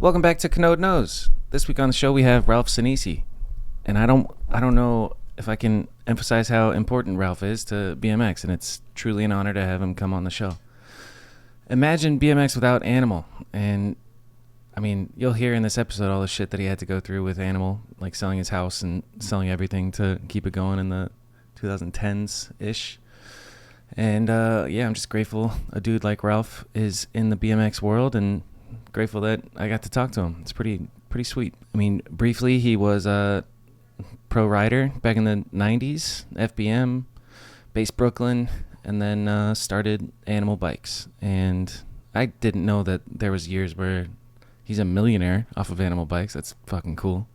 Welcome back to Kanode Knows. This week on the show we have Ralph Sinisi, and I don't know if I can emphasize how important Ralph is to BMX, and it's truly an honor to have him come on the show. Imagine BMX without Animal, and I mean you'll hear in this episode all the shit that he had to go through with Animal, like selling his house and selling everything to keep it going in the 2010s ish. And yeah, I'm just grateful a dude like Ralph is in the BMX world, and grateful that I got to talk to him. It's pretty sweet. I mean, briefly, he was a pro rider back in the '90s, FBM, based Brooklyn, and then started Animal Bikes. And I didn't know that there was years where he's a millionaire off of Animal Bikes. That's fucking cool.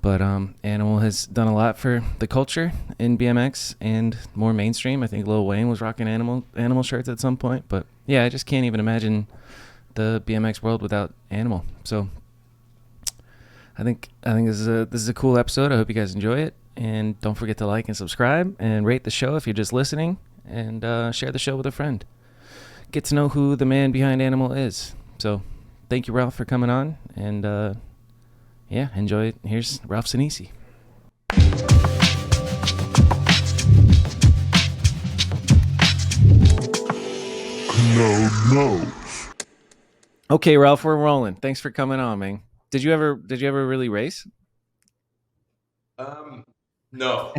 But Animal has done a lot for the culture in BMX and more mainstream. I think Lil Wayne was rocking Animal shirts at some point. But yeah, I just can't even imagine the BMX world without Animal. So I think this is a cool episode. I hope you guys enjoy it, and don't forget to like and subscribe and rate the show if you're just listening, and share the show with a friend. Get to know who the man behind Animal is. So thank you, Ralph, for coming on, and yeah, enjoy it. Here's Ralph Sinisi. No. Okay, Ralph, we're rolling. Thanks for coming on, man. Did you ever really race? Um, no,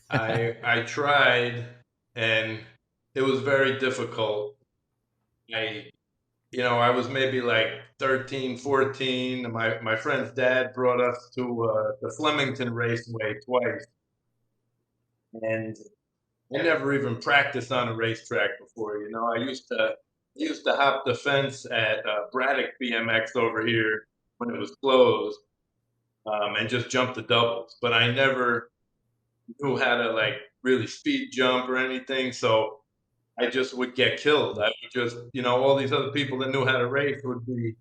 I tried, and it was very difficult. I I was maybe like 13, 14. My friend's dad brought us to the Flemington Raceway twice, and I never even practiced on a racetrack before. I used to hop the fence at Braddock BMX over here when it was closed, and just jump the doubles. But I never knew how to like really speed jump or anything. So I just would get killed. I would just, all these other people that knew how to race would be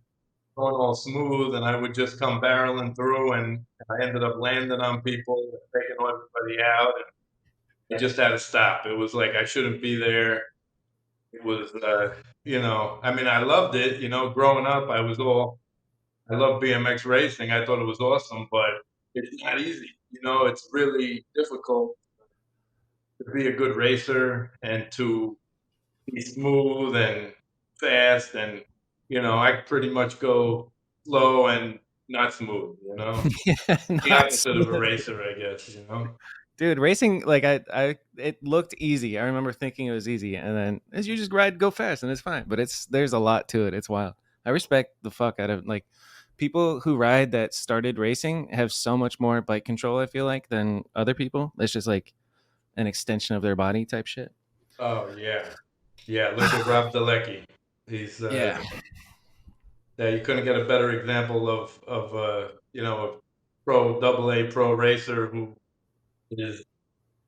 going all smooth, and I would just come barreling through, and I ended up landing on people and taking everybody out. And I just had to stop. It was like I shouldn't be there. It was, I mean, I loved it. Growing up, I love BMX racing. I thought it was awesome, but it's not easy. It's really difficult to be a good racer and to be smooth and fast. And I pretty much go slow and not smooth. Yeah, The not opposite of a smooth. racer, I guess. Dude, racing, like it looked easy. I remember thinking it was easy, and then as you just go fast, and it's fine. But there's a lot to it. It's wild. I respect the fuck out of like people who ride that started racing have so much more bike control. I feel like than other people. It's just like an extension of their body type shit. Oh yeah, yeah. Look at Rob Delecki. He's Yeah, yeah. You couldn't get a better example of a pro double A pro racer who is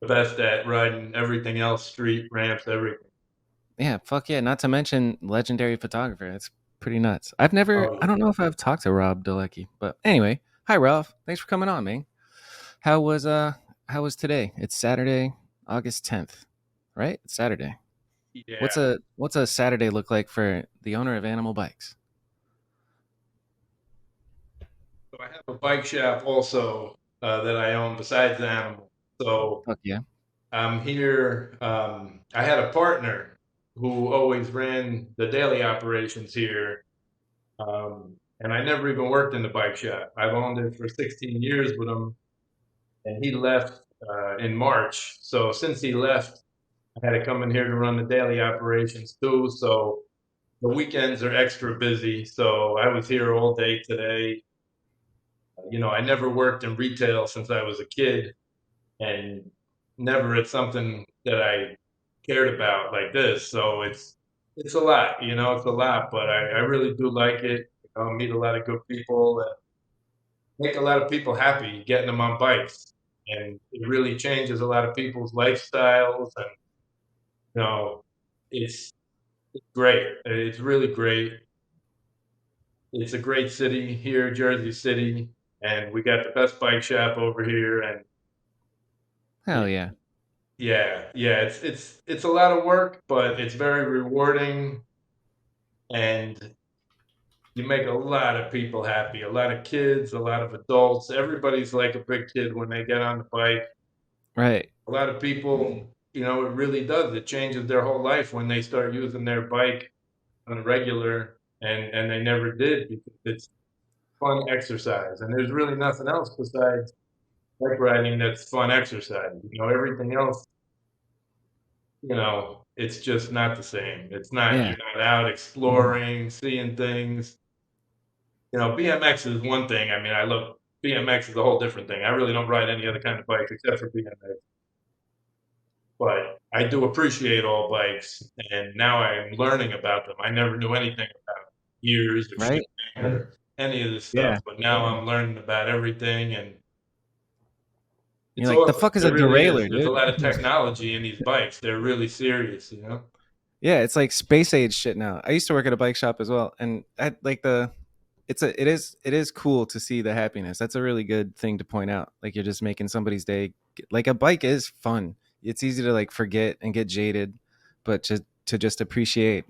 the best at riding everything else, street ramps, everything. yeah, fuck yeah. Not to mention legendary photographer. It's pretty nuts. I Oh, don't know if I've talked to Rob Delecki, but anyway, hi Ralph. Thanks for coming on, man. How was uh how was today? It's Saturday, August 10th, right? It's Saturday. yeah. What's a Saturday look like for the owner of Animal Bikes? So I have a bike shop also that I own besides the animal. So Fuck yeah. I'm here. I had a partner who always ran the daily operations here, and I never even worked in the bike shop. I've owned it for 16 years with him, and he left in March. So since he left, I had to come in here to run the daily operations too. So the weekends are extra busy. So I was here all day today. I never worked in retail since I was a kid, and never at something that I cared about like this. So it's a lot, it's a lot, but I really do like it. I meet a lot of good people and make a lot of people happy getting them on bikes. And it really changes a lot of people's lifestyles, and you know, it's great. It's really great. It's a great city here, Jersey City, and we got the best bike shop over here. And Hell yeah. yeah, yeah, it's a lot of work, but it's very rewarding. And you make a lot of people happy, a lot of kids, a lot of adults. Everybody's like a big kid when they get on the bike. Right. A lot of people, it really does. It changes their whole life when they start using their bike on a regular, and they never did because it's fun exercise. And there's really nothing else besides bike riding that's fun exercise. Everything else, it's just not the same. It's not, Yeah. you're not out exploring, seeing things. BMX is one thing. I mean, I love BMX is a whole different thing. I really don't ride any other kind of bike except for BMX. But I do appreciate all bikes, and now I'm learning about them. I never knew anything about gears or Right. shifting or any of this Yeah. stuff, but now I'm learning about everything, and You're it's like, the awesome. fuck is It a really is. derailleur, There's a dude? lot of technology in these bikes. They're really serious. Yeah, it's like space age shit now. I used to work at a bike shop as well, and I like the it is cool to see the happiness. That's a really good thing to point out. Like you're just making somebody's day. Like a bike is fun. It's easy to like forget and get jaded, but to just appreciate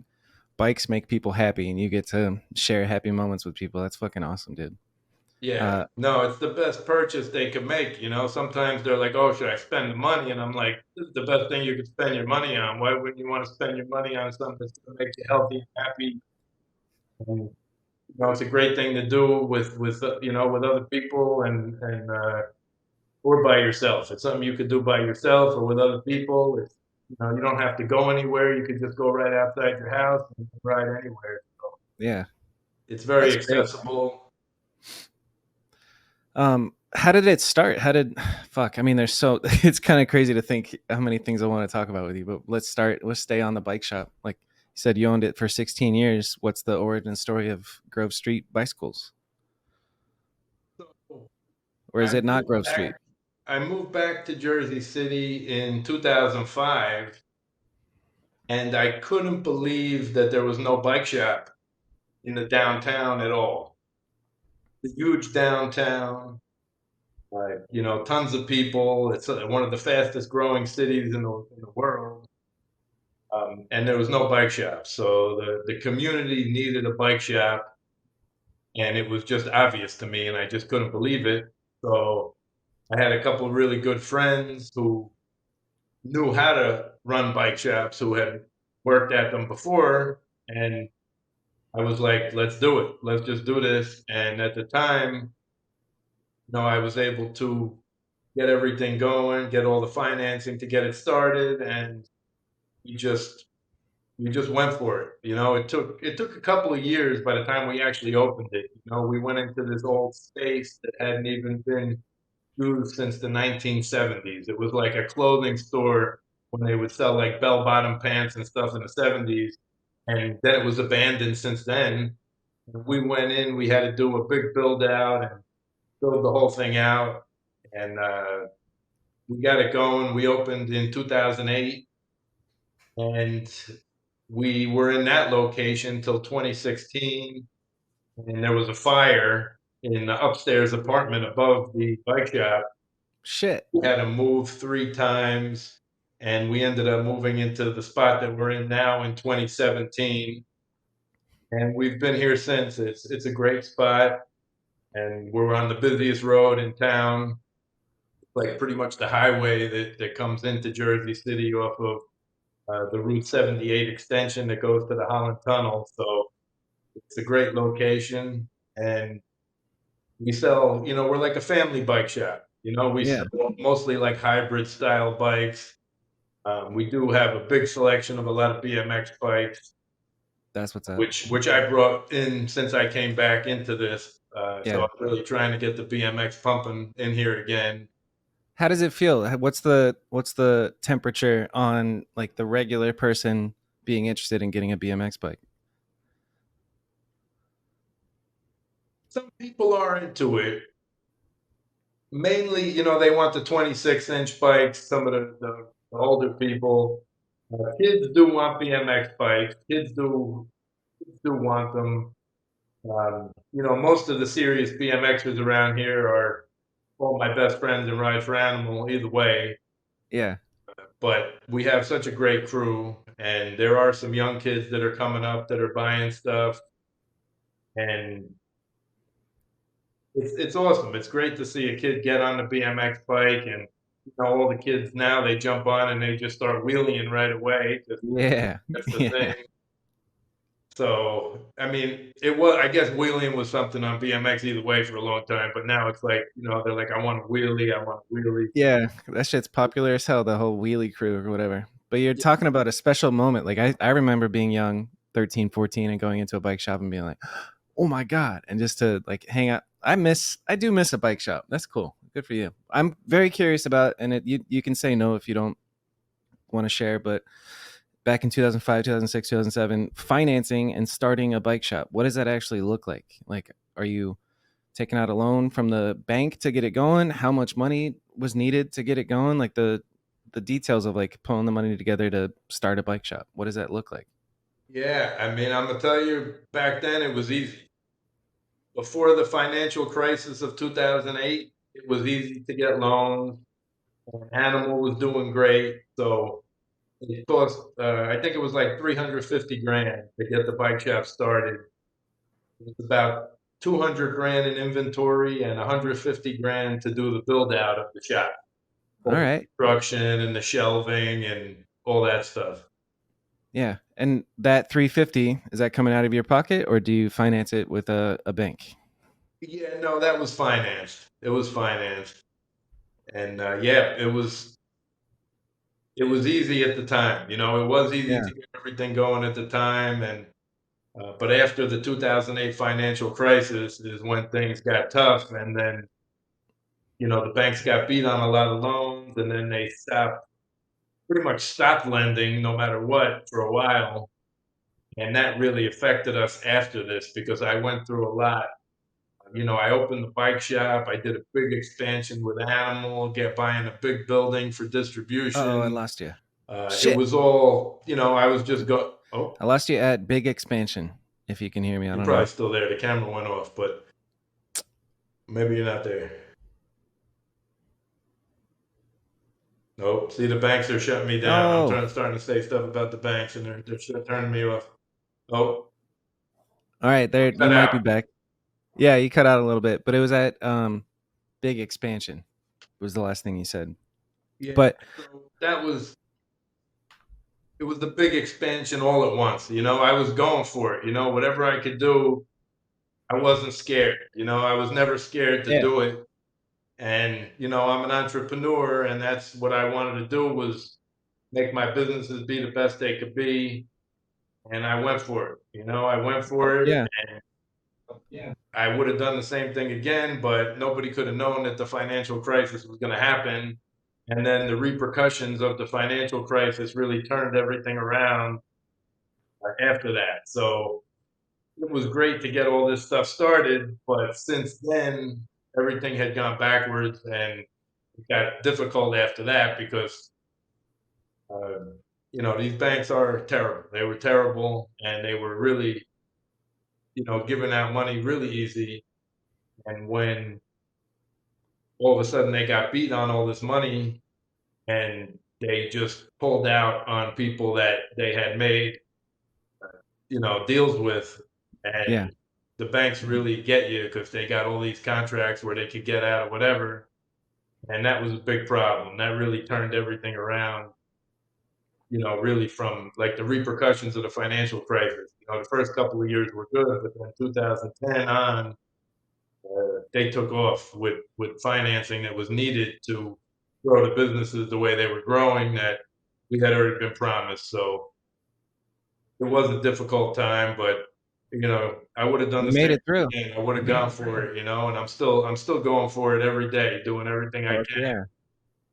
bikes make people happy, and you get to share happy moments with people. That's fucking awesome, dude. Yeah. Uh, No, it's the best purchase they could make. Sometimes they're like, "Oh, should I spend the money?" And I'm like, "This is the best thing you could spend your money on. Why wouldn't you want to spend your money on something that's gonna make you healthy and happy?" And, it's a great thing to do with other people and or by yourself. It's something you could do by yourself or with other people. You don't have to go anywhere. You could just go right outside your house and ride anywhere. yeah, It's very that's great. accessible. How did it start? How did fuck? I mean, there's so it's kind of crazy to think how many things I want to talk about with you. But let's start. Let's stay on the bike shop. Like you said, you owned it for 16 years. What's the origin story of Grovestreet bicycles, So or is I it not moved Grove Street? back. I moved back to Jersey City in 2005, and I couldn't believe that there was no bike shop in the downtown at all. The huge downtown, tons of people. It's one of the fastest growing cities in the world. And there was no bike shop. So the community needed a bike shop, and it was just obvious to me, and I just couldn't believe it. So I had a couple of really good friends who knew how to run bike shops, who had worked at them before, and I was like, let's do it. Let's just do this. And at the time, I was able to get everything going, get all the financing to get it started, and we just we just went for it. It took a couple of years by the time we actually opened it. We went into this old space that hadn't even been used since the 1970s. It was like a clothing store when they would sell like bell-bottom pants and stuff in the 70s, and then it was abandoned since then. We went in, we had to do a big build out and build the whole thing out, and we got it going. We opened in 2008, and we were in that location till 2016, and there was a fire in the upstairs apartment above the bike shop. Shit. We had to move 3 times, and we ended up moving into the spot that we're in now in 2017, and we've been here since. It's a great spot, and we're on the busiest road in town, like pretty much the highway that comes into Jersey City off of the Route 78 extension that goes to the Holland Tunnel. So it's a great location, and we sell. We're like a family bike shop. We Yeah, sell mostly like hybrid style bikes. We do have a big selection of a lot of BMX bikes, that's what's up. which I brought in since I came back into this. So Yeah. I'm really trying to get the BMX pumping in here again. How does it feel? What's the temperature on like the regular person being interested in getting a BMX bike? Some people are into it. Mainly, they want the 26-inch bikes. Some of the older people, kids do want BMX bikes. Kids do want them. Most of the serious BMXers around here are all my best friends and ride for Animal either way. Yeah. But we have such a great crew, and there are some young kids that are coming up that are buying stuff. and it's awesome. It's great to see a kid get on the BMX bike, and all the kids now they jump on and they just start wheeling right away. Just Yeah. that's the Yeah. thing. So I mean, it was I guess wheeling was something on BMX either way for a long time, but now it's like they're like I want a wheelie, I want a wheelie. Yeah, that shit's popular as hell, the whole wheelie crew or whatever. But you're Yeah, talking about a special moment. Like I remember being young, 13, 14, and going into a bike shop and being like, "Oh my god." And just to like hang out. I do miss a bike shop. That's cool. Good for you. I'm very curious about and you can say no if you don't want to share, but back in 2005, 2006, 2007, financing and starting a bike shop. What does that actually look like? Like are you taking out a loan from the bank to get it going? How much money was needed to get it going? Like the details of like pulling the money together to start a bike shop. What does that look like? yeah. I mean, I'm gonna tell you, back then it was easy. Before the financial crisis of 2008, it was easy to get loans. Animal was doing great, so it cost. I think it was like 350 grand to get the bike shop started. It was about 200 grand in inventory and 150 grand to do the build out of the shop, All all the right. construction and the shelving and all that stuff. Yeah. And that 350, is that coming out of your pocket or do you finance it with a bank? Yeah, no, that was financed. It was financed, and yeah, it was easy at the time. It was easy Yeah. to get everything going at the time, and but after the 2008 financial crisis is when things got tough, and then the banks got beat on a lot of loans, and then they pretty much stopped lending no matter what for a while, and that really affected us after this because I went through a lot. I opened the bike shop. I did a big expansion with Animal, get buying a big building for Oh, I distribution. lost you. It Shit. was all, I was just go. Oh, I lost you at big expansion. If you can hear me, I you're don't probably know. still there. The camera went off, but maybe you're not there. Nope. See, the banks are shutting me down. I'm No. starting to say stuff about the banks, and they're turning me off. Oh, All right, there you cut might be out. back. Yeah, you cut out a little bit, but it was at big expansion was the last thing you said. Yeah. But So it was the big expansion all at once. I was going for it. Whatever I could do, I wasn't scared. I was never scared to yeah, do it. And I'm an entrepreneur, and that's what I wanted to do was make my businesses be the best they could be. And I went for it. I went for it. yeah, I would have done the same thing again, but nobody could have known that the financial crisis was going to happen. And then the repercussions of the financial crisis really turned everything around after that. So it was great to get all this stuff started, but since then, everything had gone backwards and it got difficult after that because, uh, these banks are terrible. They were terrible and they were really, giving out money really easy. And when all of a sudden they got beat on all this money and they just pulled out on people that they had made deals with, yeah. and the banks really get you because they got all these contracts where they could get out of whatever, and that was a big problem. That really turned everything around. Really from like the repercussions of the financial crisis. The first couple of years were good, but then 2010 on, they took off with financing that was needed to grow the businesses the way they were growing that we had already been promised. So it was a difficult time, but I would have done You the made same it thing through. again. I would have gone for it, and I'm still going for it every day, doing everything I Fuck can. yeah.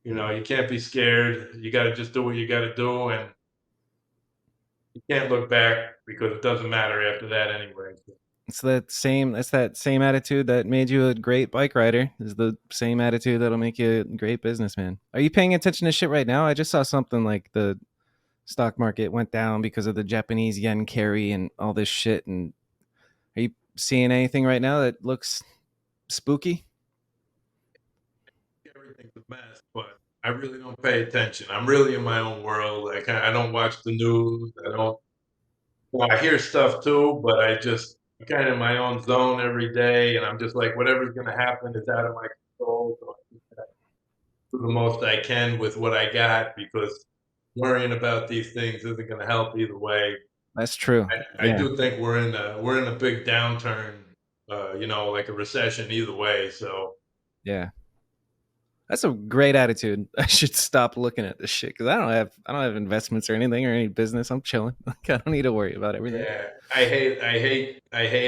You can't be scared. You got to just do what you got to do, and you can't look back because it doesn't matter after that anyway. It's that same attitude that made you a great bike rider. Is the same attitude that'll make you a great businessman. Are you paying attention to shit right now? I just saw something like the stock market went down because of the Japanese yen carry and all this shit. And are you seeing anything right now that looks spooky? Everything's a mess, but I really don't pay attention. I'm really in my own world. I don't watch the news. I don't. Well, I hear stuff too, but I just kind of in my own zone every day, and I'm just like, whatever's going to happen is out of my control. So I just gotta do the most I can with what I got because worrying about these things isn't going to help either way. That's true. I Yeah. do think we're in a big downturn, like a recession either way. So Yeah. That's a great attitude. I should stop looking at this shit because I don't have investments or anything or any business. I'm chilling. Like, I don't need to worry about everything. yeah, I hate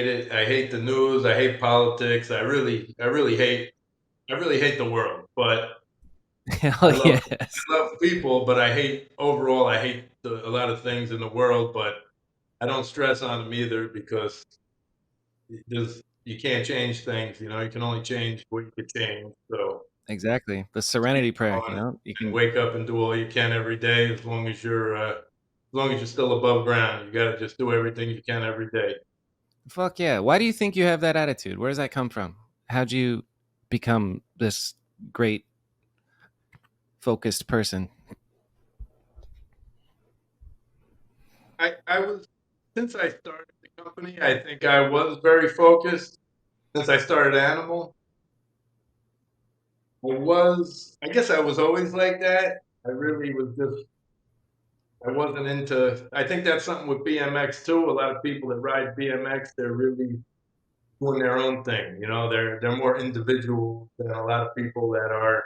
it. I hate the news. I hate politics. I really hate the world. But Hell I love yes. I love people, but I hate a lot of things in the world. But I don't stress on them either because you can't change things. You can only change what you can change. So Exactly. The serenity prayer, on you and can wake up and do all you can every day as long as you're still above ground. You got to just do everything you can every day. fuck yeah. Why do you think you have that attitude? Where does that come from? How'd you become this great focused person? I was Since I started the company, I think I was very focused. Since I started Animal, I guess I was always like that. I wasn't into, I think that's something with BMX too. A lot of people that ride BMX, they're really doing their own thing. They're more individual than a lot of people that are,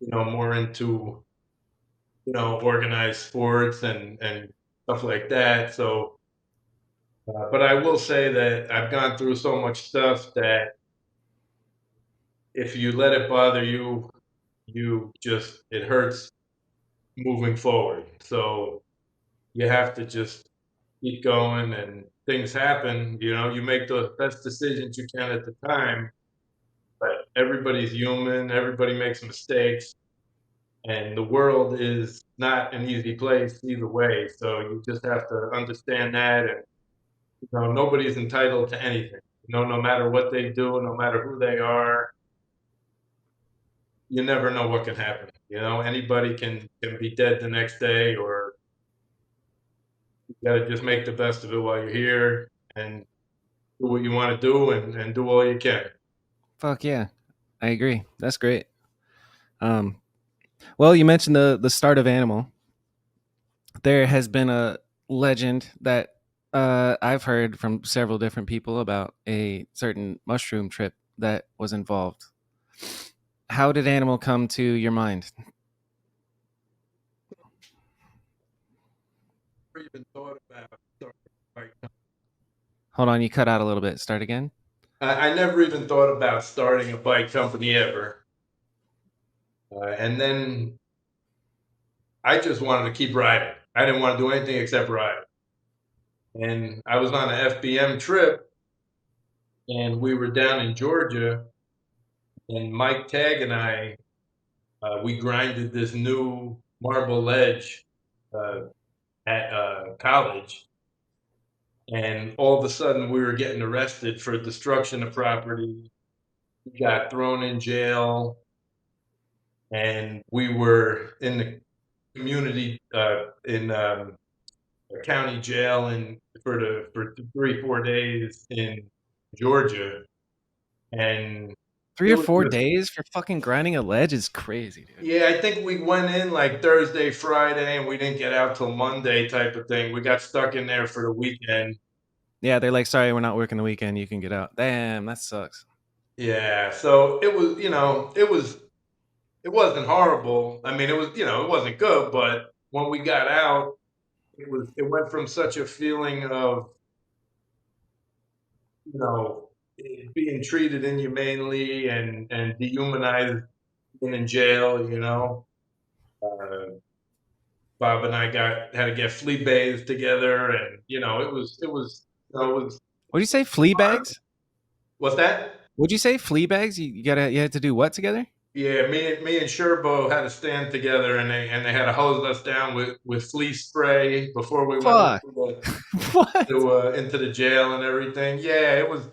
more into, organized sports and stuff like that. So, but I will say that I've gone through so much stuff that if you let it bother you, it hurts moving forward. So you have to just keep going and things happen. You make the best decisions you can at the time, but everybody's human, everybody makes mistakes, and the world is not an easy place either way. So you just have to understand that, and nobody's entitled to anything. No matter what they do, no matter who they are, you never know what can happen. Anybody can be dead the next day, or you got to just make the best of it while you're here and do what you want to do and do all you can. Fuck yeah. I agree. That's great. Um, well, you mentioned the start of Animal. There has been a legend that I've heard from several different people about a certain mushroom trip that was involved. How did Animal come to your mind? Never even thought about starting a bike company. Hold on, you cut out a little bit. Start again. I never even thought about starting a bike company ever. And then I just wanted to keep riding. I didn't want to do anything except ride. And I was on an FBM trip, and we were down in Georgia, and Mike Tag and I, we grinded this new marble ledge uh, at college. And all of a sudden, we were getting arrested for destruction of property. We got thrown in jail, and we were in the community in a county jail for 3-4 days in Georgia, and Three it or was four just days for fucking grinding a ledge is crazy, dude. yeah. I think we went in like Thursday, Friday, and we didn't get out till Monday, type of thing. We got stuck in there for the weekend. Yeah, they're like, sorry, we're not working the weekend. You can get out. Damn, that sucks. Yeah, so it wasn't horrible. I mean, it wasn't good, but when we got out, it went from such a feeling of, you know, being treated inhumanely and dehumanized, being in jail. Uh, Bob and I had to get flea bathed together, and it was What'd you say? Flea fun. bags? What's that? Would you say flea bags? You had to do what together? Yeah, me and Sherbo had to stand together, and they had to hose us down with flea spray before we went Fuck. What? into the jail and everything. Yeah, it was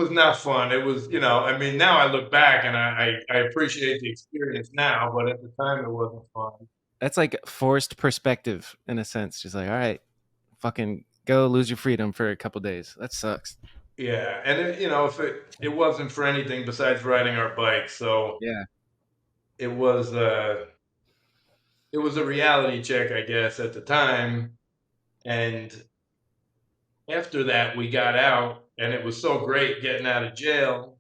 not fun. It was, I mean, now I look back and I appreciate the experience now, but at the time it wasn't fun. That's like forced perspective in a sense. Just like, all right, fucking go lose your freedom for a couple days. That sucks. Yeah, and if it wasn't for anything besides riding our bikes, so Yeah. it was uh it was a reality check, I guess, at the time. And after that, we got out, and it was so great getting out of jail.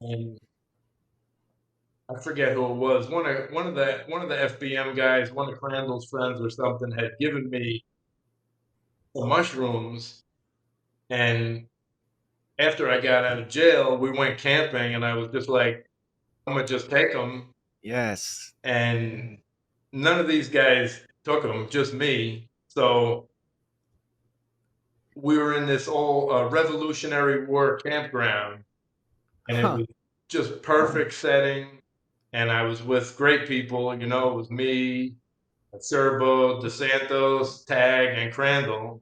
And I forget who it was. One of the FBM guys, one of Crandall's friends or something, had given me some mushrooms. And after I got out of jail, we went camping, and I was just like, I'm gonna just take them. Yes. And none of these guys took them, just me. So we were in this old Revolutionary War campground, and it Huh. was just perfect setting. And I was with great people. It was me, Serbo, DeSantos, Tag, and Crandall.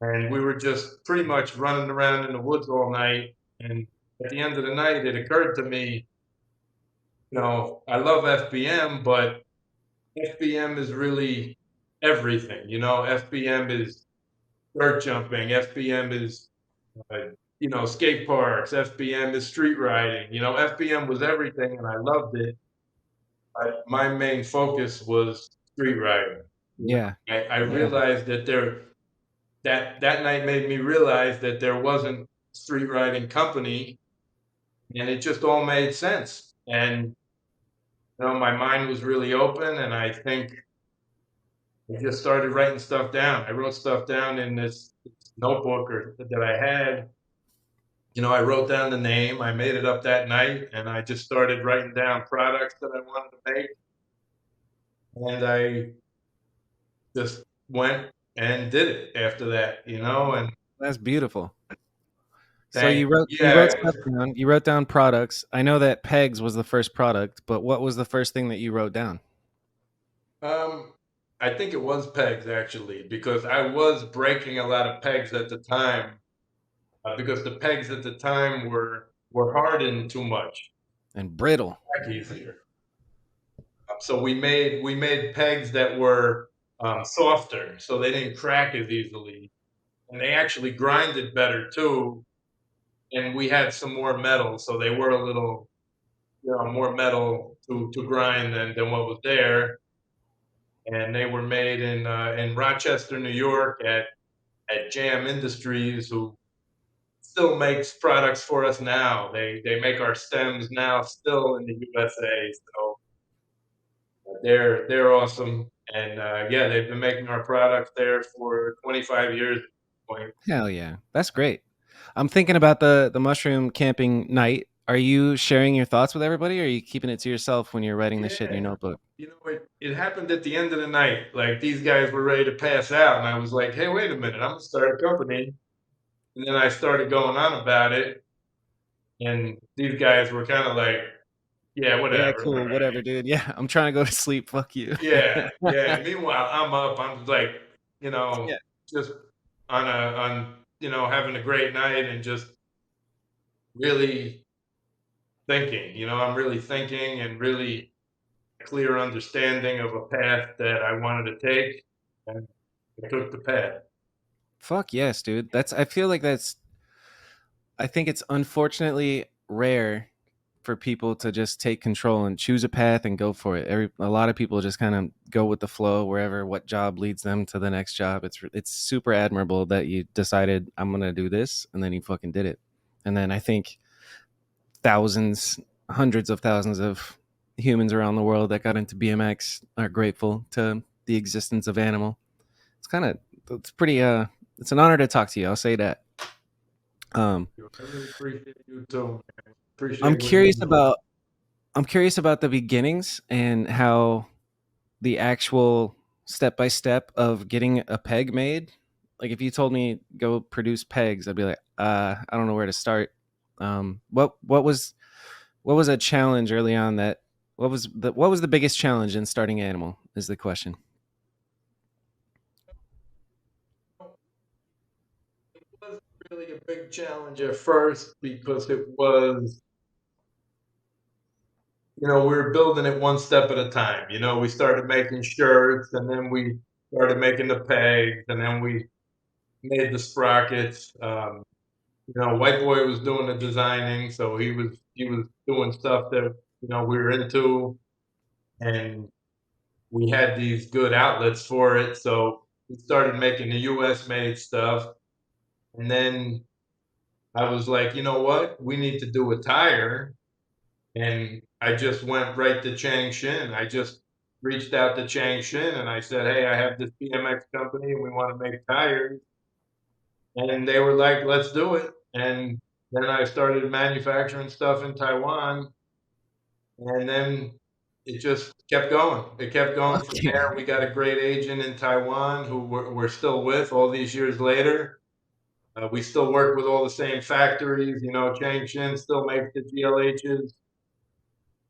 And we were just pretty much running around in the woods all night. And at the end of the night, it occurred to me, I love FBM, but FBM is really everything. FBM is dirt jumping. FBM is, uh, skate parks. FBM is street riding. FBM was everything, and I loved it. But my main focus was street riding. Yeah. I Yeah. realized that night made me realize that there wasn't a street riding company, and it just all made sense. And my mind was really open, and I think I just started writing stuff down. I wrote stuff down in this notebook that I had. I wrote down the name. I made it up that night, and I just started writing down products that I wanted to make. And I just went and did it after that. And That's beautiful. So thank you yeah, wrote it stuff was. down. You wrote down products. I know that pegs was the first product, but what was the first thing that you wrote down? Um, I think it was pegs actually, because I was breaking a lot of pegs at the time, because the pegs at the time were hardened too much, And brittle. back easier. So we made pegs that were softer, so they didn't crack as easily, and they actually grinded better too. And we had some more metal, so they were a little, more metal to grind than what was there. And they were made in Rochester, New York, at Jam Industries, who still makes products for us now. They make our stems now still in the USA. So they're awesome. And yeah, they've been making our products there for 25 years at this point. Hell yeah. That's great. I'm thinking about the mushroom camping night. Are you sharing your thoughts with everybody, or are you keeping it to yourself when you're writing this shit in your Yeah, notebook? it happened at the end of the night. Like these guys were ready to pass out, and I was like, "Hey, wait a minute! I'm gonna start a company." And then I started going on about it, and these guys were kind of like, "Yeah, Yeah, whatever, cool. right?" Whatever, dude. Yeah, I'm trying to go to sleep. Fuck you. Yeah, yeah. Meanwhile, I'm up. I'm like, Yeah. just on having a great night and just really thinking. I'm really thinking and really clear understanding of a path that I wanted to take, and I took the path. Fuck yes, dude. I feel like I think it's unfortunately rare for people to just take control and choose a path and go for it. A lot of people just kind of go with the flow wherever what job leads them to the next job. It's super admirable that you decided I'm going to do this and then you fucking did it. And then I think thousands, hundreds of thousands of humans around the world that got into BMX are grateful to the existence of Animal. It's kind of it's pretty it's an honor to talk to you. I'll say that. Um I really appreciate you too. I'm Appreciate what you're curious doing. about I'm curious about the beginnings and how the actual step by step of getting a peg made. Like if you told me go produce pegs, I'd be like, I don't know where to start. What was a challenge early on that what was the biggest challenge in starting Animal is the question. It wasn't really a big challenge at first because it was, we were building it one step at a time. We started making shirts, and then we started making the pegs, and then we made the sprockets. White boy was doing the designing, so he was doing stuff that we were into, and we had these good outlets for it. So we started making the U.S. made stuff, and then I was like, you know what? We need to do a tire. And I just went right to Changshin. I just reached out to Changshin and I said, hey, I have this BMX company and we want to make tires. And they were like, let's do it. And then I started manufacturing stuff in Taiwan. And then it just kept going. It kept going Fuck from yeah. there. We got a great agent in Taiwan who we're still with all these years later. We still work with all the same factories. Changshin still makes the GLHs.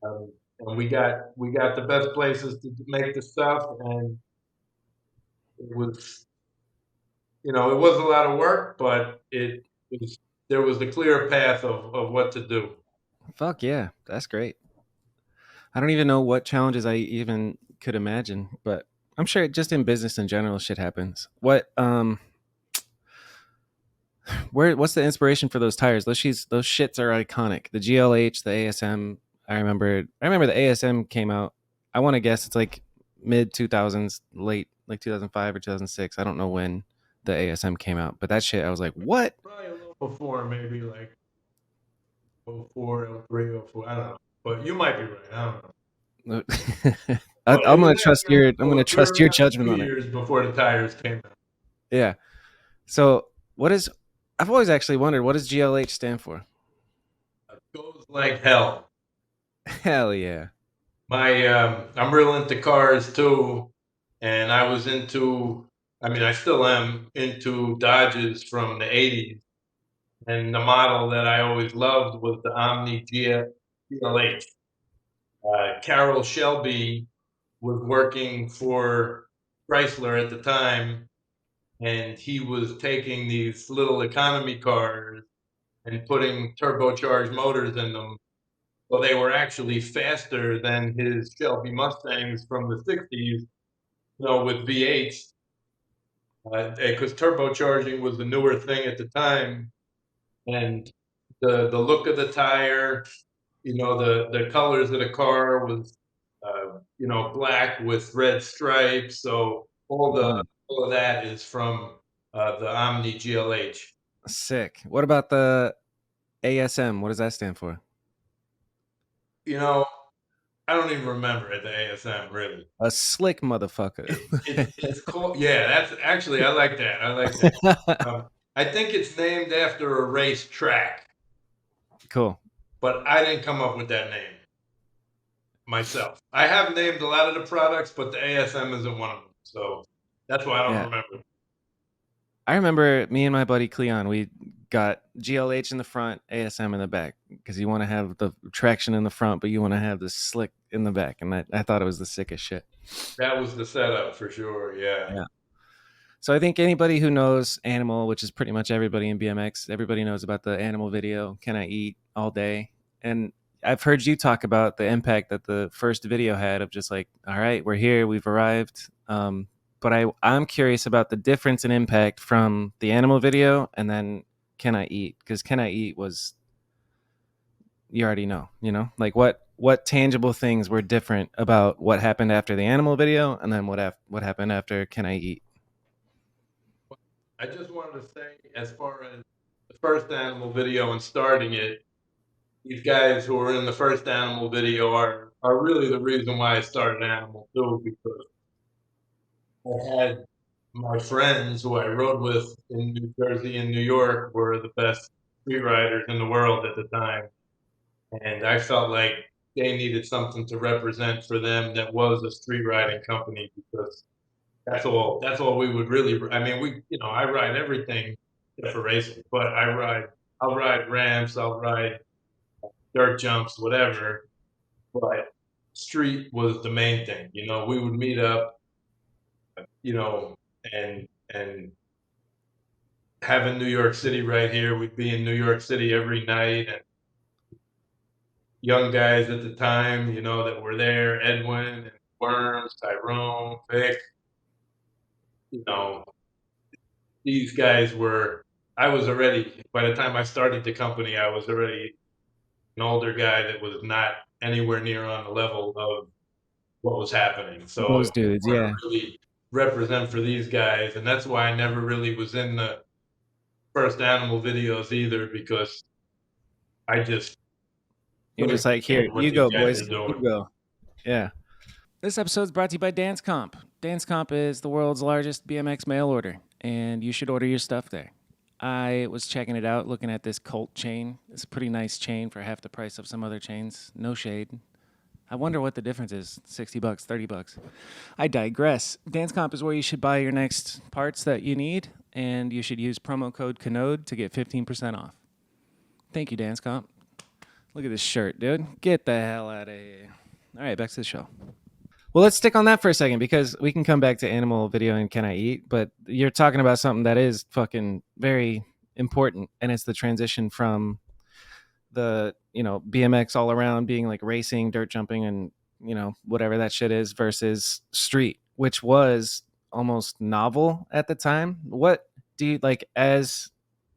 Um, and we got the best places to make the stuff, and it was it was a lot of work, but there was a clear path of what to do. Fuck yeah. That's great. I don't even know what challenges I even could imagine, but I'm sure just in business in general shit happens. What's the inspiration for those tires? Those shits are iconic. The GLH, the ASM. I remember the ASM came out. I want to guess it's like mid 2000s, late like 2005 or 2006. I don't know when the ASM came out, but that shit I was like, "What?" Probably a little before, maybe like '04, '03, '04. I don't know, but you might be right. I don't know. I'm But it was going to trust after your I'm going to we were trust your about judgment 2 on it. years before the tires came out. Yeah. So, what is I've always actually wondered what does GLH stand for? It goes like hell. Hell yeah. I'm real into cars too, and I was into. I mean, I still am into Dodges from the '80s, and the model that I always loved was the Omni GLH. Carroll Shelby was working for Chrysler at the time, and he was taking these little economy cars and putting turbocharged motors in them. So they were actually faster than his Shelby Mustangs from the '60s, with V8s, because turbocharging was the newer thing at the time. And the look of the tire, the colors of the car was, black with red stripes. So Mhm. all of that is from the Omni GLH. Sick. What about the ASM? What does that stand for? You know, I don't even remember at the ASM really. A slick motherfucker. It's called, yeah. That's actually, I like that. I like that. I think it's named after a race track, Cool. but I didn't come up with that name myself. I have named a lot of the products, but the ASM isn't one of them. So that's why I don't Yeah. remember. I remember me and my buddy Cleon, we got GLH in the front, ASM in the back because you want to have the traction in the front, but you want to have the slick in the back. And I thought it was the sickest shit. That was the setup for sure. Yeah. Yeah. So I think anybody who knows Animal, which is pretty much everybody in BMX, everybody knows about the Animal video, Can I Eat All Day? And I've heard you talk about the impact that the first video had of just like, all right, we're here, we've arrived. But I'm curious about the difference in impact from the Animal video and then Can I Eat? Because Can I Eat was, you already know, like what tangible things were different about what happened after the Animal video and then what happened after Can I Eat? I just wanted to say, as far as the first animal video and starting it, these guys who were in the first animal video are really the reason why I started Animal too, because I had my friends who I rode with in New Jersey and New York were the best street riders in the world at the time. And I felt like they needed something to represent for them that was a street riding company, because that's all we would really. I mean, I ride everything for racing, but I'll ride ramps, I'll ride dirt jumps, whatever. But street was the main thing. We would meet up, and having New York City right here, we'd be in New York City every night, and young guys at the time, that were there, Edwin and Worms, Tyrone, Vic, you know, these guys were. I was already by the time I started the company, I was already an older guy that was not anywhere near on the level of what was happening. So Those it dudes, was hard yeah. to really represent for these guys, and that's why I never really was in the first animal videos either because I just You're couldn't just like, here, stand what you these go, guys boys. were You doing. go. Yeah. This episode is brought to you by Dance Comp. Dance Comp is the world's largest BMX mail order, and you should order your stuff there. I was checking it out, looking at this Colt chain. It's a pretty nice chain for half the price of some other chains. No shade. I wonder what the difference is. 60 bucks, 30 bucks. I digress. Dance Comp is where you should buy your next parts that you need, and you should use promo code Kanode to get 15% off. Thank you, Dance Comp. Look at this shirt, dude. Get the hell out of here. All right, back to the show. Well, let's stick on that for a second because we can come back to animal video and can I eat, but you're talking about something that is fucking very important, and it's the transition from the, BMX all around being like racing, dirt jumping, and, whatever that shit is versus street, which was almost novel at the time. What do you like as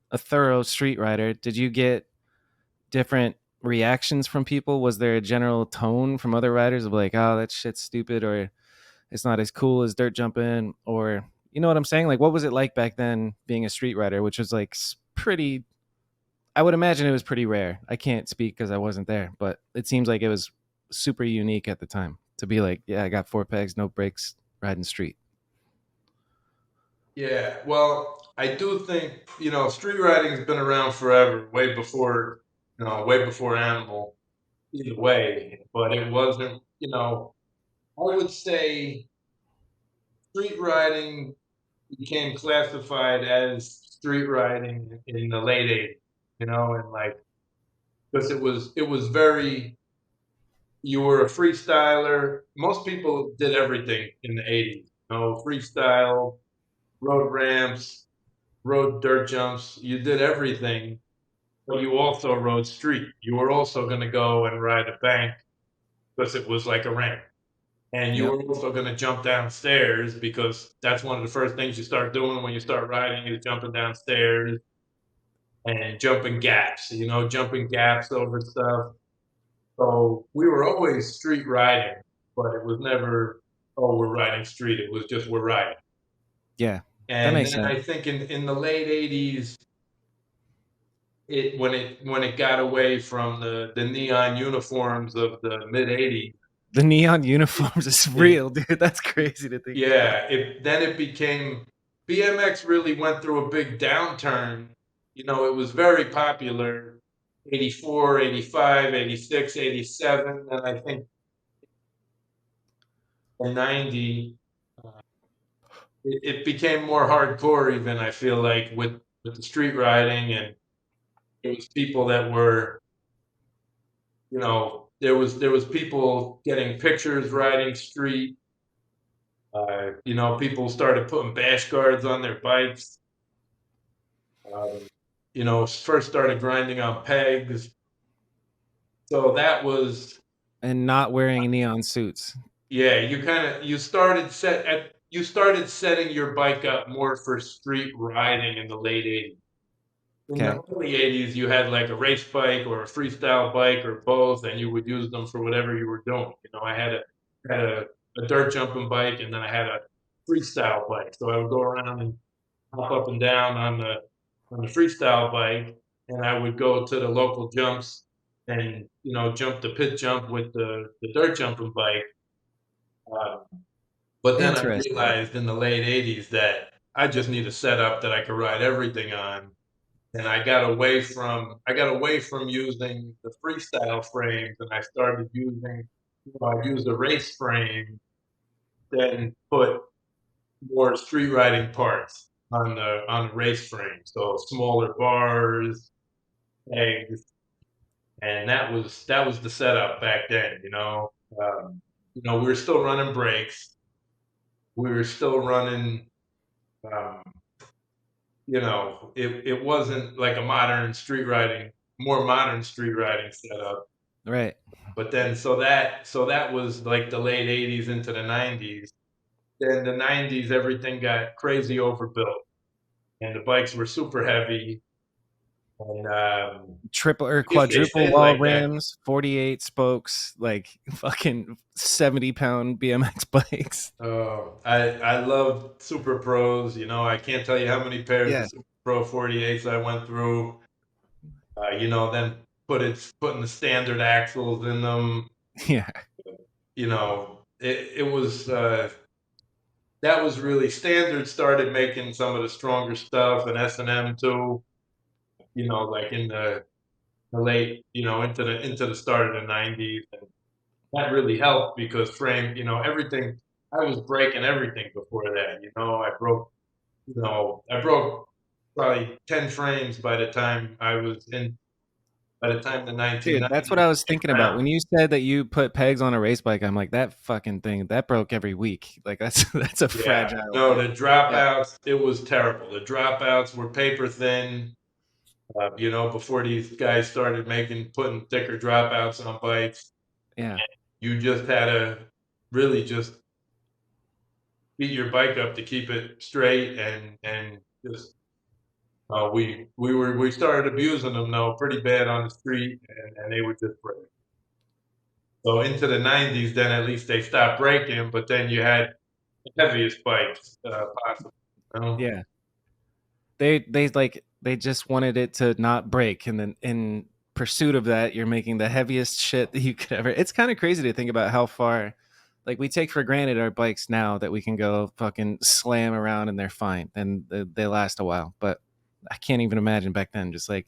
a thorough street rider? Did you get different reactions from people? Was there a general tone from other riders of like, oh, that shit's stupid, or it's not as cool as dirt jumping, or you know what I'm saying? Like, what was it like back then being a street rider, which was like pretty, I would imagine it was pretty rare. I can't speak because I wasn't there, but it seems like it was super unique at the time to be like, yeah, I got 4 pegs, no brakes, riding street. Yeah, well, I do think, street riding's been around forever, way before animal, either way, but it wasn't, I would say street riding became classified as street riding in the late 80s, and like, because it was very, you were a freestyler. Most people did everything in the 80s, freestyle, road ramps, road dirt jumps. You did everything, but you also rode street. You were also going to go and ride a bank because it was like a ramp. And you Yep. were also going to jump downstairs because that's one of the first things you start doing when you start riding is jumping downstairs and jumping gaps, jumping gaps over stuff. So we were always street riding, but it was never, oh, we're riding street. It was just we're riding. Yeah, that And makes then sense. I think in the late 80s, when it got away from the neon uniforms of the mid 80s, The neon uniforms is it, real, dude. That's crazy to think about. yeah, it became BMX really went through a big downturn. It was very popular 84, 85, 86, 87, and I think in 90 it became more hardcore even I feel like with the street riding, and it was people that were, there was people getting pictures riding street. People started putting bash guards on their bikes. First started grinding on pegs. So that was, And not wearing neon suits. yeah. You started setting your bike up more for street riding in the late 80s. In the Okay. early 80s, you had like a race bike or a freestyle bike or both, and you would use them for whatever you were doing. I had a dirt jumping bike, and then I had a freestyle bike. So I would go around and hop up and down on the freestyle bike, and I would go to the local jumps and jump the pit jump with the dirt jumping bike. Uh, but then I Interesting. realized in the late 80s that I just need a setup that I could ride everything on, and I got away from using the freestyle frames, and I started using, I used a race frame, then put more street riding parts on the race frame. So smaller bars, pegs, and that was the setup back then. We were still running brakes. We were still running. Um, it wasn't like a more modern street riding setup. Right. But then so that was like the late 80s into the 90s. Then the 90s, everything got crazy overbuilt. and the bikes were super heavy. And Triple or I guess they quadruple stayed wall like that. rims, 48 spokes, like fucking 70-pound BMX bikes. I love Super Pros. You know, I can't tell you how many pairs of Yeah. Super Pro 48s I went through. Then putting the standard axles in them. Yeah. It was that was really standard. Started making some of the stronger stuff and S&M too. Like in the late, into the start of the '90s, and that really helped because everything. I was breaking everything before that. I broke probably 10 frames by the time the Dude, that's what 1990s I was came thinking about. around. When you said that you put pegs on a race bike, I'm like, that fucking thing, that broke every week. Like that's that's a Yeah, fragile no, bike. the Yeah. dropouts, it was terrible. The dropouts were paper thin. Before these guys started putting thicker dropouts on bikes, Yeah. you just had to really just beat your bike up to keep it straight, and just we started abusing them though pretty bad on the street, and they would just break. So into the '90s, then at least they stopped breaking, but then you had the heaviest bikes possible. You know? Yeah. They just wanted it to not break, and then in pursuit of that, you're making the heaviest shit that you could ever. It's kind of crazy to think about how far, like we take for granted our bikes now that we can go fucking slam around and they're fine and they last a while. But I can't even imagine back then, just like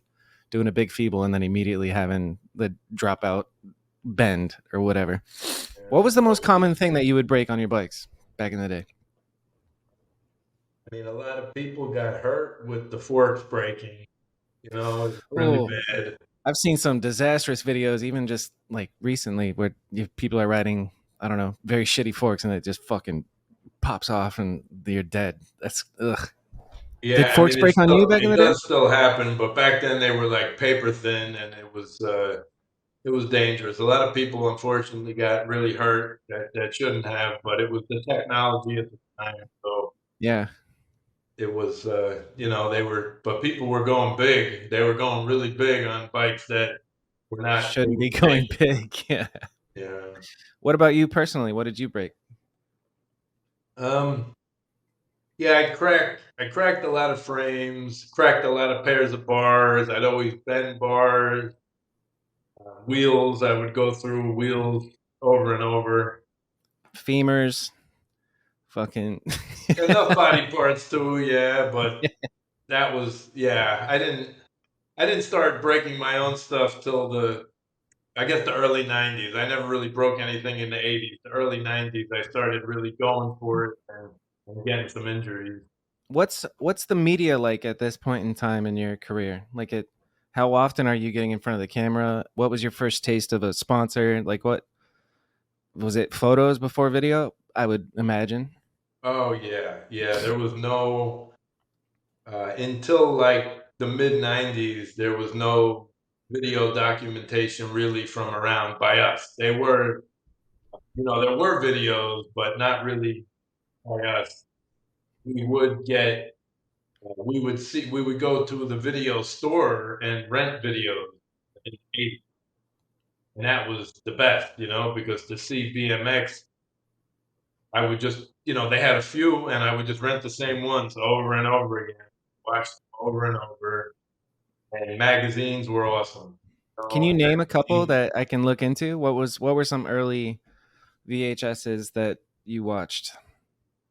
doing a big feeble and then immediately having the dropout bend or whatever. What was the most common thing that you would break on your bikes back in the day? I mean, a lot of people got hurt with the forks breaking. It's really Oh, bad. I've seen some disastrous videos, even just like recently, where people are riding, I don't know, very shitty forks, and it just fucking pops off, and you're dead. That's ugh. Did Yeah, I forks mean, break on you back in it the day? does still happen, but back then they were like paper thin, and it was dangerous. A lot of people unfortunately got really hurt that shouldn't have, but it was the technology at the time. So Yeah, it was, but people were going big. They were going really big on bikes that were not shouldn't made be for going danger. big. Yeah. Yeah. What about you personally? What did you break? Um, yeah, I cracked a lot of frames, cracked a lot of pairs of bars. I'd always bend bars, wheels. I would go through wheels over and over. Femurs, fucking. Enough body parts too, yeah, but yeah, I didn't start breaking my own stuff till I guess the early '90s. I never really broke anything in the '80s. The early '90s, I started really going for it and getting some injuries. What's the media like at this point in time in your career? Like it, how often are you getting in front of the camera? What was your first taste of a sponsor? Like what was it? Photos before video? I would imagine. Oh yeah, yeah. There was no until like the mid '90s. There was no video documentation really from around by us. There were videos, but not really by us. We would get, we would go to the video store and rent videos, in the 80s, and that was the best, because to see BMX, I would just, they had a few, and I would just rent the same ones over and over again, watch them over and over. And magazines were awesome. Can you name a couple Magazines, that I can look into? What were some early VHSs that you watched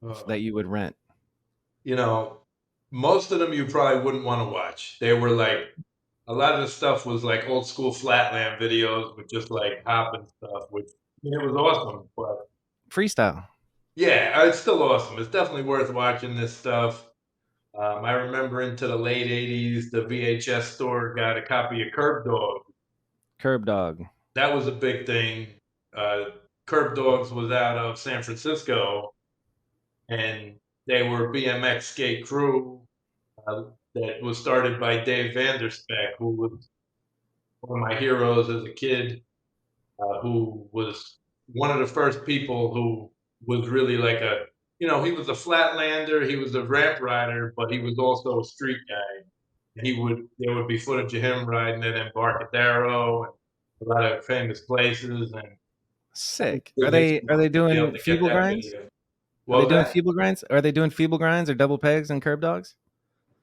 uh, that you would rent? you know, most of them you probably wouldn't want to watch. They were like a lot of the stuff was like old school flatland videos with just like hopping stuff, which it was awesome. But Freestyle. yeah, it's still awesome. It's definitely worth watching this stuff. I remember into the late '80s, the VHS store got a copy of Curb Dog. Curb Dog. That was a big thing. Uh, Curb Dogs was out of San Francisco, and they were BMX skate crew that was started by Dave Vanderspeck, who was one of my heroes as a kid, who was one of the first people who was really like he was a flatlander, he was a ramp rider, but he was also a street guy. There would be footage of him riding at Embarcadero and a lot of famous places, and Sick. good history Are they to be able doing to get feeble that grinds? video. Are they What was doing that? feeble grinds? Are they doing feeble grinds or double pegs and curb dogs?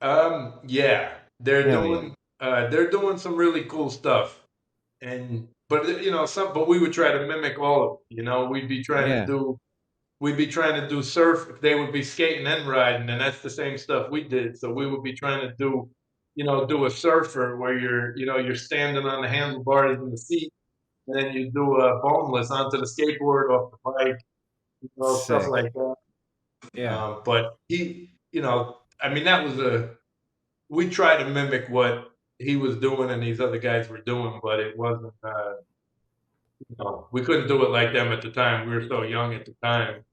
Yeah, Hell yeah. they're doing some really cool stuff, but but we would try to mimic all of it. Yeah. We'd be trying to do surf. They would be skating and riding, and that's the same stuff we did. So we would be trying to do a surfer where you're standing on the handlebars in the seat, and then you do a boneless onto the skateboard off the bike, stuff Sick. like that. Yeah. But I mean, we tried to mimic what he was doing and these other guys were doing, but it wasn't. We couldn't do it like them at the time. We were so young at the time.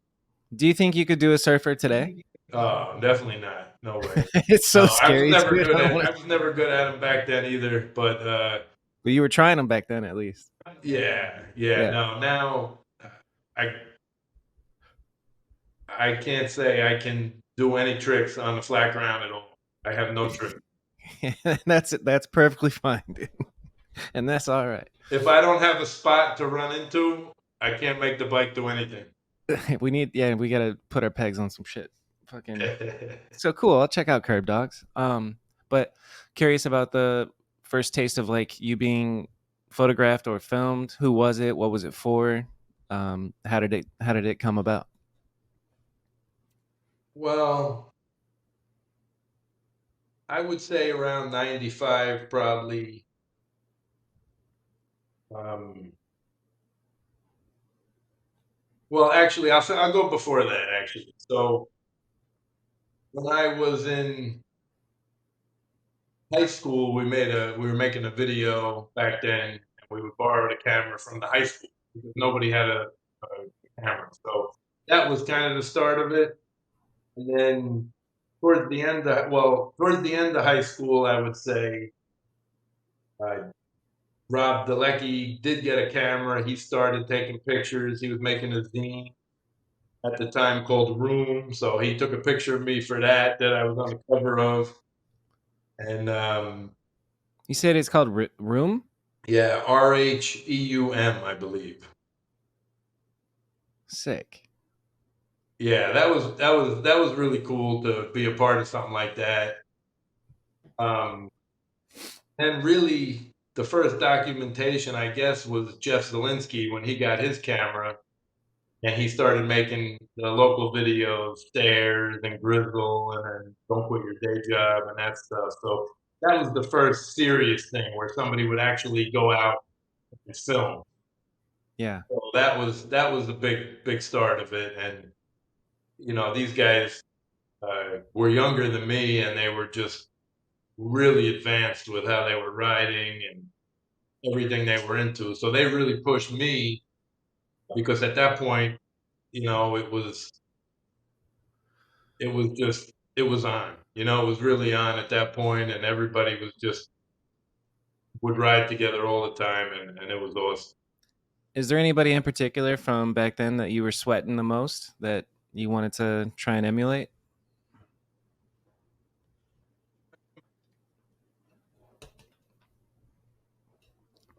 Do you think you could do a surfer today? Definitely not. No way. It's so No, I was scary, never dude. I good don't at. want I to. was never good at them back then either. But But you were trying them back then, at least. yeah, yeah. Yeah. No, now I I can't say I can do any tricks on the flat ground at all. I have no trick. That's perfectly fine, dude. And that's all right. If I don't have a spot to run into, I can't make the bike do anything. We gotta put our pegs on some shit. Fucking so cool. I'll check out Curb Dogs. But curious about the first taste of like you being photographed or filmed. Who was it? What was it for? How did it come about? Well, I would say around 95, probably. Um, well, actually, I'll go before that. Actually, so when I was in high school, we were making a video back then, and we would borrow the camera from the high school because nobody had a camera. So that was kind of the start of it. And then towards the end of high school, I would say uh, Rob Delecki did get a camera. He started taking pictures. He was making a zine at the time called Room. So he took a picture of me for that I was on the cover of. And You said it's called Room. yeah, Rheum, I believe. Sick. Yeah, that was really cool to be a part of something like that. Um, and really, the first documentation, I guess, was Jeff Zielinski when he got his camera and he started making the local videos, Stairs and Grizzle, and then Don't Quit Your Day Job and that stuff. So that was the first serious thing where somebody would actually go out and film. Yeah. So that was the big start of it. And these guys were younger than me, and they were just really advanced with how they were riding and everything they were into. So they really pushed me because at that point, it was on. It was really on at that point, and everybody was just would ride together all the time, and it was awesome. Is there anybody in particular from back then that you were sweating the most that you wanted to try and emulate?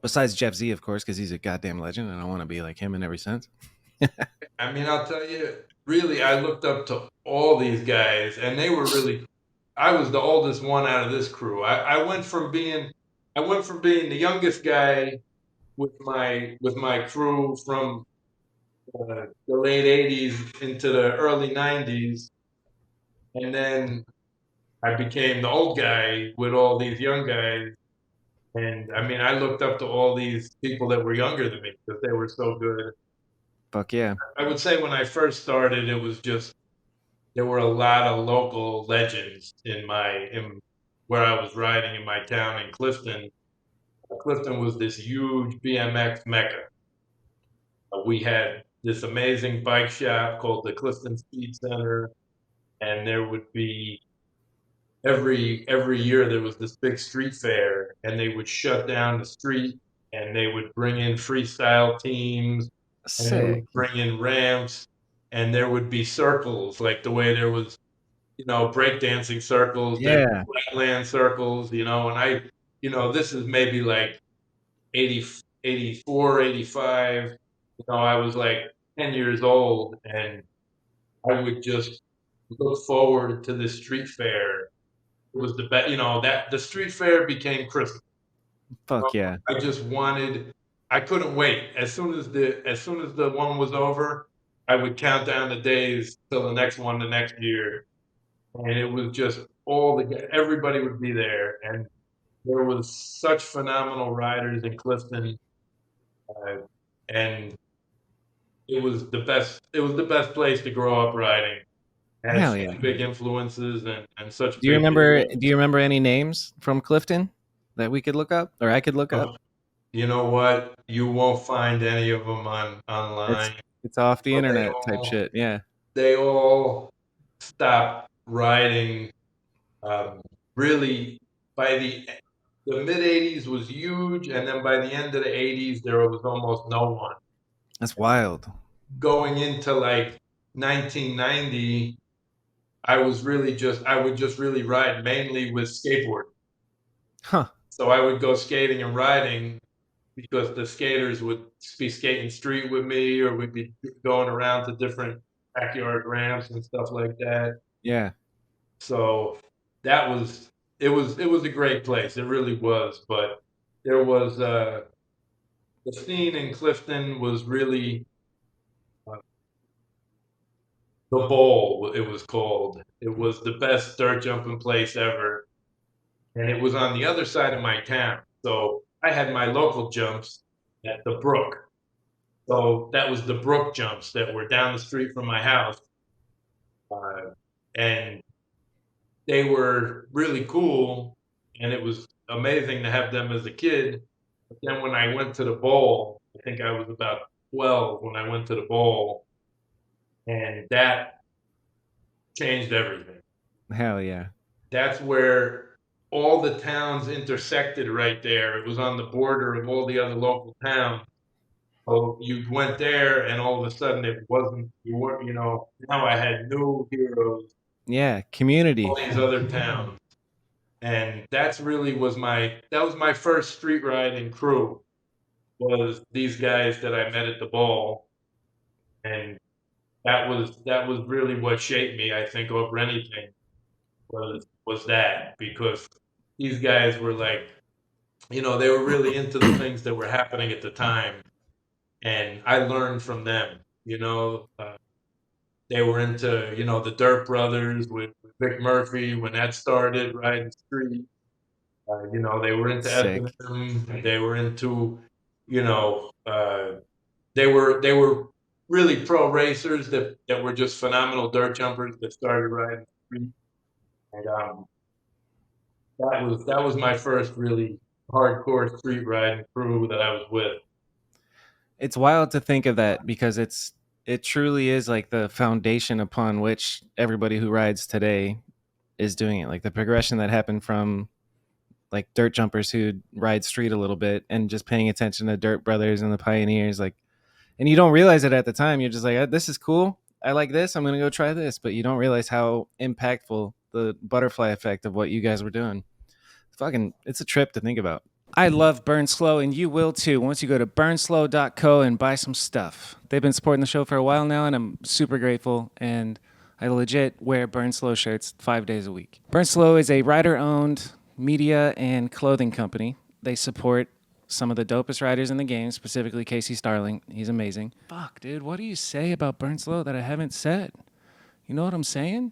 Besides Jeff Z, of course, because he's a goddamn legend, and I want to be like him in every sense. I mean, I'll tell you, really, I looked up to all these guys, and they were really. I was the oldest one out of this crew. I went from being the youngest guy with my crew from the late '80s into the early '90s, and then I became the old guy with all these young guys. And I mean, I looked up to all these people that were younger than me because they were so good. Fuck yeah. I would say when I first started, it was just there were a lot of local legends in where I was riding in my town in Clifton. Clifton was this huge BMX mecca. We had this amazing bike shop called the Clifton Speed Center, and there would be every year there was this big street fair, and they would shut down the street, and they would bring in freestyle teams, and they would Sick. bring in ramps, and there would be circles, like the way there was, breakdancing circles, there Yeah. flatland circles, and this is maybe like 80, 84, 85. I was like 10 years old, and I would just look forward to the street fair. It was the best, that the street fair became Christmas. Fuck yeah. I just wanted, I couldn't wait. As soon as the one was over, I would count down the days till the next one the next year. And it was just everybody would be there. And there was such phenomenal riders in Clifton. Uh, and it was the best place to grow up riding. It had Hell such yeah. big influences and such Do you big remember? heroes. Do you remember any names from Clifton that we could look up, or I could look up? You know what? You won't find any of them It's online. it's off the But internet type shit. Yeah, they all stopped riding. Um, really, by the mid '80s was huge, and then by the end of the '80s, there was almost no one. that's wild. Going into like 1990, I would just really ride mainly with skateboard. Huh. So I would go skating and riding because the skaters would be skating street with me, or we'd be going around to different backyard ramps and stuff like that. Yeah. So that was it was a great place. It really was. But there was the scene in Clifton was really uh, the bowl. It was called. It was the best dirt jumping place ever, and it was on the other side of my town. So I had my local jumps at the brook. So that was the brook jumps that were down the street from my house, uh, and they were really cool, and it was amazing to have them as a kid. But then when I went to the bowl, I think I was about 12 when I went to the bowl, and that changed everything. Hell yeah. That's where all the towns intersected right there. It was on the border of all the other local towns. So you went there, and all of a sudden it wasn't, you weren't, now I had new heroes, Yeah. Community. all these other towns. And that was my first street riding crew, was these guys that I met at the ball. And that was really what shaped me, I think, over anything, was that, because these guys were like, they were really into the things that were happening at the time, and I learned from them. They were into, the Dirt Brothers with Vic Murphy when that started, riding street. They were into Sick. S&M. They were into, you know, they were really pro racers that were just phenomenal dirt jumpers that started riding street. And that was my first really hardcore street riding crew that I was with. It's wild to think of that because it truly is like the foundation upon which everybody who rides today is doing it. Like the progression that happened from like dirt jumpers who ride street a little bit and just paying attention to Dirt Brothers and the Pioneers, like, and you don't realize it at the time. You're just like, this is cool. I like this. I'm gonna go try this, but you don't realize how impactful the butterfly effect of what you guys were doing. It's a trip to think about. I love Burn Slow, and you will too once you go to burnslow.co and buy some stuff. They've been supporting the show for a while now, and I'm super grateful. And I legit wear Burn Slow shirts 5 days a week. Burn Slow is a rider-owned media and clothing company. They support some of the dopest riders in the game, specifically Casey Starling. He's amazing. Fuck, dude, what do you say about Burn Slow that I haven't said? You know what I'm saying?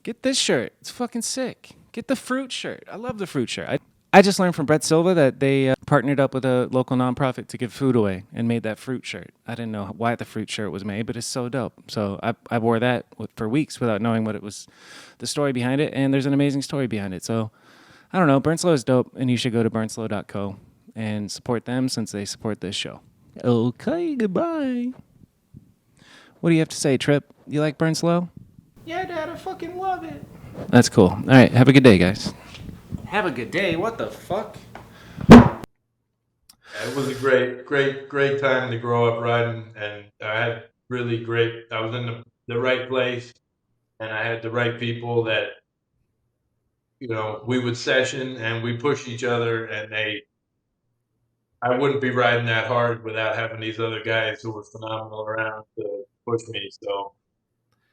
Get this shirt. It's fucking sick. Get the fruit shirt. I love the fruit shirt. I just learned from Brett Silva that they partnered up with a local nonprofit to give food away and made that fruit shirt. I didn't know why the fruit shirt was made, but it's so dope. So I wore that for weeks without knowing what it was, the story behind it, and there's an amazing story behind it. So I don't know. Burn Slow is dope, and you should go to burnslow.co and support them since they support this show. Okay, goodbye. What do you have to say, Trip? You like Burn Slow? Yeah, Dad, I fucking love it. That's cool. All right, have a good day, guys. Have a good day. What the fuck? It was a great, great, great time to grow up riding, and I had really great. I was in the right place, and I had the right people that we would session and we push each other, and I wouldn't be riding that hard without having these other guys who were phenomenal around to push me. So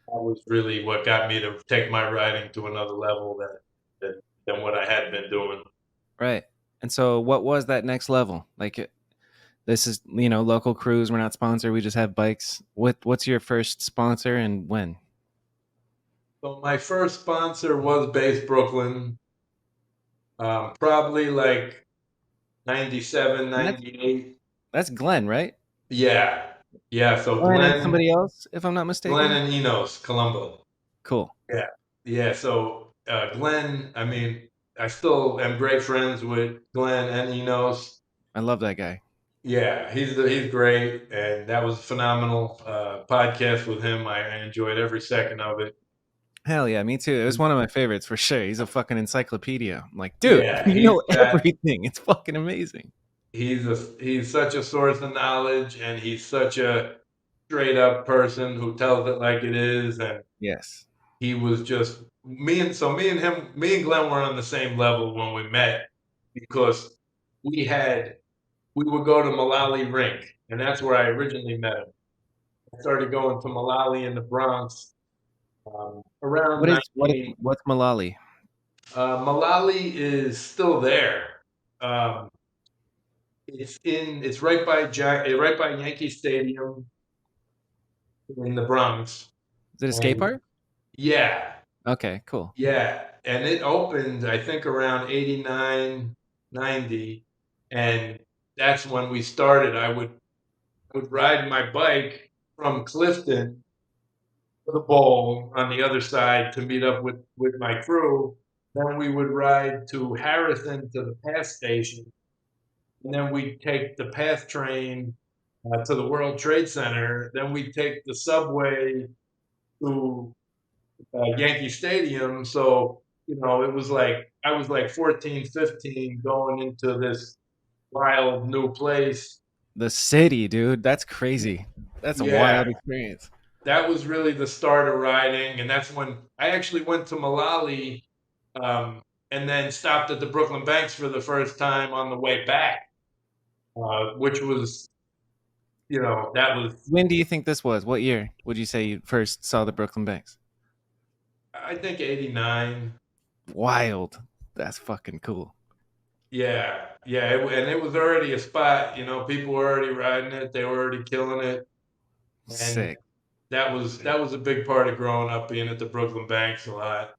that was really what got me to take my riding to another level than what I had been doing. Right. And so what was that next level? Like this is, local crews. We're not sponsored. We just have bikes. What's your first sponsor and when? So my first sponsor was Base Brooklyn, probably like 97, And 98. that's Glenn, right? Yeah. Yeah. So Glenn and somebody else, if I'm not Glenn mistaken. and Enos, Colombo. Cool. Yeah. Yeah. So Glenn, I mean, I still am great friends with Glenn and Enos. I love that guy. Yeah, he's great, and that was a phenomenal podcast with him. I enjoyed every second of it. Hell yeah, me too. It was one of my favorites for sure. He's a fucking encyclopedia. I'm like, dude, Yeah, you know everything. It's fucking amazing. He's such a source of knowledge, and he's such a straight up person who tells it like it is. And Yes. he was just me and Glenn were on the same level when we met because we would go to Mullally Rink, and that's where I originally met him. I started going to Mullally in the Bronx around 98. What's Mullally? Mullally is still there. It's right by Yankee Stadium in the Bronx. Is it a skate park? Yeah. Okay, cool. Yeah, and it opened I think around 89, 90, and that's when we started. I would ride my bike from Clifton to the bowl on the other side to meet up with my crew. Then we would ride to Harrison to the PATH station, and then we'd take the PATH train to the World Trade Center. Then we'd take the subway to Yankee Stadium. So, it was like I was like 14, 15 going into this wild new place. The city, dude. That's crazy. That's a wild experience. That was really the start of riding, and that's when I actually went to Mullally, and then stopped at the Brooklyn Banks for the first time on the way back, which was, that was. When do you think this was? What year would you say you first saw the Brooklyn Banks? I think 89. Wild. That's fucking cool. Yeah, and it was already a spot. People were already riding it. They were already killing it. And sick. That was a big part of growing up, being at the Brooklyn Banks a lot.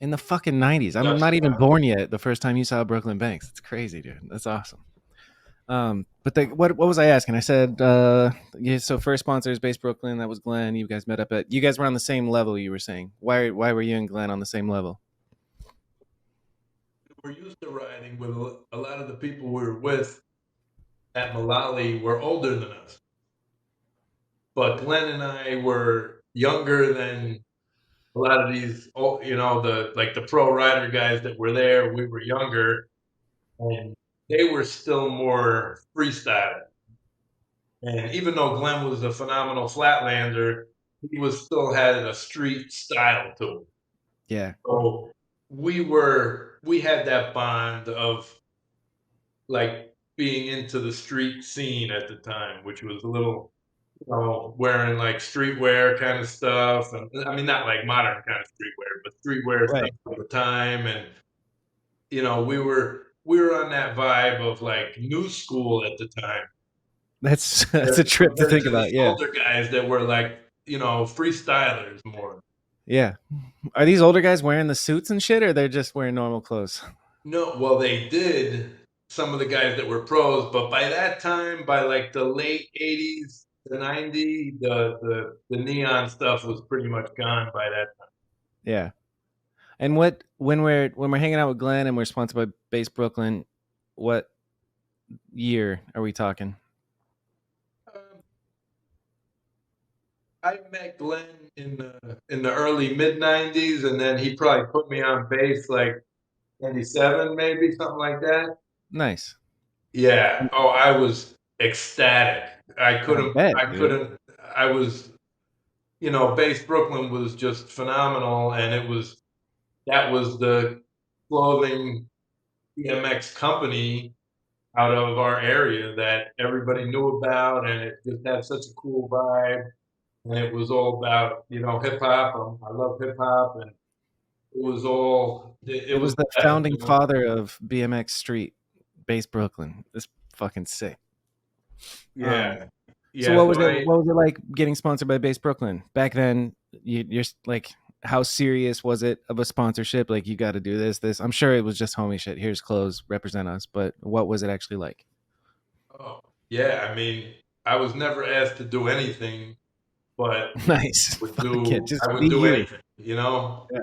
In the fucking 90s. I'm not even born yet the first time you saw Brooklyn Banks. It's crazy, dude. That's awesome. But what was I asking? I said, so first sponsor is Base Brooklyn. That was Glenn. You guys met up you guys were on the same level, you were saying. Why were you and Glenn on the same level? We're used to riding with a lot of the people we were with at Mullally were older than us. But Glenn and I were younger than a lot of these, the pro rider guys that were there. We were younger, and they were still more freestyle. And even though Glenn was a phenomenal flatlander, he still had a street style to him. Yeah. So we had that bond of like being into the street scene at the time, which was a little, wearing like streetwear kind of stuff. And I mean, not like modern kind of streetwear, but streetwear stuff at the time. And, we were on that vibe of like new school at the time. That's a trip to think about. Yeah. Older guys that were like, freestylers more. Yeah. Are these older guys wearing the suits and shit, or they're just wearing normal clothes? No, well, they did, some of the guys that were pros, but by that time, by like the late 80s to 90, the neon stuff was pretty much gone by that time. Yeah. And when we're hanging out with Glenn and we're sponsored by Base Brooklyn, what year are we talking? I met Glenn in the early mid 90s, and then he probably put me on base like 97, maybe something like that. Nice. Yeah. Oh, I was ecstatic. I couldn't I was, Base Brooklyn was just phenomenal, and that was the clothing BMX company out of our area that everybody knew about, and it just had such a cool vibe. And it was all about, hip hop. I love hip hop, and it It was was the the best, founding father of BMX Street, Base Brooklyn. It's fucking sick. Yeah, So yeah. what So was it? What was it like getting sponsored by Base Brooklyn back then? You're like, how serious was it of a sponsorship? Like, you got to do this. I'm sure it was just homie shit. Here's clothes, represent us. But what was it actually like? oh, yeah. I mean, I was never asked to do anything, but Nice. Fuck yeah, I just be would do you. anything. You know, Yeah.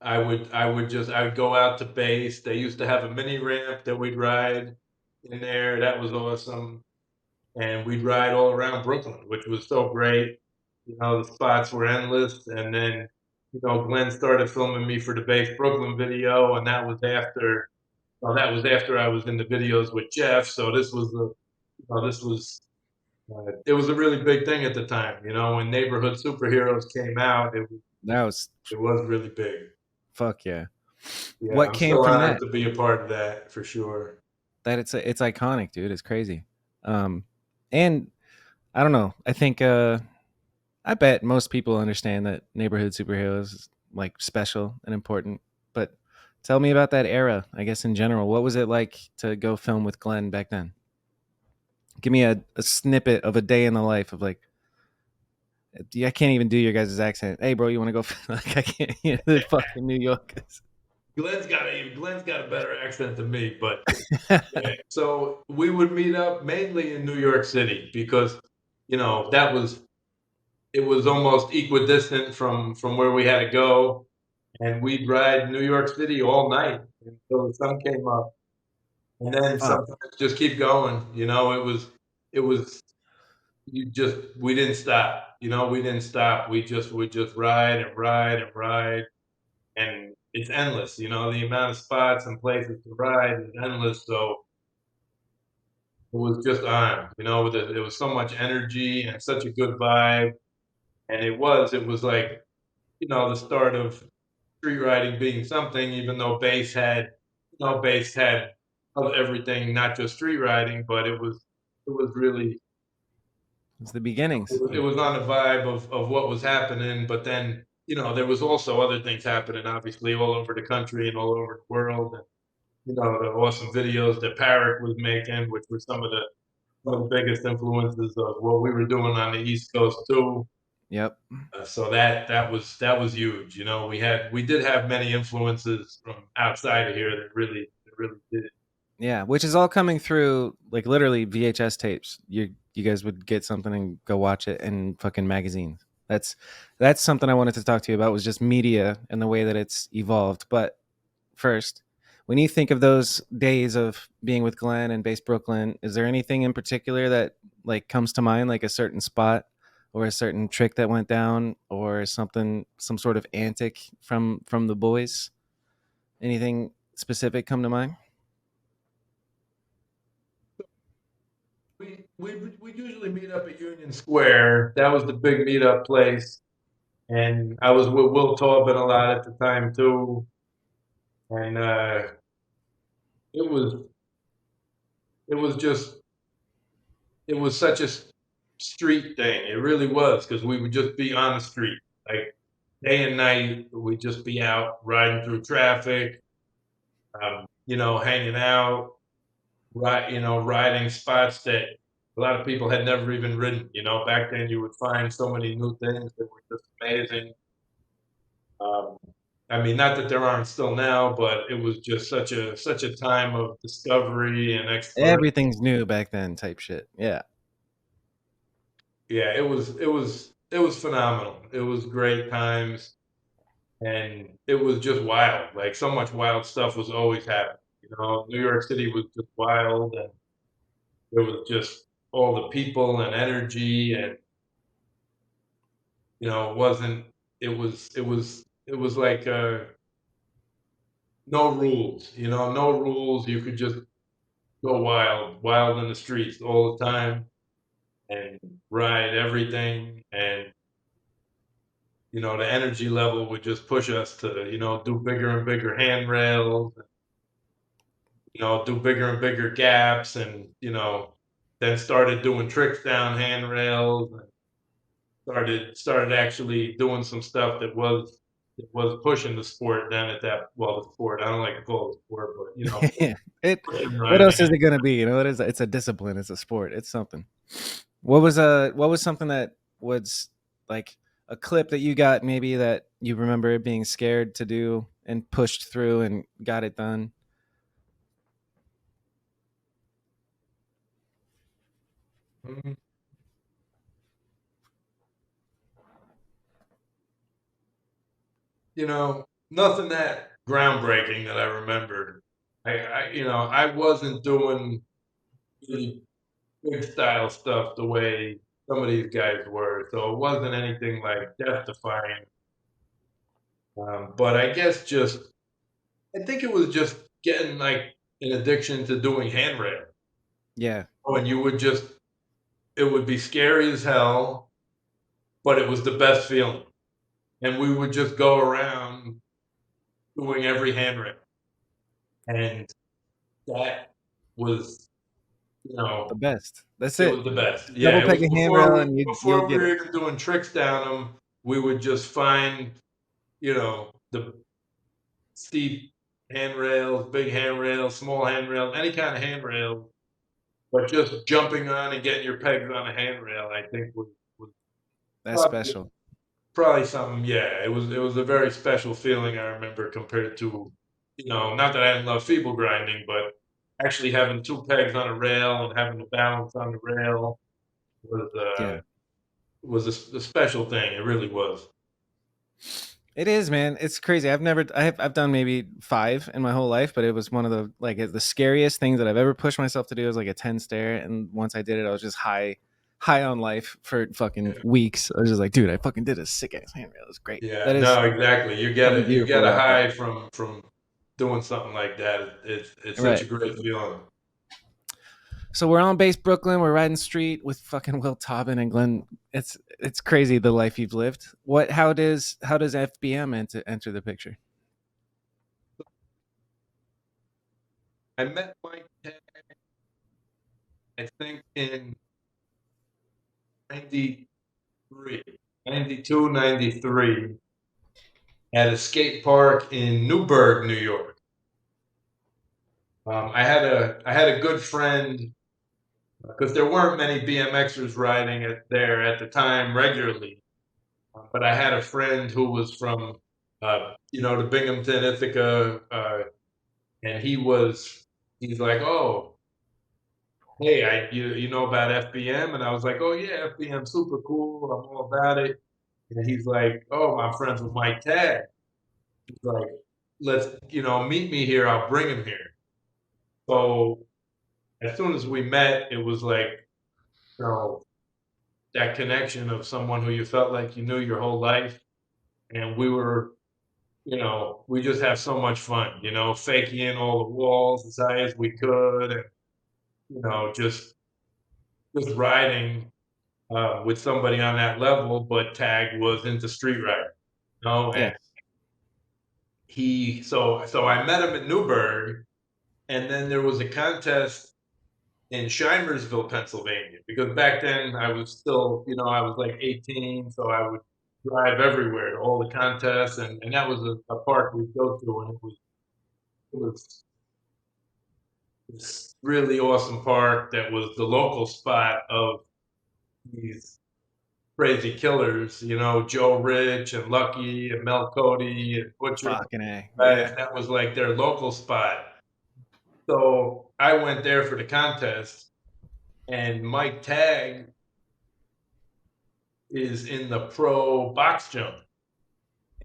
I would go out to base. They used to have a mini ramp that we'd ride in there. That was awesome. And we'd ride all around Brooklyn, which was so great. The spots were endless. And then, Glenn started filming me for the Base Brooklyn video, and that was after I was in the videos with Jeff. So this was, it was a really big thing at the time. When Neighborhood Superheroes came out, That was it was really big. fuck yeah. Yeah, What I'm came so from honored that? to be a part of that for sure. That it's iconic, dude. It's crazy. Um, and I don't know. I think I bet most people understand that neighborhood superheroes is like special and important. But tell me about that era, I guess in general. What was it like to go film with Glenn back then? Give me a snippet of a day in the life of like I can't even do your guys' accent. Hey bro, you wanna go like I can't the fucking New Yorkers. Glenn's got a better accent than me, but yeah. So we would meet up mainly in New York City because, that was it was almost equidistant from where we had to go, and we'd ride New York City all night until the sun came up, and then Fuck. sometimes just keep going. It was we didn't stop. We didn't stop. We just would just ride and ride and ride, and it's endless. The amount of spots and places to ride is endless. So it was just on. There was so much energy and such a good vibe, and it was like the start of street riding being something, even though base had of everything, not just street riding, but it was really It's the beginnings. it was on the vibe of what was happening. But then there was also other things happening, obviously, all over the country and all over the world. And the awesome videos that Parrot was making, which were some of the biggest influences of what we were doing on the East Coast too. Yep. So that was huge. We did have many influences from outside of here that really did it. Yeah, which is all coming through like literally VHS tapes. You guys would get something and go watch it in fucking magazines. That's something I wanted to talk to you about was just media and the way that it's evolved. But first, when you think of those days of being with Glenn and Base Brooklyn, is there anything in particular that like comes to mind, like a certain spot or a certain trick that went down or something, some sort of antic from the boys? Anything specific come to mind? We usually meet up at Union Square. That was the big meetup place, and I was with Will Taubman a lot at the time too. And it was it was just it was such a street thing. It really was because we would just be on the street, like day and night. We'd just be out riding through traffic, hanging out, riding spots that a lot of people had never even ridden. Back then you would find so many new things that were just amazing. Um, I mean, not that there aren't still now, but it was just such a time of discovery and exploration. Everything's new back then type shit. Yeah. Yeah, it was phenomenal. It was great times, and it was just wild. Like so much wild stuff was always happening. New York City was just wild, and there was just all the people and energy, and it wasn't. It was like no rules. No rules. You could just go wild in the streets all the time. and ride everything. And, the energy level would just push us to, do bigger and bigger handrails, do bigger and bigger gaps, and, then started doing tricks down handrails, and started actually doing some stuff that was pushing the sport then at that, well, the sport, I don't like to call it a sport, but, Yeah. pushing What else is riding. it gonna be? It is. It's a discipline. It's a sport. It's something. What was something that was like a clip that you got maybe that you remember being scared to do and pushed through and got it done? Mm, Nothing that groundbreaking that I remembered. I wasn't doing really big style stuff the way some of these guys were, so it wasn't anything like death defying. But I think it was just getting like an addiction to doing handrail. Yeah, And it would be scary as hell, but it was the best feeling. And we would just go around doing every handrail. And that was, you the know, best. That's it it. was the best. Double Yeah, it peg was a before handrail we and you'll before we get it. were even doing tricks down them. We would just find, the steep handrails, big handrails, small handrails, any kind of handrail. But just jumping on and getting your pegs on a handrail, I think was That's probably, special. probably something. Yeah, it was a very special feeling. I remember compared to, not that I didn't love feeble grinding, but actually having two pegs on a rail and having to balance on the rail was Yeah. a special thing. It really was. It is, man. It's crazy. I've done maybe 5 in my whole life, but it was one of the scariest things that I've ever pushed myself to do. It was like a 10 stair, and once I did it, I was just high on life for fucking weeks. I was just like, dude, I fucking did a sick ass handrail. It was great. Yeah, That is no, exactly. You get something it. You beautiful get a about that. high from doing something like that. It's such a Right. great feeling. So we're on base Brooklyn. We're riding street with fucking Will Tobin and Glenn. It's crazy the life you've lived. How does FBM enter the picture? I met Mike Tag, I think in 93, 92, 93, at a skate park in Newburgh, New York. I had a good friend because there weren't many BMXers riding there at the time regularly. But I had a friend who was from, the Binghamton, Ithaca, and he's like, oh, hey, you know about FBM? And I was like, oh yeah, FBM, super cool. I'm all about it. And he's like, oh, I'm friends with Mike Tag. He's like, let's, meet me here. I'll bring him here. So as soon as we met, it was like, you know, that connection of someone who you felt like you knew your whole life. And we just have so much fun, faking in all the walls as high as we could, and, just riding with somebody on that level. But Tag was into street riding, Yeah. and so I met him at Newburgh, and then there was a contest in Shimersville, Pennsylvania, because back then I was still, I was like 18, so I would drive everywhere to all the contests, and that was a park we'd go to, and it was this really awesome park that was the local spot of these crazy killers, Joe Rich and Lucky and Mel Cody and Butcher. Fucking A. Right, Yeah. and that was like their local spot. So I went there for the contest, and Mike Tag is in the pro box jump.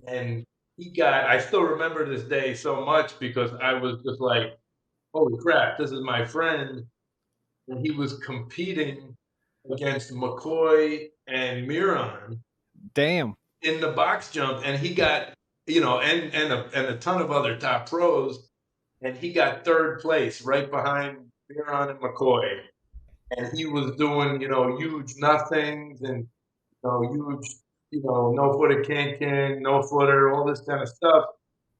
And I still remember this day so much because I was just like, holy crap, this is my friend. And he was competing against McCoy and Miron Damn. in the box jump. And he got, and a ton of other top pros. And he got third place right behind Miron and McCoy. and he was doing, huge nothings and huge, no footer can, no footer, all this kind of stuff.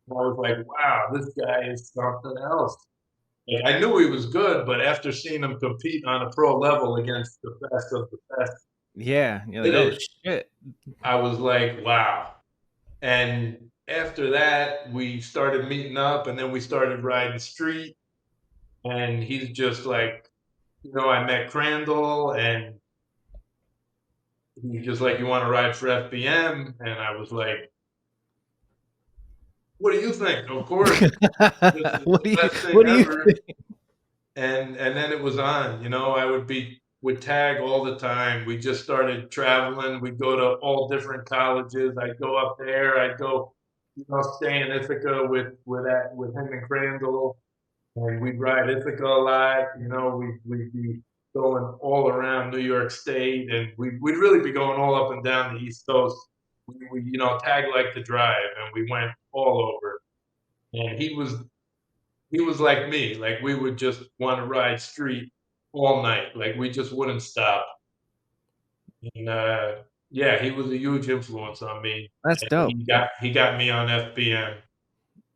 And I was like, wow, this guy is something else. Like, I knew he was good, but after seeing him compete on a pro level against the best of the best, Yeah, you're like, did oh it, shit. I was like, wow. And after that, we started meeting up, and then we started riding street. And he's just like, I met Crandall, and he's just like, "You want to ride for FBM?" And I was like, "What do you think?" Of course, this is What the do you best thing what do you ever. think? And then it was on. I would tag all the time. We just started traveling. We'd go to all different colleges. I'd go up there. I'd go, stay in Ithaca with him and Crandall. And we'd ride Ithaca a lot. We'd be going all around New York State, and we'd really be going all up and down the East Coast. Tag like to drive, and we went all over. And he was like me. Like, we would just want to ride street all night. Like, we just wouldn't stop. And yeah, he was a huge influence on me. That's And dope. he got me on FBM.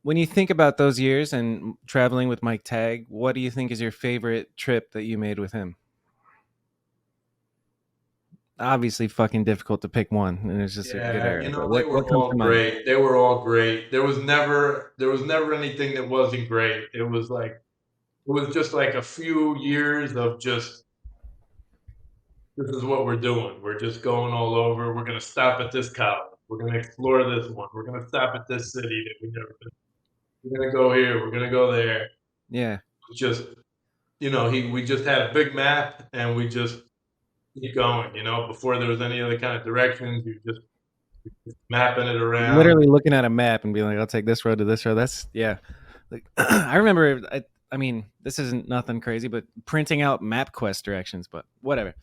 When you think about those years and traveling with Mike Tag, what do you think is your favorite trip that you made with him? Obviously, fucking difficult to pick one, and it's just a good Yeah, era. But they what were comes all to mind? great. They were all great. There was never anything that wasn't great. It was just like a few years of just, this is what we're doing. We're just going all over. We're gonna stop at this college. We're gonna explore this one. We're gonna stop at this city that we've never been. We're gonna go here. We're gonna go there. Yeah, Just, we just had a big map, and we just keep going. Before there was any other kind of directions, you just mapping it around. literally looking at a map and being like, "I'll take this road to this road." That's yeah. Like, I remember. I mean, this isn't nothing crazy, but printing out MapQuest directions. But whatever.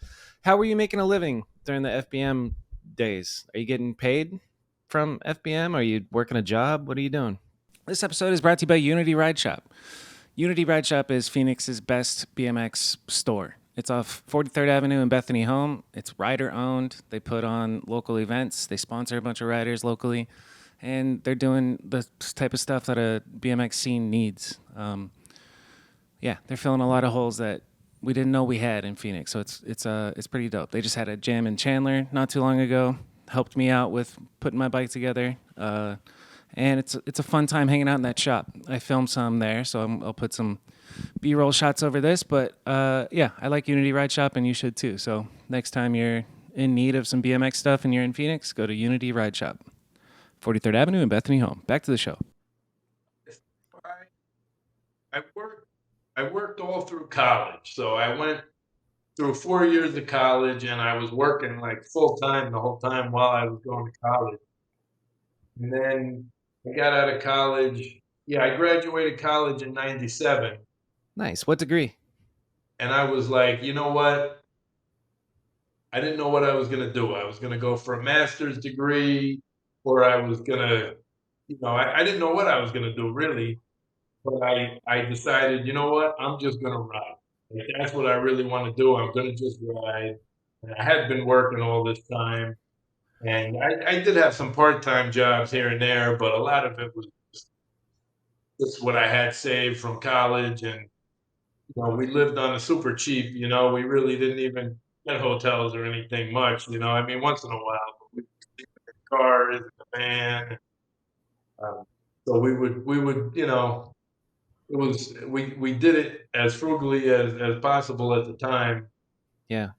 How were you making a living during the FBM days? Are you getting paid from FBM? Are you working a job? What are you doing? This episode is brought to you by Unity Ride Shop. Unity Ride Shop is Phoenix's best BMX store. It's off 43rd Avenue in Bethany Home. It's rider owned. They put on local events. They sponsor a bunch of riders locally, and they're doing the type of stuff that a BMX scene needs. Yeah, they're filling a lot of holes that we didn't know we had in Phoenix. So it's pretty dope. They just had a jam in Chandler not too long ago. Helped me out with putting my bike together. And it's a fun time hanging out in that shop. I filmed some there, so I'll put some B-roll shots over this. But yeah, I like Unity Ride Shop, and you should too. So next time you're in need of some BMX stuff and you're in Phoenix, go to Unity Ride Shop, 43rd Avenue in Bethany Home. Back to the show. I worked all through college. So I went through 4 years of college, and I was working like full time the whole time while I was going to college. And then I got out of college. Yeah, I graduated college in 97. Nice. What degree? And I was like, you know what? I didn't know what I was going to do. I was going to go for a master's degree, or I was going to, I didn't know what I was going to do really. But I decided, you know what? I'm just going to ride. Like, that's what I really want to do. I'm going to just ride. And I had been working all this time. And I did have some part-time jobs here and there, but a lot of it was just what I had saved from college. And, we lived on a super cheap, we really didn't even get hotels or anything much, I mean, once in a while, but we sleep in the cars, in the van. Um, so we would, we did it as frugally as possible at the time. Yeah.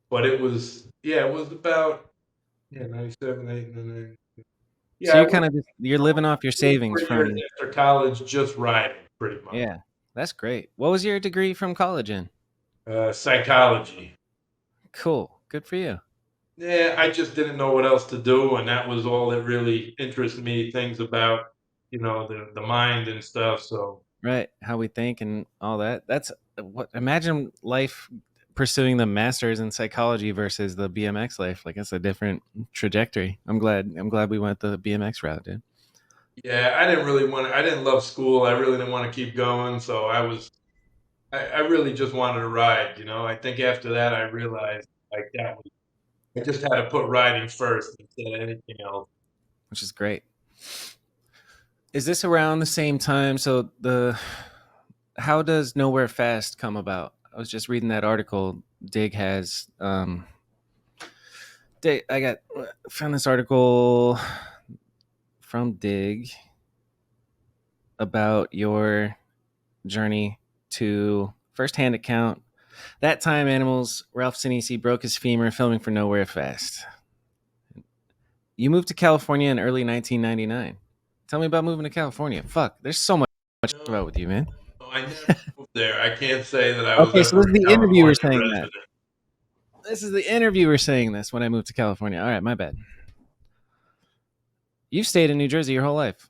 But it was, yeah, it was about, 97, 8, 9. So Yeah, you're kind of you're living off your savings 4 years from. after college, just riding, pretty much. Yeah, that's great. What was your degree from college in? Psychology. Cool. Good for you. Yeah, I just didn't know what else to do, and that was all that really interested me. Things about, the mind and stuff. So Right. How we think and all that. That's what imagine life pursuing the masters in psychology versus the BMX life. Like it's a different trajectory. I'm glad we went the BMX route, dude. yeah, I didn't love school. I really didn't want to keep going. So I was I really just wanted to ride. I think after that I realized like that was I just had to put riding first instead of anything else. which is great. Is this around the same time? So the how does Nowhere Fast come about? I was just reading that article Dig has. I got found this article from Dig about your journey to firsthand account. That time, animals. Ralph Sinisi broke his femur filming for Nowhere Fast. You moved to California in early 1999. Tell me about moving to California. Fuck, there's so much about No, with you, man. no, I never moved there. I can't say that I was Okay, so ever this is a the interviewer California saying that. resident. This is the interviewer saying this when I moved to California. All right, my bad. You've stayed in New Jersey your whole life,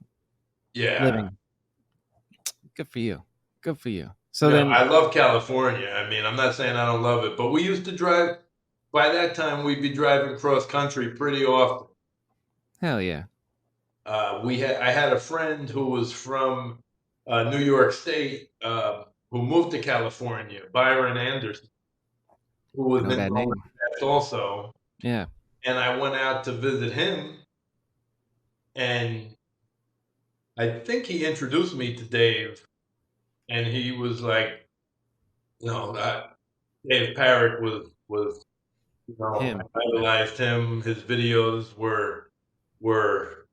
Yeah. living. Good for you. Good for you. So I then, love California. I mean, I'm not saying I don't love it, but we used to drive. By that time, we'd be driving cross country pretty often. hell yeah. I had a friend who was from New York State who moved to California, Byron Anderson, who was Know in that Nowhere name. Fast also. Yeah. And I went out to visit him, and I think he introduced me to Dave, and he was like, Dave Parrott was Him. I idolized him. His videos were were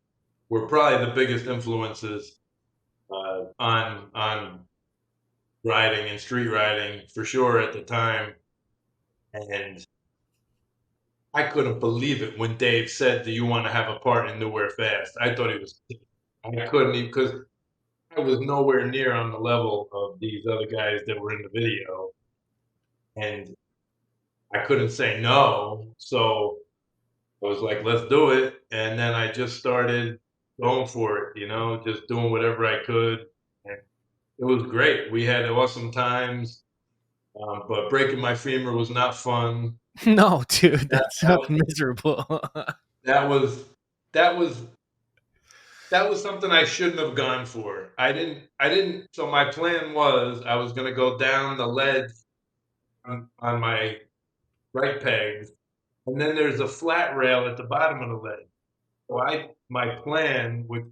probably the biggest influences on riding and street riding for sure at the time. And I couldn't believe it when Dave said, "Do you want to have a part in Nowhere Fast?" I thought he was kidding. I couldn't even because I was nowhere near on the level of these other guys that were in the video, and I couldn't say no. So I was like, let's do it. And then I just started going for it, just doing whatever I could. And it was great. We had awesome times, but breaking my femur was not fun. No, dude, That, that that sounds was miserable. that was that was that was something I shouldn't have gone for. I didn't. So my plan was I was going to go down the ledge on my right pegs, and then there's a flat rail at the bottom of the ledge. So my plan, which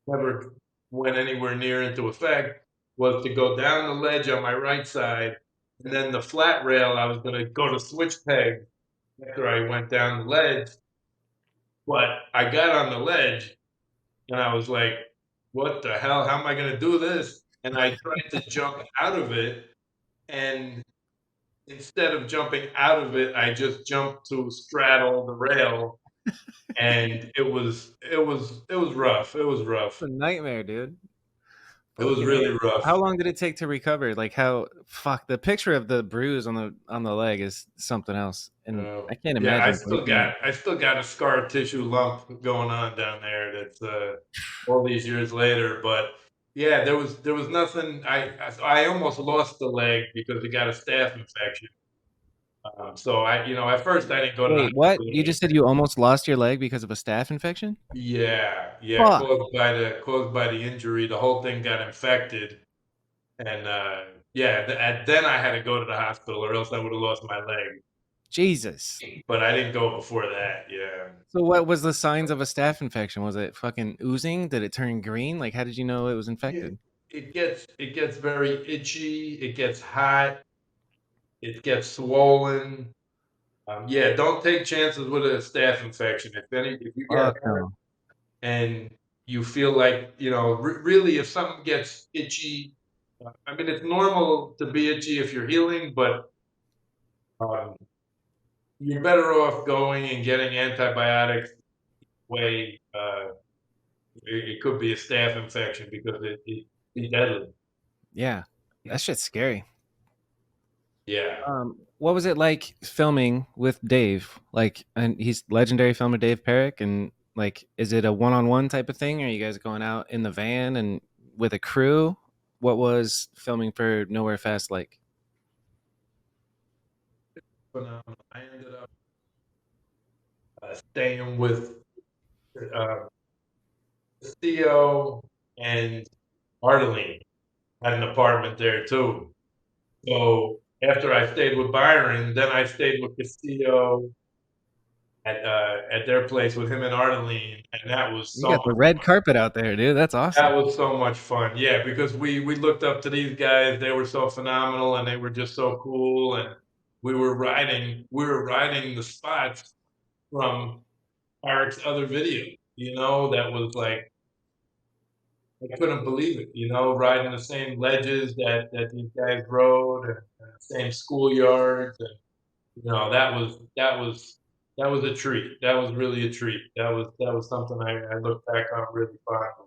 never went anywhere near into effect, was to go down the ledge on my right side, and then the flat rail, I was going to go to switch peg after I went down the ledge. But I got on the ledge, and I was like, what the hell? How am I going to do this? And I tried to jump out of it, and instead of jumping out of it, I just jumped to straddle the rail, and it was rough. It was It's rough. a nightmare, dude. It was Fucking really A. How rough. long did it take to recover? Like how fuck the picture of the bruise on the leg is something else. And I can't Yeah, I imagine still breaking that. got I still got a scar tissue lump going on down there. That's all these years later. But yeah, there was nothing. I almost lost the leg because it got a staph infection. So at first I didn't go to the Wait, what? hospital. You just said you almost lost your leg because of a staph infection? Yeah, yeah, Fuck. caused by the injury. The whole thing got infected, and yeah, and then I had to go to the hospital, or else I would have lost my leg. Jesus. But I didn't go before that. Yeah. So what was the signs of a staph infection? Was it fucking oozing? Did it turn green? Like how did you know it was Yeah, infected? it gets very itchy. It gets hot. It gets swollen. Yeah, don't take chances with a staph infection. If you get Fuck hurt no. and you feel like really, if something gets itchy, I mean, it's normal to be itchy if you're healing, but um, you're better off going and getting antibiotics. Way it could be a staph infection because it be deadly. Yeah. That shit's scary. Yeah. What was it like filming with Dave? Like, and he's legendary filmer Dave Perrick, and like, is it a one-on-one type of thing? Or are you guys going out in the van and with a crew? What was filming for Nowhere Fast like? Phenomenal. I ended up staying with uh, Theo and Arlene had an apartment there too. So after I stayed with Byron, then I stayed with Castillo at their place with him and Ardeline, and that was You so got the much red fun. carpet out there, dude. That's That awesome. was so much fun. Yeah, because we looked up to these guys. They were so phenomenal, and they were just so cool. And we were riding the spots from Eric's other video. That was like I couldn't believe it. Riding the same ledges that these guys rode, and the same schoolyards, and that was a treat. That was really a treat. That was something I look back on really fondly.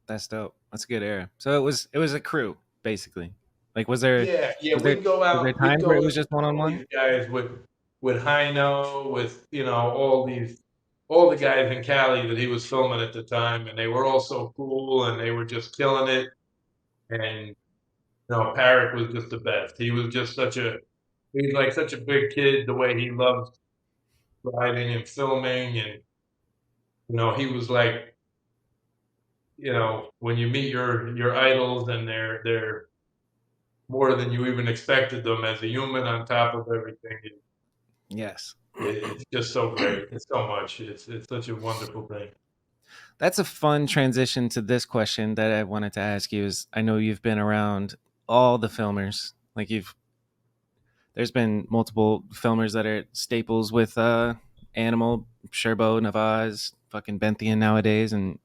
That's dope. That's a good era. So it was a crew basically. Like was there Yeah, yeah, was there was there we'd times where go it out was with just one on all one? these guys with Hino, with all the guys in Cali that he was filming at the time, and they were all so cool, and they were just killing it. And Parrot was just the best. He's like such a big kid, the way he loves riding and filming, and he was like, when you meet your idols and they're more than you even expected them as a human on top of everything. Yes. It's just so great. It's so much. It's such a wonderful thing. That's a fun transition to this question that I wanted to ask you is I know you've been around all the filmers. Like there's been multiple filmers that are staples with Animal, Sherbo, Navaz, fucking Benthian nowadays, and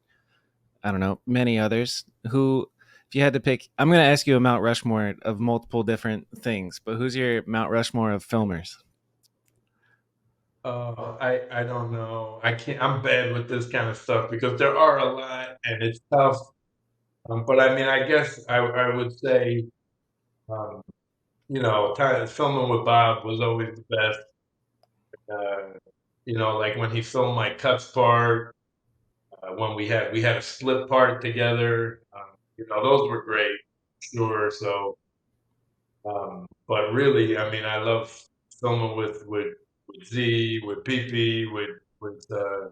I don't know, many others who if you had to pick I'm gonna ask you a Mount Rushmore of multiple different things, but who's your Mount Rushmore of filmers? I don't know. I can't. I'm bad with this kind of stuff because there are a lot and it's tough. But I mean, I guess I would say, um, kind of filming with Bob was always the best. Uh, like when he filmed my cuts part, when we had a split part together. Those were great, sure. So, but really, I mean, I love filming with Z, with PP, with all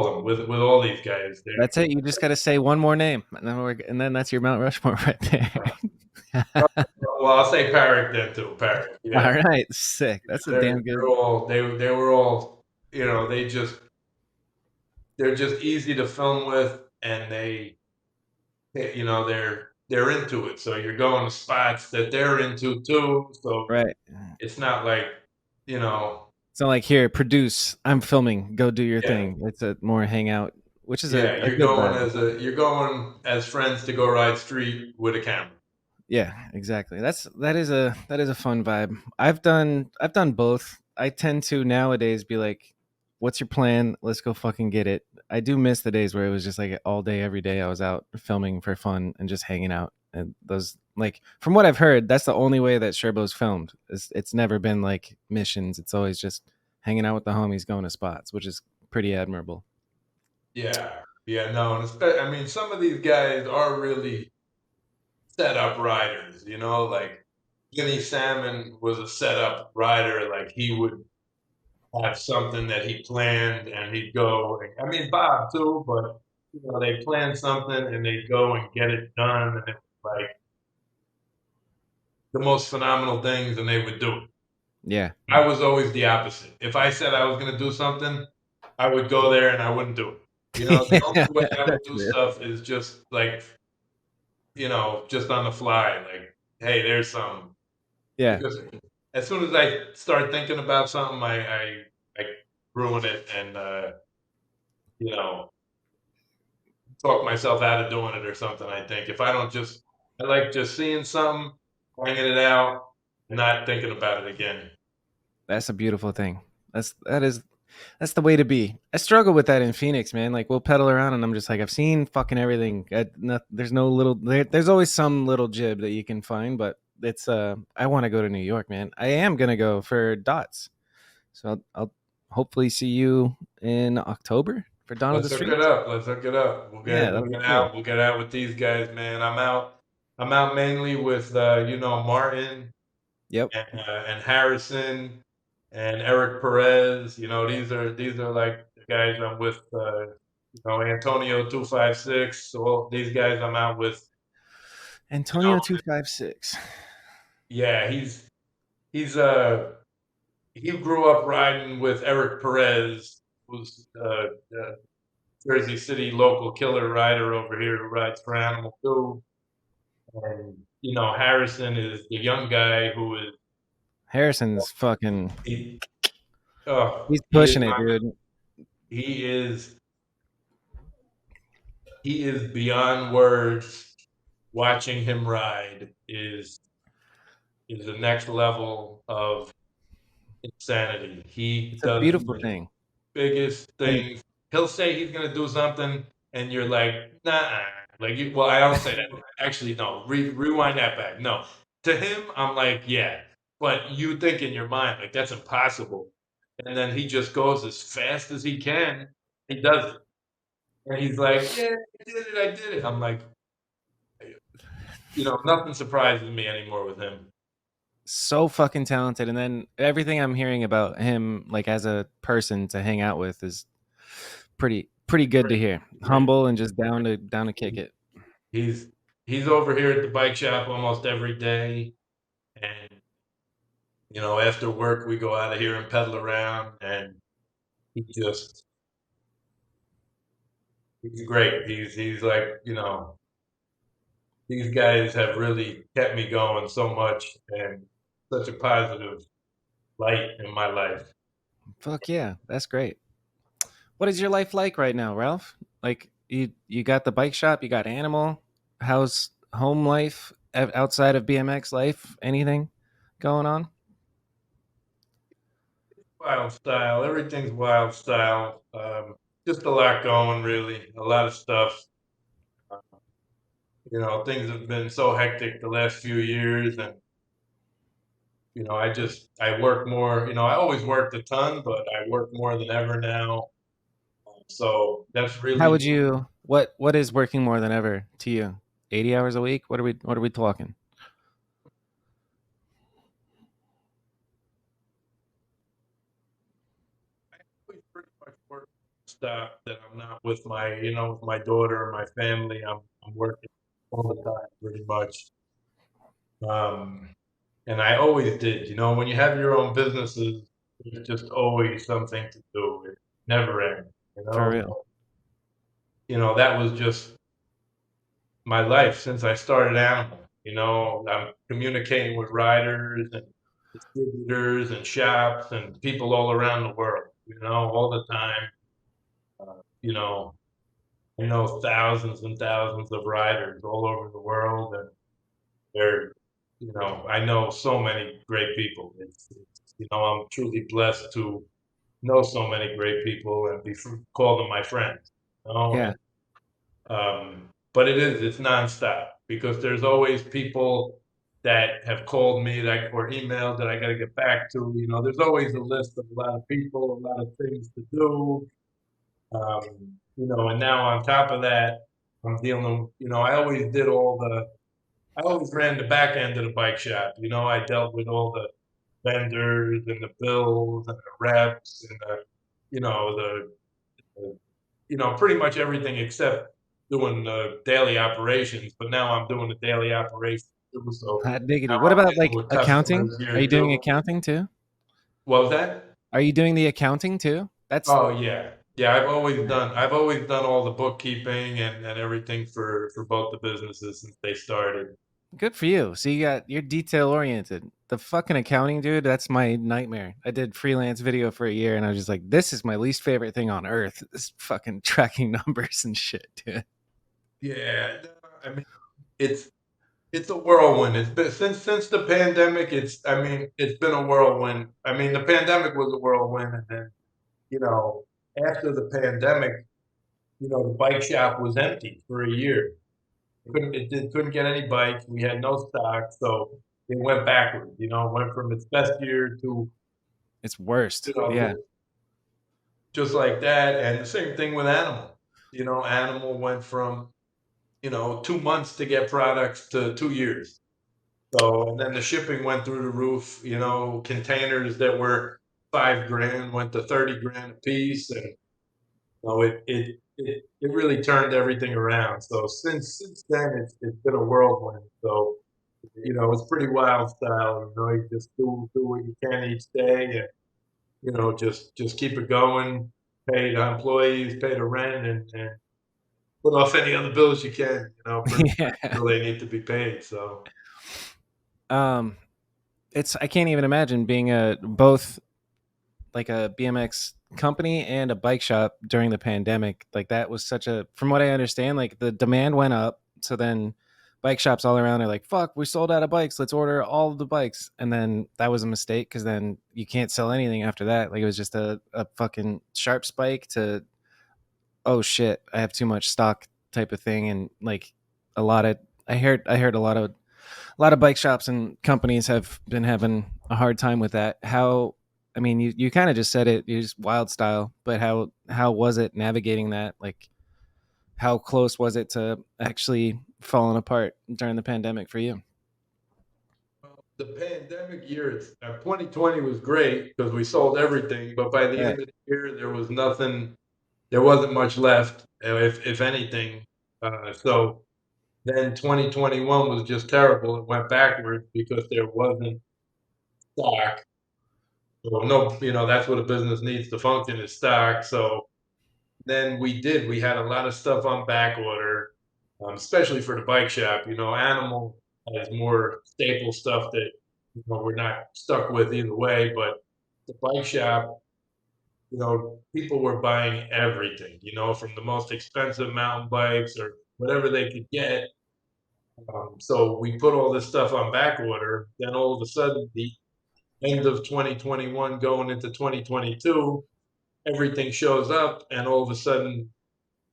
of them, with all these guys. That's it. You just got to say one more name, and then that's your Mount Rushmore right there. Well, I'll say Parrot then too. Parrot, yeah. All right, sick. That's a They're, damn they're good. all they were all they're just easy to film with, and they're into it. So you're going to spots that they're into too. So Right. it's not like you know So like here, produce. I'm filming. Go do your yeah. thing. It's a more hangout, which is a, Yeah, a good vibe. you're going as friends to go ride street with a camera. Yeah, exactly. That is a fun vibe. I've done both. I tend to nowadays be like, "What's your plan? Let's go fucking get it." I do miss the days where it was just like all day, every day. I was out filming for fun and just hanging out. And those, like, from what I've heard, that's the only way that Sherbo's filmed. It's never been like missions. It's always just hanging out with the homies, going to spots, which is pretty admirable. Yeah, yeah, no, and I mean, some of these guys are really set up riders. Like Jimmy Salmon was a set up rider. Like he would have something that he planned and he'd go. I mean, Bob too, but they plan something and they go and get it done, and it's like the most phenomenal things, and they would do it. Yeah, I was always the opposite. If I said I was going to do something, I would go there and I wouldn't do it. The only yeah, way I would that's do real. stuff is just like, just on the fly. Like, hey, there's some. Yeah, Because as soon as I start thinking about something, I ruin it and, you know, talk myself out of doing it or something. I think if I don't just, I like just seeing something, bringing it out, and not thinking about it again. that's a beautiful thing. That's the way to be. I struggle with that in Phoenix, man. Like we'll pedal around, and I'm just like, I've seen fucking everything. There's no little. There's always some little jib that you can find, but it's. I want to go to New York, man. I am gonna go for Dots, so I'll hopefully see you in October for Dawn of the Let's hook it Streets. up. Let's hook it up. We'll Yeah, get that'd we'll be get cool. out. We'll get out with these guys, man. I'm out mainly with Martin Yep. and Harrison and Eric Perez. These are like the guys I'm with. Antonio 256. All these guys I'm out with. Antonio 256. Yeah, he's he grew up riding with Eric Perez, who's a Jersey City local killer rider over here who rides for Animal too. And Harrison is the young guy who is Harrison's fucking. he. Oh, He's pushing it, dude. he is he is beyond words. Watching him ride is the next level of insanity. He It's a does beautiful the thing. biggest And things. He'll say he's gonna do something, and you're like, nah. Well, I don't say that. Actually, no. Rewind that back. No. To him, I'm like, yeah. But you think in your mind, like, that's impossible. And then he just goes as fast as he can. He does it. And he's like, yeah, I did it. I'm like, nothing surprises me anymore with him. so fucking talented. And then everything I'm hearing about him, like as a person to hang out with, is pretty good to hear. Humble and just down to kick it. He's over here at the bike shop almost every day. And after work we go out of here and pedal around, and he's great. He's like, these guys have really kept me going so much and such a positive light in my life. Fuck yeah, that's great. What is your life like right now, Ralph? Like you got the bike shop, you got Animal. How's home life outside of BMX life? Anything going on? Wild style. Everything's wild style. Just a lot going, really. A lot of stuff. Things have been so hectic the last few years, and I work more. I always worked a ton, but I work more than ever now. So that's How really would you what is working more than ever to you? 80 hours a week? What are we talking? pretty much work stuff that I'm not with my daughter and my family. I'm working all the time pretty much. Um, and I always did. When you have your own businesses, there's just always something to do. It never ends. For real. That was just my life since I started Animal. I'm communicating with riders and distributors and shops and people all around the world. All the time. You know, I know thousands and thousands of riders all over the world, and they're, I know so many great people. I'm truly blessed to know so many great people and call them my friends. Yeah. And, but it's nonstop because there's always people that have called me or emailed that I got to get back to. There's always a list of a lot of people, a lot of things to do. And now on top of that, I'm dealing. I always ran the back end of the bike shop. I dealt with all the vendors and the bills and the reps and pretty much everything except doing the daily operations. But now I'm doing the daily operations too. So Hot diggity. now What I'm about like dealing with accounting? customers Are here you doing too. accounting too? What was that? Are you doing the accounting too? That's Oh yeah. Yeah, I've always done all the bookkeeping and everything for both the businesses since they started. good for you. So you're detail oriented. The fucking accounting, dude, that's my nightmare. I did freelance video for a year and I was just like, this is my least favorite thing on earth. This fucking tracking numbers and shit, dude. Yeah, no, I mean it's a whirlwind. It's been since the pandemic. It's been a whirlwind. The pandemic was a whirlwind, and then you know after the pandemic, the bike shop was empty for a year. Couldn't get any bikes. We had no stock, so it went backwards. It went from its best year to It's worst. you know Yeah. just like that. And the same thing with Animal. Animal went from 2 months to get products to 2 years. So, and then the shipping went through the roof. Containers that were $5,000 went to $30,000 a piece, and it really turned everything around. So since then, it's been a whirlwind. So it's pretty wild style. You just do what you can each day, and just keep it going. Pay the employees, pay the rent, and put off any other bills you can. Pretty much Yeah. until they need to be paid. So Um, it's I can't even imagine being a both like a BMX company and a bike shop during the pandemic. Like that was such a, from what I understand, like the demand went up. So then bike shops all around are like, fuck, we sold out of bikes. Let's order all of the bikes. And then that was a mistake because then you can't sell anything after that. Like it was just a fucking sharp spike to, oh shit, I have too much stock type of thing. And like a lot of, I heard a lot of bike shops and companies have been having a hard time with that. How, I mean, you kind of just said it, you just wild style, but how was it navigating that? Like, how close was it to actually falling apart during the pandemic for you? the pandemic year, 2020 was great because we sold everything, but by the Right. end of the year, there was nothing. There wasn't much left, if anything. So then 2021 was just terrible. It went backwards because there wasn't stock. So no, that's what a business needs to function is stock. So then we had a lot of stuff on back order, especially for the bike shop. Animal has more staple stuff that we're not stuck with either way. But the bike shop, people were buying everything. From the most expensive mountain bikes or whatever they could get. So we put all this stuff on back order. Then all of a sudden, the end of 2021 going into 2022, everything shows up, and all of a sudden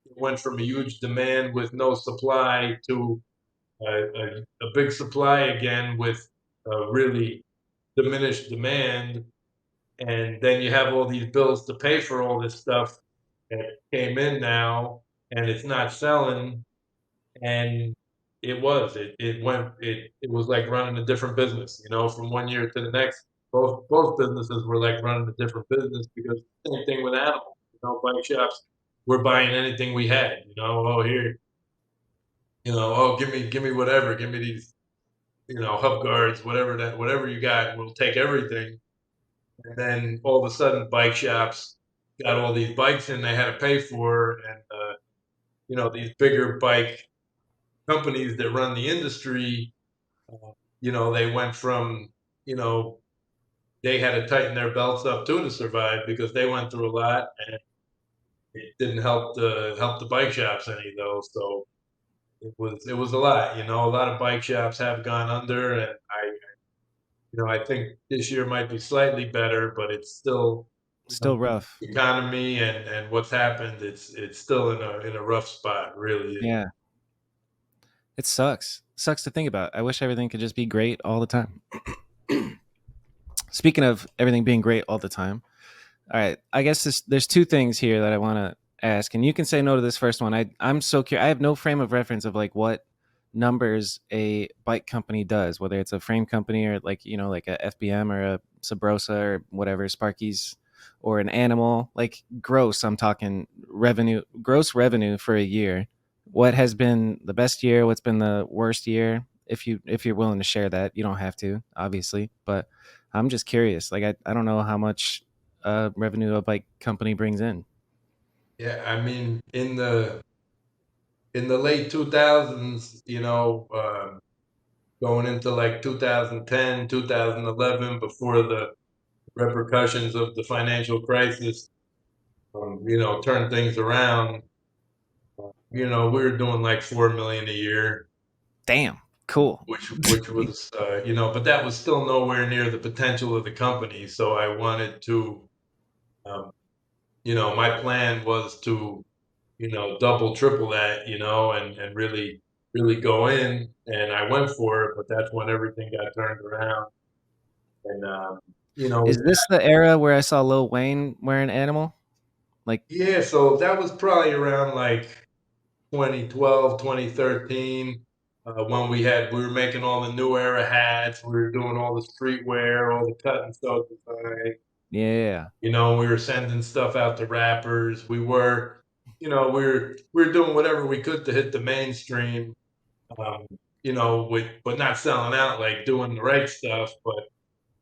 it went from a huge demand with no supply to a big supply again with really diminished demand. And then you have all these bills to pay for all this stuff that came in now, and it's not selling. And it was like running a different business, from one year to the next. Both businesses were like running a different business because same thing with animals. Bike shops, we're buying anything we had. Oh here, oh give me whatever, give me these, hub guards, whatever you got, we'll take everything. And then all of a sudden, bike shops got all these bikes in they had to pay for, and these bigger bike companies that run the industry, they went from, you know, they had to tighten their belts up too to survive because they went through a lot, and it didn't help the bike shops any though. So it was a lot. A lot of bike shops have gone under, and I think this year might be slightly better, but it's still Still rough. economy and what's happened. It's still in a rough spot, really. Yeah. It sucks to think about. I wish everything could just be great all the time. Speaking of everything being great all the time, all right, I guess there's two things here that I want to ask, and you can say no to this first one. I'm so curious. I have no frame of reference of like what numbers a bike company does, whether it's a frame company or like a FBM or a Sabrosa or whatever, Sparky's, or an animal. Like gross, I'm talking revenue, gross revenue for a year. What has been the best year? What's been the worst year? If you're willing to share that, you don't have to, obviously, but I'm just curious. Like I don't know how much revenue a bike company brings in. Yeah, I mean, in the late 2000s, going into like 2010, 2011, before the repercussions of the financial crisis, turned things around. We were doing like 4 million a year, Damn, cool. which was, but that was still nowhere near the potential of the company. So I wanted to, um, my plan was to, double, triple that, and really, really go in. And I went for it, but that's when everything got turned around. And, Is this the era where I saw Lil Wayne wearing Animal? Like, yeah, so that was probably around like 2012, 2013, when we were making all the new era hats, we were doing all the streetwear, all the cut and sew design. yeah, We were sending stuff out to rappers. We were. we're doing whatever we could to hit the mainstream, but not selling out, like doing the right stuff. But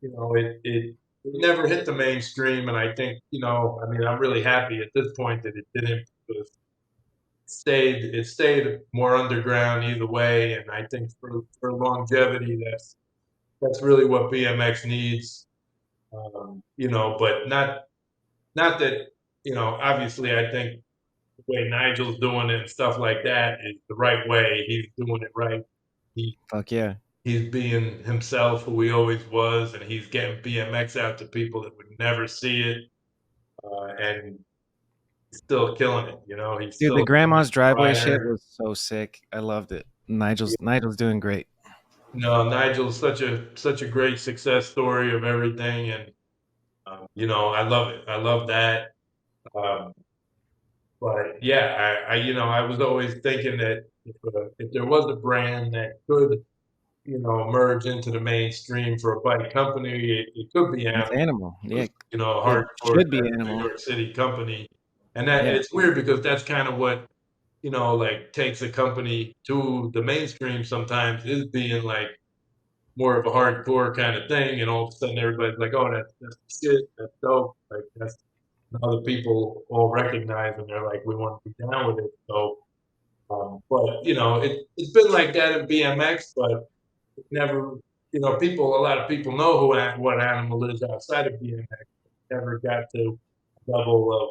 it never hit the mainstream, and I think I mean, I'm really happy at this point that it didn't. Because it stayed more underground either way, and I think for longevity, that's really what BMX needs. But not that obviously I think the way Nigel's doing it and stuff like that is the right way. He's doing it right. He Fuck yeah. he's being himself, who he always was, and he's getting BMX out to people that would never see it, and he's still killing it. He's Dude, the still grandma's a driveway shit rider. was so sick. I loved it. Nigel's doing great. No, Nigel's such a great success story of everything, and I love it. I love that. Um, but yeah, I was always thinking that if there was a brand that could merge into the mainstream for a bike company, it could be It's Animal. Animal. It Yeah. was, a It hardcore should be New Animal. York City company, and that Yeah. it's weird because that's kind of what like takes a company to the mainstream sometimes, is being like more of a hardcore kind of thing, and all of a sudden everybody's like, "Oh, that's shit, that's dope." Like that's other people all recognize, and they're like, "We want to be down with it." So, but it's been like that in BMX, but it never, a lot of people know what Animal is outside of BMX. Never got to level of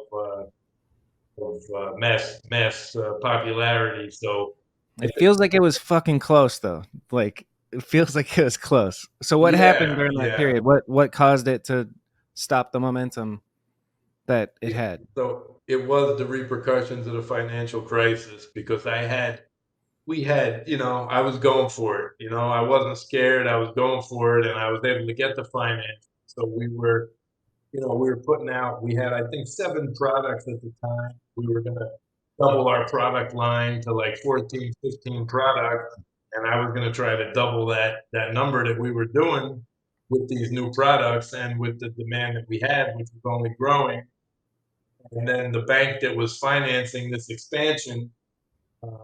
mass popularity. So, It feels like it was fucking close though. Like it feels like it was close. So what happened yeah, during that yeah. period? What caused it to stop the momentum that it Yeah, had? so it was the repercussions of the financial crisis, because I was going for it. I wasn't scared. I was going for it, and I was able to get the finance. So we were putting out. We had, I think, 7 products at the time. We were going to double our product line to like 14, 15 products, and I was going to try to double that number that we were doing with these new products and with the demand that we had, which was only growing. And then the bank that was financing this expansion, um,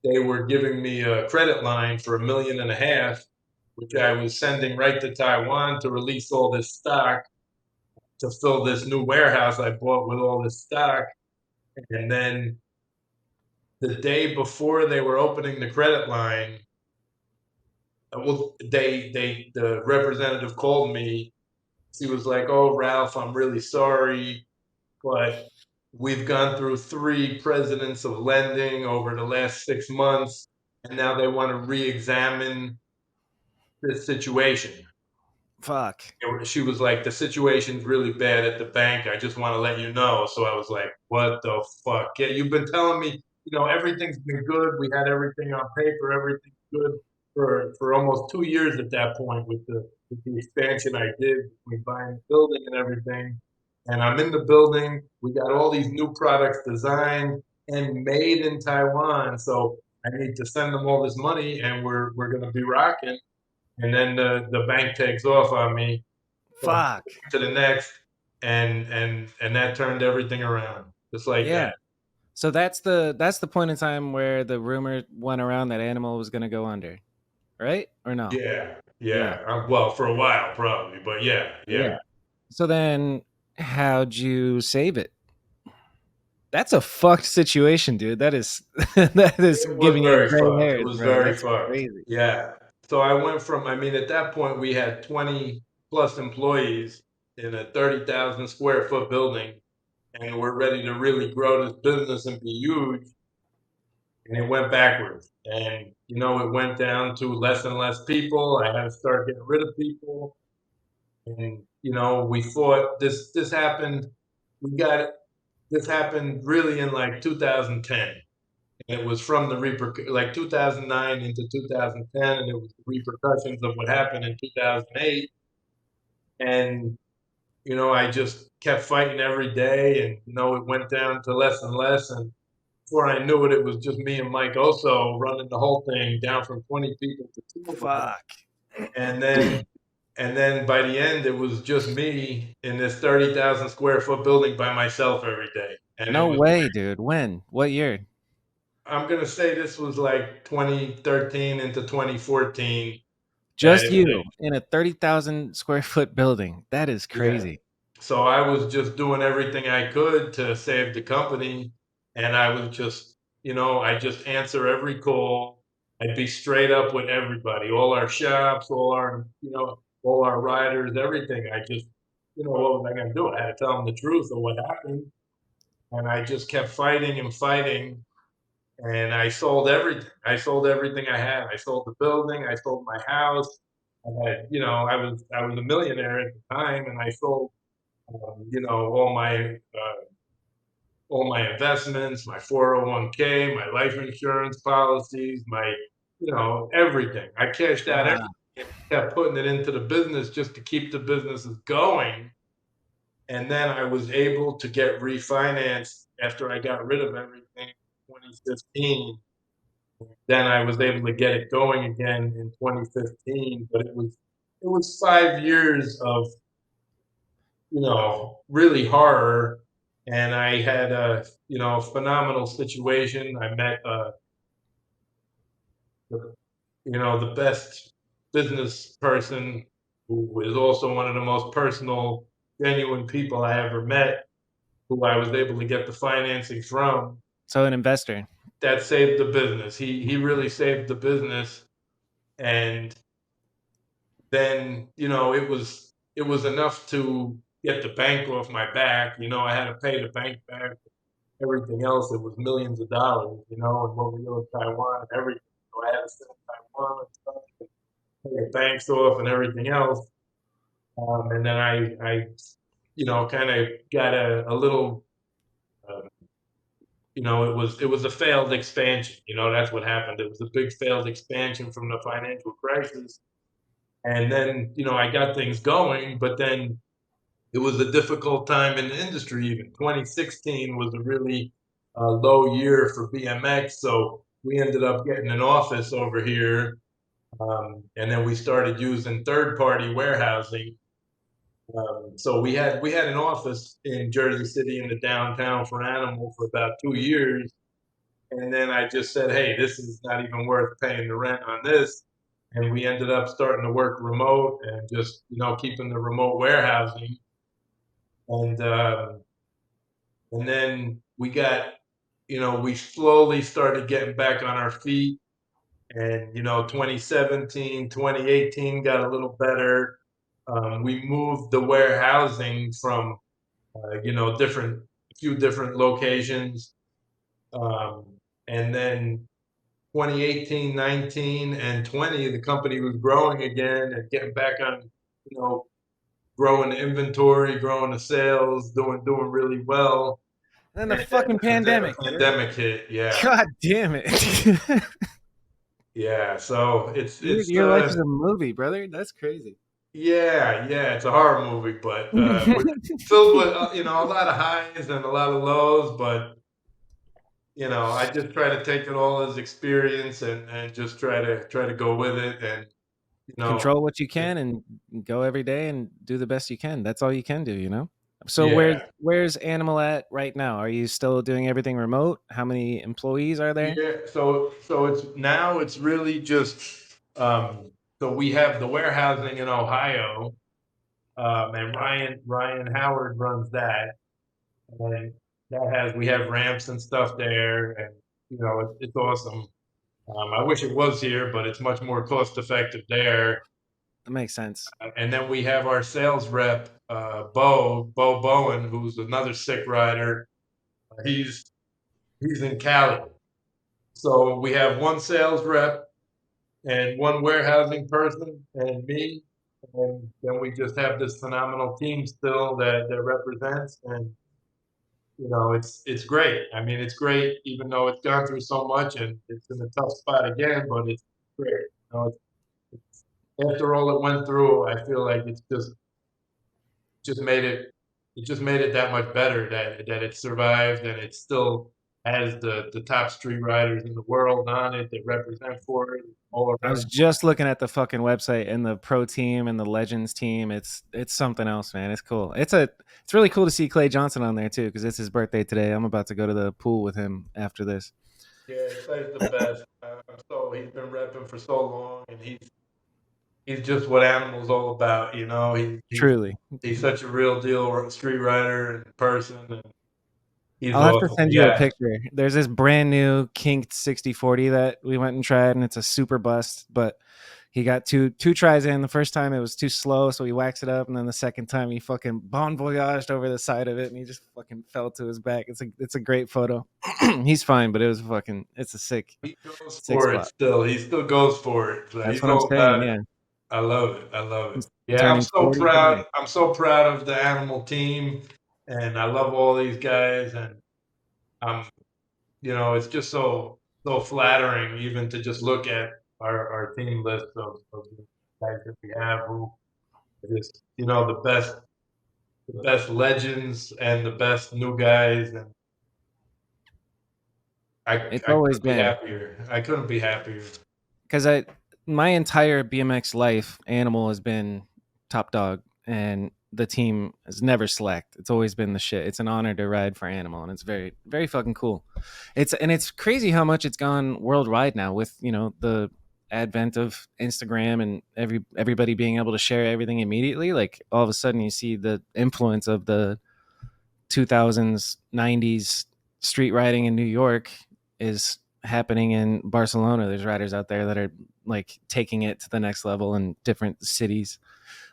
they were giving me a credit line for 1.5 million, which I was sending right to Taiwan to release all this stock to fill this new warehouse I bought with all this stock. And then the day before they were opening the credit line, well, the representative called me. She was like, "Oh, Ralph, I'm really sorry, but we've gone through 3 presidents of lending over the last 6 months, and now they want to re-examine this situation." Fuck. She was like, "The situation's really bad at the bank. I just want to let you know." So I was like, "What the fuck? Yeah, you've been telling me, everything's been good. We had everything on paper, everything's good for almost 2 years at that point with the expansion I did, with buying the building and everything. And I'm in the building. We got all these new products designed and made in Taiwan. So I need to send them all this money, and we're gonna be rocking." And then the bank takes off on me from Fuck. to the next, and that turned everything around just like Yeah. that. So that's the point in time where the rumor went around that Animal was gonna go under, right? Or no? Yeah, Yeah. yeah. Well, for a while probably, but yeah, Yeah. yeah. So then how'd you save it? That's a fucked situation, dude. That is that is It was giving you very gray fucked. It hairs, was bro. very That's fucked. crazy. Yeah. So I went from, I mean, at that point we had 20 plus employees in a 30,000 square foot building, and we're ready to really grow this business and be huge. And it went backwards. And it went down to less and less people. I had to start getting rid of people. And we thought this happened. We got it. This happened really in like 2010. And it was from the like 2009 into 2010, and it was the repercussions of what happened in 2008. And I just kept fighting every day, and it went down to less and less. And before I knew it, it was just me and Mike Oso running the whole thing, down from 20 people to 2 of us. Fuck. And then by the end, it was just me in this 30,000 square foot building by myself every day. And it No was, way, dude. When? What year? I'm gonna say this was like 2013 into 2014. That Just it, you in a 30,000 square foot building. That is yeah. crazy. So I was just doing everything I could to save the company, and I was just, I just answer every call. I'd be straight up with everybody, all our shops, all our riders, everything. I just, what was I going to do? I had to tell them the truth of what happened, and I just kept fighting and fighting, and I sold everything. I sold everything I had. I sold the building. I sold my house. I had, I was a millionaire at the time, and I sold all my investments, my 401k, my life insurance policies, my everything. I cashed out everything Wow. and kept putting it into the business just to keep the businesses going. And then I was able to get refinanced after I got rid of everything in 2015. Then I was able to get it going again in 2015, but it was 5 years of really horror. And I had a, phenomenal situation. I met, the, the best business person who is also one of the most personal, genuine people I ever met, who I was able to get the financing from. So an investor. That saved the business. He really saved the business. And then, it was enough to get the bank off my back. I had to pay the bank back. Everything else, it was millions of dollars, and when we go to Taiwan and everything. So I had to sell Taiwan and stuff, and pay the banks off and everything else. And then I kind of got a little, uh, it was a failed expansion. That's what happened. It was a big failed expansion from the financial crisis. And then, I got things going, but then it was a difficult time in the industry. Even 2016 was a really low year for BMX, so we ended up getting an office over here, and then we started using third-party warehousing. So we had an office in Jersey City in the downtown for Animal for about 2 years, and then I just said, "Hey, this is not even worth paying the rent on this." And we ended up starting to work remote and just keeping the remote warehousing. And then we slowly started getting back on our feet. And 2017, 2018 got a little better. We moved the warehousing from a few different locations. um, and then 2018, 19, and 20, the company was growing again and getting back on, you know growing the inventory, growing the sales, doing really well. Then the And then fucking the pandemic, dude. pandemic hit. Yeah, God damn it. yeah. So Dude, it's your life is a movie, brother. That's crazy. yeah, yeah. It's a horror movie, but with filled with a lot of highs and a lot of lows. But I just try to take it all as experience and just try to go with it. And you know, Control what you it, can and go every day and do the best you can. That's all you can do, you know? So yeah, where's Animal at right now? Are you still doing everything remote? How many employees are there? yeah. So it's really just so we have the warehousing in Ohio. And Ryan Howard runs that, and we have ramps and stuff there, and it's awesome. I wish it was here, but it's much more cost effective there. That makes sense. And then we have our sales rep, Bo Bowen, who's another sick rider. He's he's in Cali, so we have one sales rep and one warehousing person and me, and then we just have this phenomenal team still that represents. And it's great. I mean, it's great, even though it's gone through so much and it's in a tough spot again, but it's great. After all it went through, I feel like it's just made it, it just made it that much better that it survived and it's still, has the top street riders in the world on it that represent for it all I was around. just looking at the fucking website and the pro team and the legends team. It's something else, man. It's cool. It's really cool to see Clay Johnson on there too because it's his birthday today. I'm about to go to the pool with him after this. Yeah, Clay's the best. He's been repping for so long, and he's just what animals all about. You know, Truly, he's such a real deal street rider and person, and he's I'll have to awesome. send you a Yeah, picture. There's this brand new kinked 6040 that we went and tried, and it's a super bust. But he got two tries in. The first time it was too slow, so he waxed it up, and then the second time he fucking bon voyaged over the side of it, and he just fucking fell to his back. It's a great photo. He's fine, but it's a sick he goes for it spot. still. He still goes for it. Like, That's he's what I'm all saying. about it. Yeah, I love it. I love it. he's Yeah, I'm turning so 40 proud. today. I'm so proud of the animal team, and I love all these guys. And I'm, it's just so flattering even to just look at our team list of the guys that we have who are just the best legends and the best new guys, and It's I always couldn't be been happier. I couldn't be happier. because my entire BMX life, Animal has been top dog, and the team has never slacked. It's always been the shit. It's an honor to ride for Animal, and it's very very fucking cool. It's crazy how much it's gone worldwide now with the advent of Instagram and everybody being able to share everything immediately. Like all of a sudden, you see the influence of the 2000s 90s street riding in New York is happening in Barcelona. There's riders out there that are like taking it to the next level in different cities.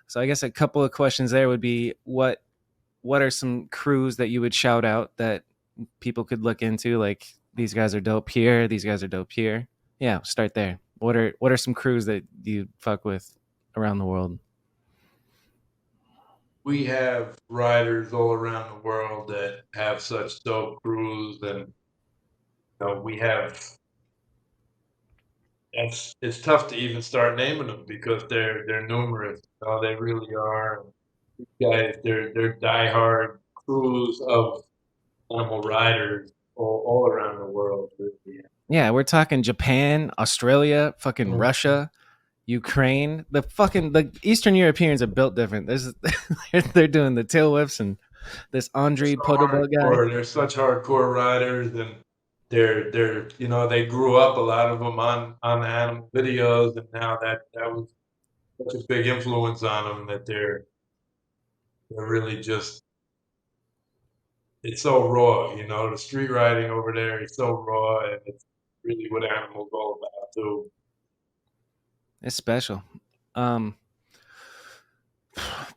So I guess a couple of questions there would be what are some crews that you would shout out that people could look into, like these guys are dope here, these guys are dope here. Yeah, start there. What are some crews that you fuck with around the world? We have riders all around the world that have such dope crews, and we have. It's tough to even start naming them because they're numerous. They really are. Guys, they're diehard crews of animal riders all around the world. Really. Yeah, we're talking Japan, Australia, fucking Mhm. Russia, Ukraine. The Eastern Europeans are built different. They're doing the tail whips and this They're Andre so Podoba guy. hardcore. They're such hardcore riders, and they grew up, a lot of them, on the animal videos, and now that was such a big influence on them that they're really just, it's so raw. The street riding over there is so raw, and it's really what animals all about too. It's special. Um,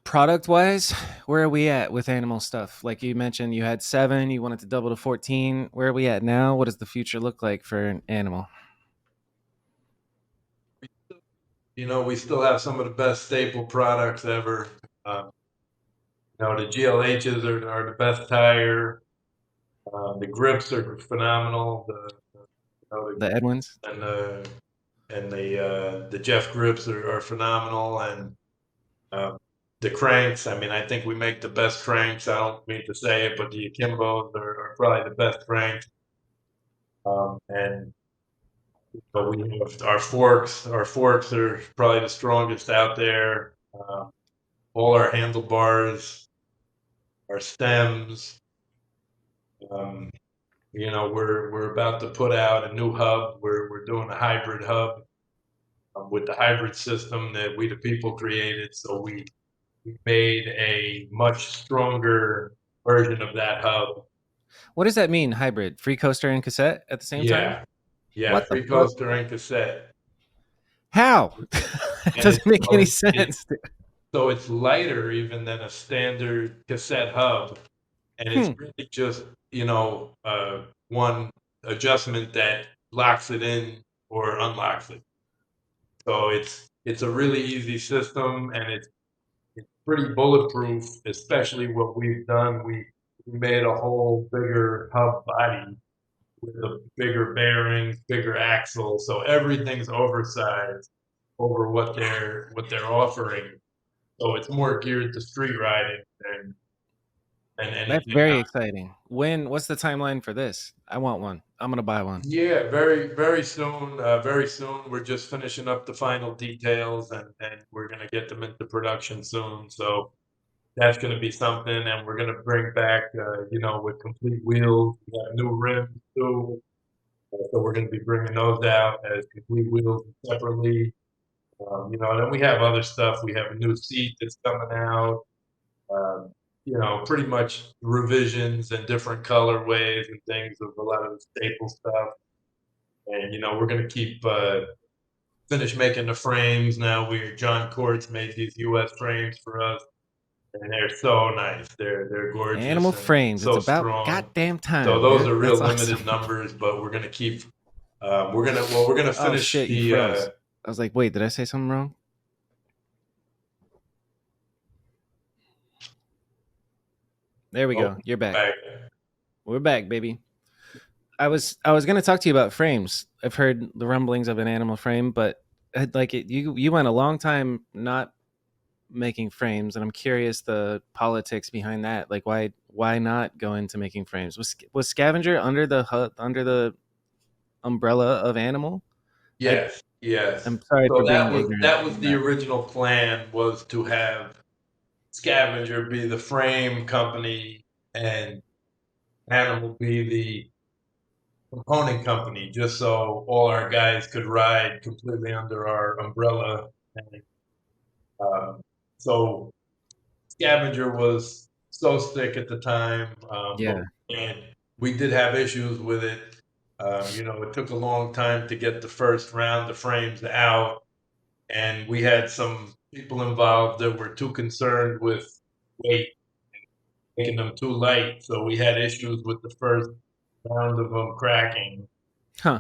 Product wise, where are we at with animal stuff? Like you mentioned, you had 7, you wanted to double to 14. Where are we at now? What does the future look like for an animal? We still have some of the best staple products ever. Um, the GLHs are the best tire. The grips are phenomenal. The Edwins? And the the Jeff grips are phenomenal, and uh, the cranks. I mean, I think we make the best cranks. I don't mean to say it, but the Akimbos are probably the best cranks. And but we have our forks. Our forks are probably the strongest out there. All our handlebars, our stems. Um, we're about to put out a new hub. We're doing a hybrid hub with the hybrid system that we the people created. So we made a much stronger version of that hub. What does that mean, hybrid? Free coaster and cassette at the same time? Yeah, yeah, What the free fuck? coaster and cassette, How? It and doesn't make any sense. it's lighter even than a standard cassette hub, and it's Hmm. really just one adjustment that locks it in or unlocks it. So it's a really easy system, and it's pretty bulletproof. Especially what we've done, we made a whole bigger hub body with the bigger bearings, bigger axle, so everything's oversized over what they're offering. So it's more geared to street riding, and and That's very exciting. What's the timeline for this? I want one. I'm gonna buy one. yeah, very soon. Very soon. We're just finishing up the final details, and we're gonna get them into production soon. So that's gonna be something, and we're gonna bring back, with complete wheels. We have new rims too, so we're gonna be bringing those out as complete wheels separately. Then we have other stuff. We have a new seat that's coming out. Um, pretty much revisions and different colorways and things of a lot of the staple stuff. And we're gonna keep finish making the frames now. John Courts made these U.S. frames for us, and they're so nice. They're gorgeous Animal and frames. It's so about strong. goddamn So time, those dude. are real That's limited awesome. numbers, but we're gonna keep. We're gonna Oh finish shit, you the. froze. I was like, wait, did I say something wrong? There we go. You're back. Back. We're back, baby. I was gonna talk to you about frames. I've heard the rumblings of an animal frame, but you went a long time not making frames, and I'm curious the politics behind that. Like why not go into making frames? Was Scavenger under the umbrella of animal? I Yes, yes. I'm sorry So for that being was ignorant that was on the that. original plan, was to have Scavenger be the frame company and Animal be the component company, just so all our guys could ride completely under our umbrella. And um, so Scavenger was so sick at the time, Yeah. and we did have issues with it. It took a long time to get the first round of frames out, and we had some people involved that were too concerned with weight, making them too light. So we had issues with the first round of them cracking. Huh.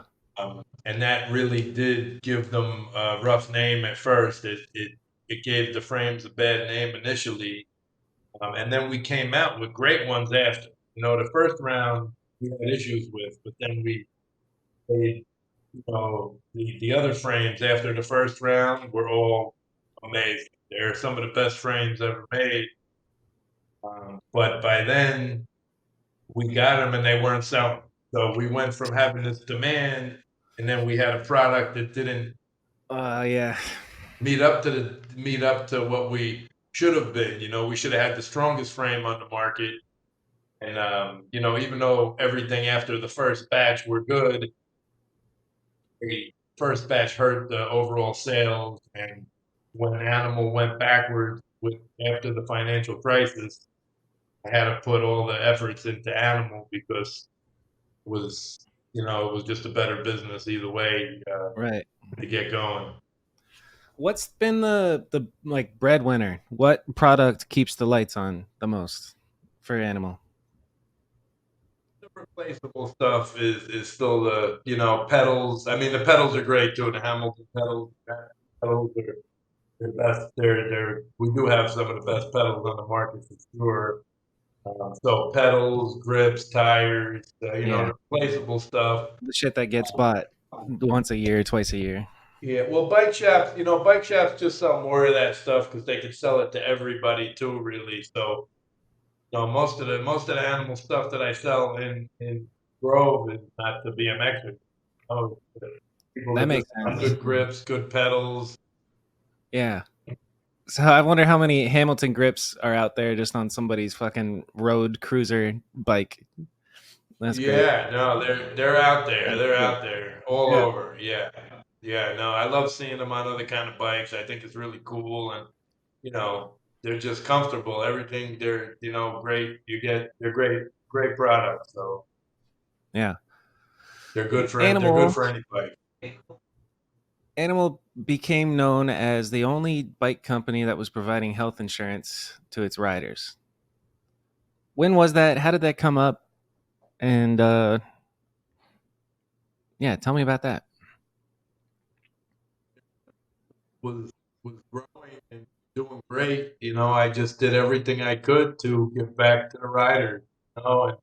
And that really did give them a rough name at first. It gave the frames a bad name initially, and then we came out with great ones after. The first round we had issues with, but then we made, the other frames after the first round were all amazing. They're some of the best frames ever made. But by then we got them and they weren't selling. So we went from having this demand, and then we had a product that didn't Yeah. meet up to what we should have been. We should have had the strongest frame on the market. And even though everything after the first batch were good, the first batch hurt the overall sales. And when Animal went backwards with after the financial crisis, I had to put all the efforts into Animal because it was just a better business either way, Right. to get going. What's been the like breadwinner? What product keeps the lights on the most for animal? The replaceable stuff is still the pedals. I mean, the pedals are great too. The Hamilton pedals are the best. We do have some of the best pedals on the market for sure. So pedals, grips, tires, Yeah. the replaceable stuff. The shit that gets bought once a year, twice a year. Yeah, well, bike shops just sell more of that stuff because they can sell it to everybody too, really. So, most of the animal stuff that I sell in Grove is not the BMXers. People That that just makes want sense. good grips, good pedals. Yeah. So I wonder how many Hamilton grips are out there just on somebody's fucking road cruiser bike. That's great. Yeah, no, they're out there. That's They're great. out there all Yeah. over. Yeah, yeah. No, I love seeing them on other kind of bikes. I think it's really cool, and they're just comfortable. Everything they're great. They're great products. So Yeah. they're good Animal for any bike. Animal became known as the only bike company that was providing health insurance to its riders. When was that? How did that come up? And yeah, tell me about that. Was growing and doing great. I just did everything I could to give back to the riders. And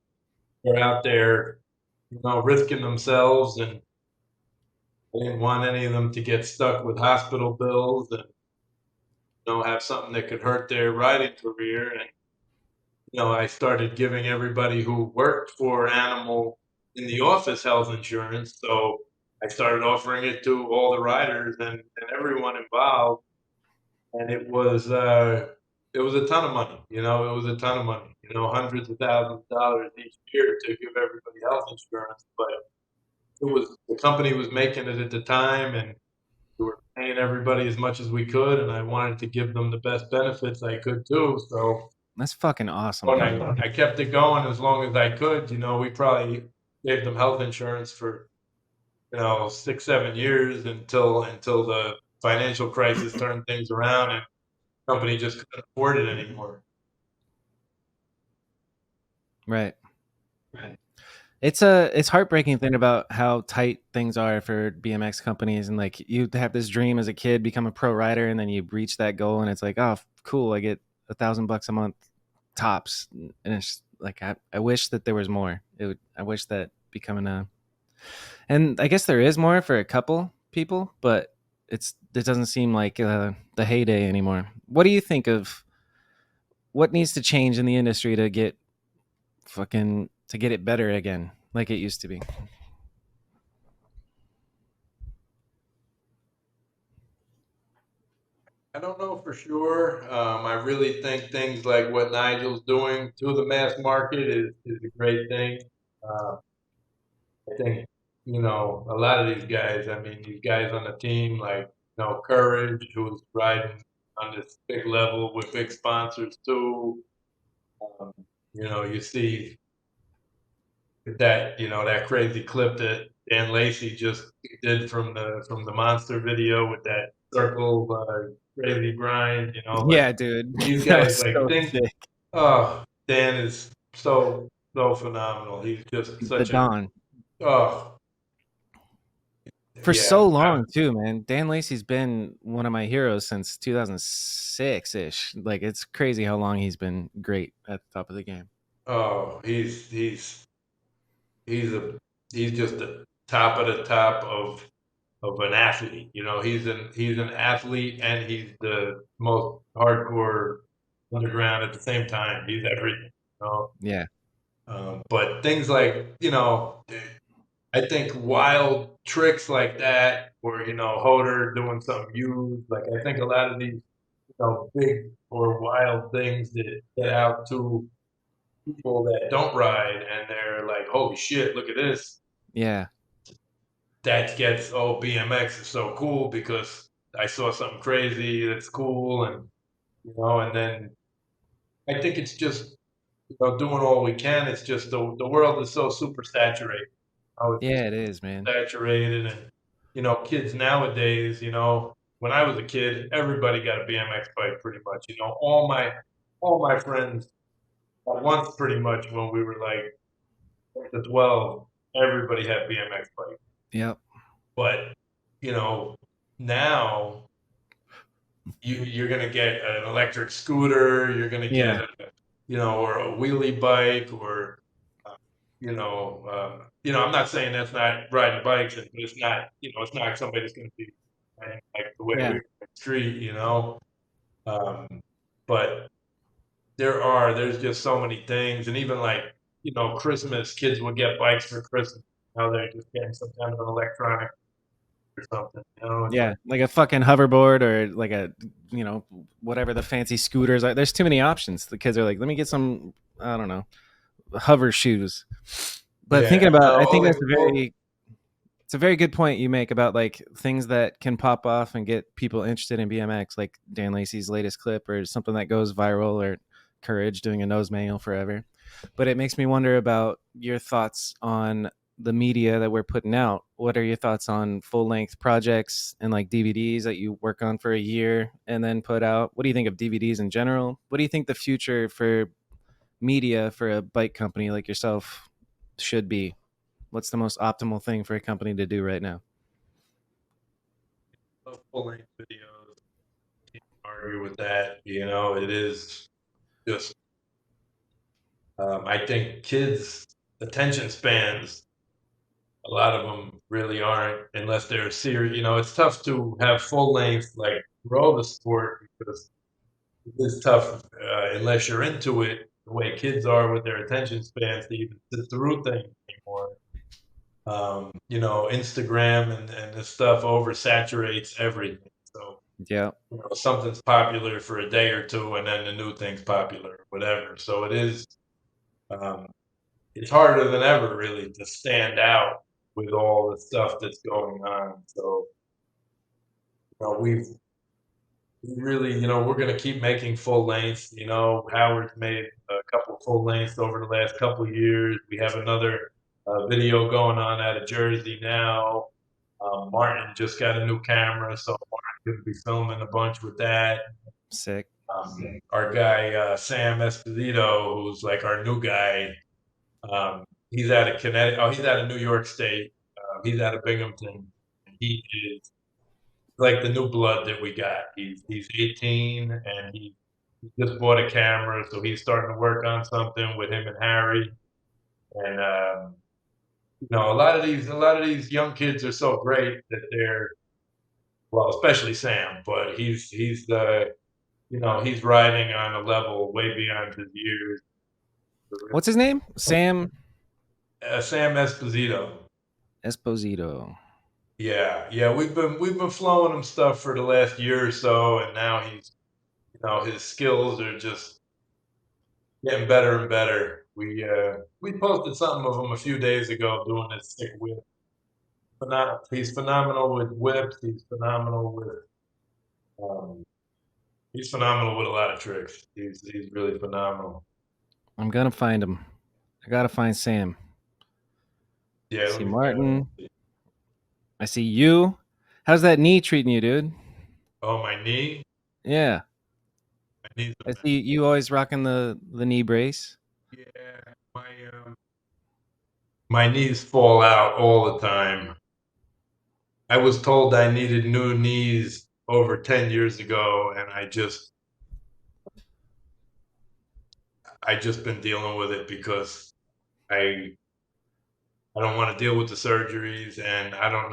they're out there, risking themselves, and I didn't want any of them to get stuck with hospital bills and have something that could hurt their riding career. And I started giving everybody who worked for Animal in the office health insurance. So I started offering it to all the riders and everyone involved, and it was a ton of money. It was a ton of money. Hundreds of thousands of dollars each year to give everybody health insurance, but the company was making it at the time, and we were paying everybody as much as we could, and I wanted to give them the best benefits I could too. So That's fucking awesome, when dude. I kept it going as long as I could. We probably gave them health insurance for 6, 7 years until the financial crisis turned things around, and the company just couldn't afford it anymore. Right. It's heartbreaking thing about how tight things are for BMX companies, and like you have this dream as a kid, become a pro rider, and then you reach that goal, and it's like, oh, cool, I get $1,000 a month tops, and it's like I wish that there was more. I wish that becoming and I guess there is more for a couple people, but it doesn't seem like the heyday anymore. What do you think of what needs to change in the industry to get it better again, like it used to be? I don't know for sure. I really think things like what Nigel's doing to the mass market is a great thing. Uh, I think, a lot of these guys, I mean, these guys on the team, like, Courage, who's riding on this big level with big sponsors too. Um, you see that crazy clip that Dan Lacey just did from the Monster video with that circle crazy grind. Like Yeah, dude. these That guys, was like so think, sick. oh, Dan is so phenomenal. He's just The such a Don. oh For yeah. so long too, man. Dan Lacey's been one of my heroes since 2006-ish. Like it's crazy how long he's been great at the top of the game. Oh, he's a he's just the top of the top of an athlete. He's an athlete, and he's the most hardcore underground at the same time. He's everything. Yeah. But things like I think wild tricks like that, or Hoder doing something huge. Like I think a lot of these big or wild things that get out to people that don't ride, and they're like, "Holy shit, look at this!" Yeah. That gets, "Oh, BMX is so cool because I saw something crazy that's cool," and then I think it's just doing all we can. It's just the world is so super saturated. It's Yeah, just it is, man. saturated, and kids nowadays. When I was a kid, everybody got a BMX bike pretty much. All my friends at once, pretty much when we were like to 12, everybody had BMX bikes. Yep. But you know now you're gonna get an electric scooter. You're gonna get Yeah. or a wheelie bike, or I'm not saying that's not riding bikes, but it's not somebody that's going to be riding like the way we Yeah. are on the street. Um, but there's just so many things, and even like Christmas, kids will get bikes for Christmas. Now they're just getting some kind of an electronic or something. It's Yeah, like a fucking hoverboard or like a, whatever the fancy scooters are. There's too many options. The kids are like, let me get some, I don't know, hover shoes. But thinking yeah, about, no, I think that's all it's a very good point you make about like things that can pop off and get people interested in BMX, like Dan Lacey's latest clip or something that goes viral, or Courage doing a nose manual forever. But it makes me wonder about your thoughts on the media that we're putting out. What are your thoughts on full length projects and like DVDs that you work on for a year and then put out? What do you think of DVDs in general? What do you think the future for media for a bike company like yourself should be? What's the most optimal thing for a company to do right now? full length videos. Can't argue with that. It is just. I think kids' attention spans, a lot of them really aren't, unless they're serious. It's tough to have full length, like, grow the sport, because it is tough unless you're into it. the way kids are with their attention spans to even sit through things anymore. Instagram and this stuff oversaturates everything. So Yeah. something's popular for a day or two, and then the new thing's popular, or whatever. So it is. Um, it's harder than ever, really, to stand out with all the stuff that's going on. So we really, we're going to keep making full lengths. Howard's made a couple full lengths over the last couple of years. We have another video going on out of Jersey now. Martin just got a new camera, so Martin's going to be filming a bunch with that. Sick. Our guy, Sam Esposito, who's like our new guy, he's out of Connecticut. Oh, he's out of New York State. He's out of Binghamton. He is like the new blood that we got. He's 18 and he just bought a camera, so he's starting to work on something with him and Harry. And a lot of these young kids are so great that they're, well, especially Sam, but he's riding on a level way beyond his years. What's his name? Sam Sam Esposito. Esposito. Yeah. We've been flowing him stuff for the last year or so, and now his skills are just getting better and better. We posted something of him a few days ago doing his stick whip. He's phenomenal with whips. He's phenomenal with a lot of tricks. He's really phenomenal. I'm gonna find him. I gotta find Sam. Yeah. I see Martin. I see you. How's that knee treating you, dude? Oh, my knee? Yeah. I see you always rocking the knee brace. Yeah, my knees fall out all the time. I was told I needed new knees over 10 years ago, and I just been dealing with it because I don't want to deal with the surgeries, and I don't